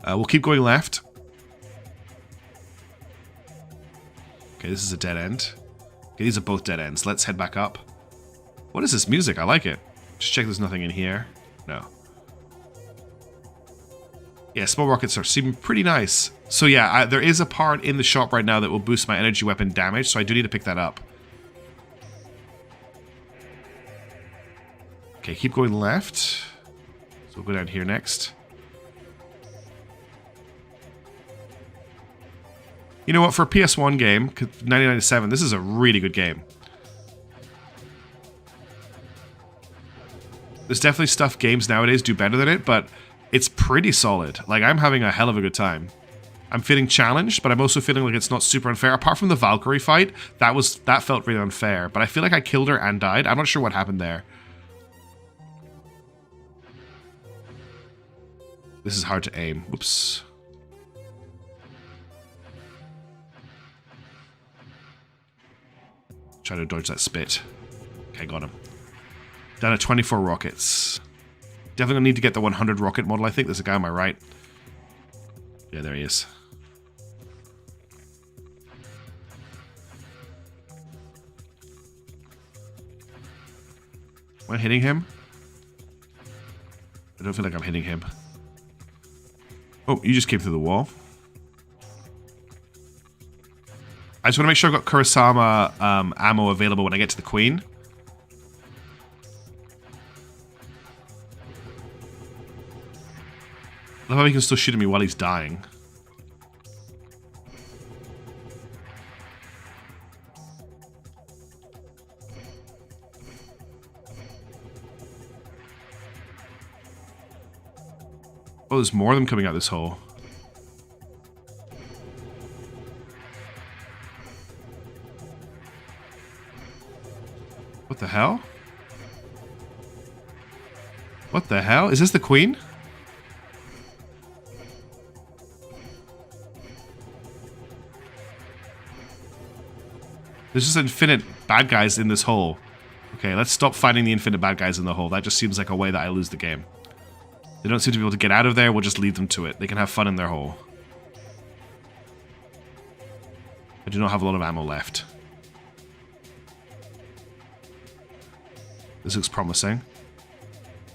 We'll keep going left. Okay, this is a dead end. Okay, these are both dead ends. Let's head back up. What is this music? I like it. Just check there's nothing in here. No. Yeah, small rockets seem pretty nice. So yeah, there is a part in the shop right now that will boost my energy weapon damage, so I do need to pick that up. Okay, keep going left. So we'll go down here next. You know what, for a PS1 game, 1997, this is a really good game. There's definitely stuff games nowadays do better than it, but it's pretty solid. Like, I'm having a hell of a good time. I'm feeling challenged, but I'm also feeling like it's not super unfair. Apart from the Valkyrie fight, that felt really unfair. But I feel like I killed her and died. I'm not sure what happened there. This is hard to aim. Whoops. Try to dodge that spit. Okay, got him. Down to 24 rockets. Definitely gonna need to get the 100 rocket model, I think. There's a guy on my right. Yeah, there he is. Am I hitting him? I don't feel like I'm hitting him. Oh, you just came through the wall. I just want to make sure I've got Kurosama ammo available when I get to the Queen. I love how he can still shoot at me while he's dying. Oh, there's more of them coming out this hole. What the hell? What the hell? Is this the Queen? There's just infinite bad guys in this hole. Okay, let's stop fighting the infinite bad guys in the hole. That just seems like a way that I lose the game. They don't seem to be able to get out of there, we'll just leave them to it. They can have fun in their hole. I do not have a lot of ammo left. This looks promising.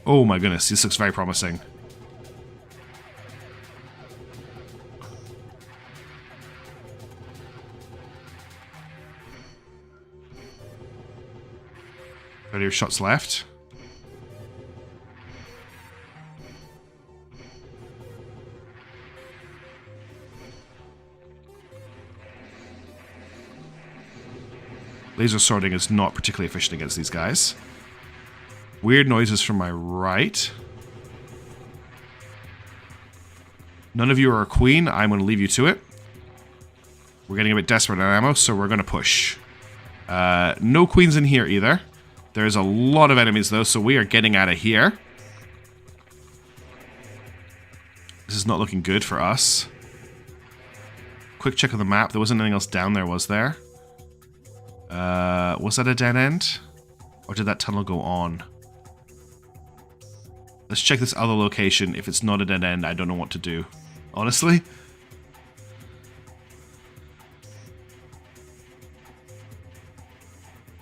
Oh my goodness, this looks very promising. Plenty of shots left. Laser sorting is not particularly efficient against these guys. Weird noises from my right. None of you are a queen. I'm going to leave you to it. We're getting a bit desperate on ammo, so we're going to push. No queens in here either. There's a lot of enemies though, so we are getting out of here. This is not looking good for us. Quick check of the map. There wasn't anything else down there, was there? Was that a dead end? Or did that tunnel go on? Let's check this other location. If it's not a dead end, I don't know what to do. Honestly.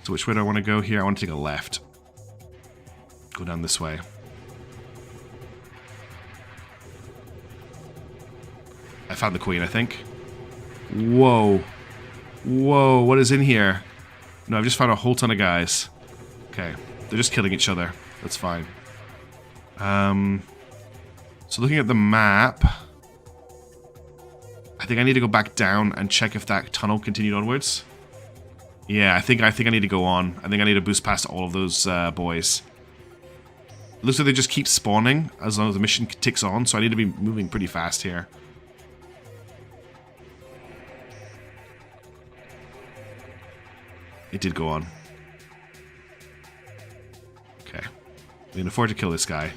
So which way do I want to go here? I want to take a left. Go down this way. I found the queen, I think. Whoa. Whoa, what is in here? No, I've just found a whole ton of guys. Okay, they're just killing each other. That's fine. So looking at the map, I think I need to go back down and check if that tunnel continued onwards. Yeah, I think I need to go on. I think I need to boost past all of those boys. It looks like they just keep spawning as long as the mission ticks on, so I need to be moving pretty fast here. It did go on. Okay. We can afford to kill this guy.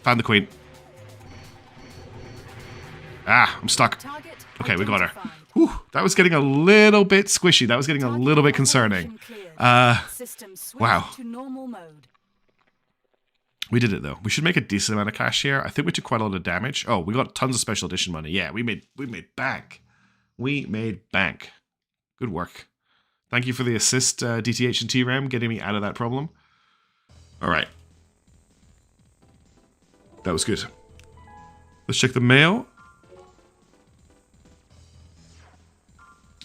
Found the queen. Ah, I'm stuck. Okay, we got her. Whew, that was getting a little bit squishy. That was getting a little bit concerning. Wow. We did it though. We should make a decent amount of cash here. I think we took quite a lot of damage. Oh, we got tons of special edition money. Yeah, we made bank. We made bank. Good work. Thank you for the assist, DTH and TRAM, getting me out of that problem. All right. That was good. Let's check the mail.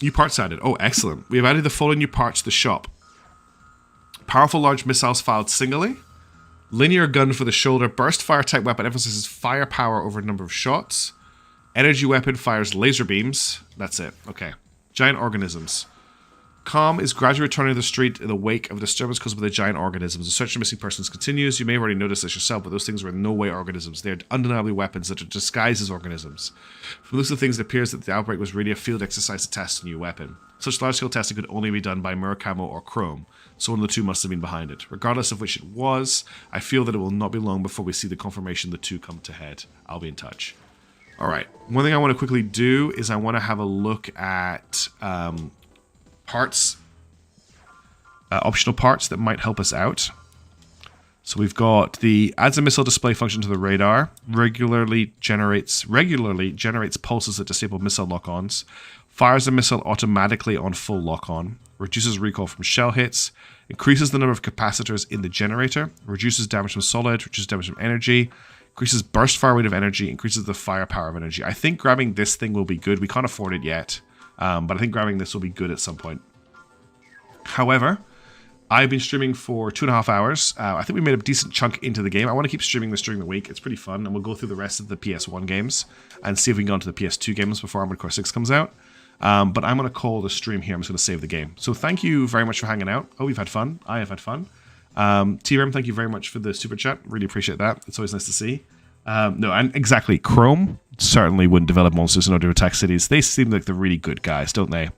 New parts added. Oh, excellent. We have added the following new parts to the shop. Powerful large missiles fired singly. Linear gun for the shoulder. Burst fire type weapon emphasizes firepower over a number of shots. Energy weapon fires laser beams. That's it. Okay. Giant organisms. Calm is gradually returning to the street in the wake of a disturbance caused by the giant organisms. The search for missing persons continues. You may have already noticed this yourself, but those things were in no way organisms. They are undeniably weapons that are disguised as organisms. From the looks of things, it appears that the outbreak was really a field exercise to test a new weapon. Such large-scale testing could only be done by Murakamo or Chrome, so one of the two must have been behind it. Regardless of which it was, I feel that it will not be long before we see the confirmation the two come to head. I'll be in touch. All right. One thing I want to quickly do is I want to have a look at parts, optional parts that might help us out. So we've got the adds a missile display function to the radar, regularly generates pulses that disable missile lock-ons, fires a missile automatically on full lock-on, reduces recoil from shell hits, increases the number of capacitors in the generator, reduces damage from solid, reduces damage from energy, increases burst fire rate of energy, increases the firepower of energy. I think grabbing this thing will be good. We can't afford it yet, but I think grabbing this will be good at some point. However, I've been streaming for 2.5 hours. I think we made a decent chunk into the game. I want to keep streaming this during the week. It's pretty fun, and we'll go through the rest of the PS1 games and see if we can go into the PS2 games before Armored Core 6 comes out. But I'm going to call the stream here. I'm just going to save the game. So thank you very much for hanging out. Oh, we've had fun. I have had fun. T-Rem, thank you very much for the super chat. Really appreciate that. It's always nice to see. No, and exactly. Chrome certainly wouldn't develop monsters in order to attack cities. They seem like they're really good guys, don't they?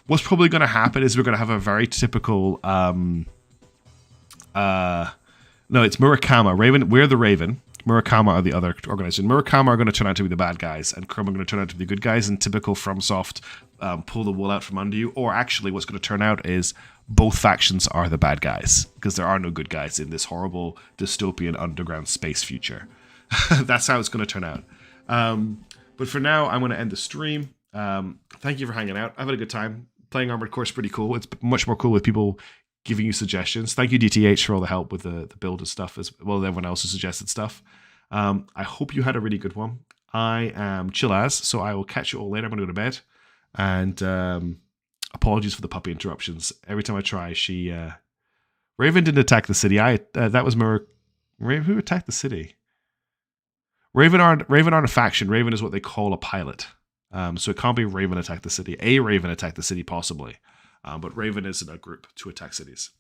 What's probably going to happen is we're going to have a very typical... no, it's Murakama. Raven, we're the Raven. Murakama are the other organization. Murakama are going to turn out to be the bad guys, and Chrome are going to turn out to be the good guys, and typical FromSoft pull the wool out from under you. Or actually, what's going to turn out is both factions are the bad guys, because there are no good guys in this horrible dystopian underground space future. That's how it's going to turn out. But for now, I'm going to end the stream. Thank you for hanging out. I've had a good time. Playing Armored Core is pretty cool. It's much more cool with people giving you suggestions. Thank you, DTH, for all the help with the build and stuff, as well as everyone else who suggested stuff. I hope you had a really good one. I am chill as, so I will catch you all later. I'm going to go to bed. And apologies for the puppy interruptions. Every time I try, she... Raven didn't attack the city. That was Raven. Who attacked the city? Raven aren't a faction. Raven is what they call a pilot. So it can't be Raven attacked the city. A Raven attacked the city, possibly. But Raven isn't a group to attack cities.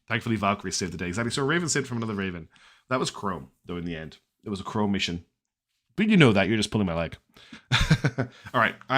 Thankfully, Valkyrie saved the day. Exactly. So Raven saved from another Raven. That was Chrome, though, in the end. It was a Chrome mission. But you know that. You're just pulling my leg. All right.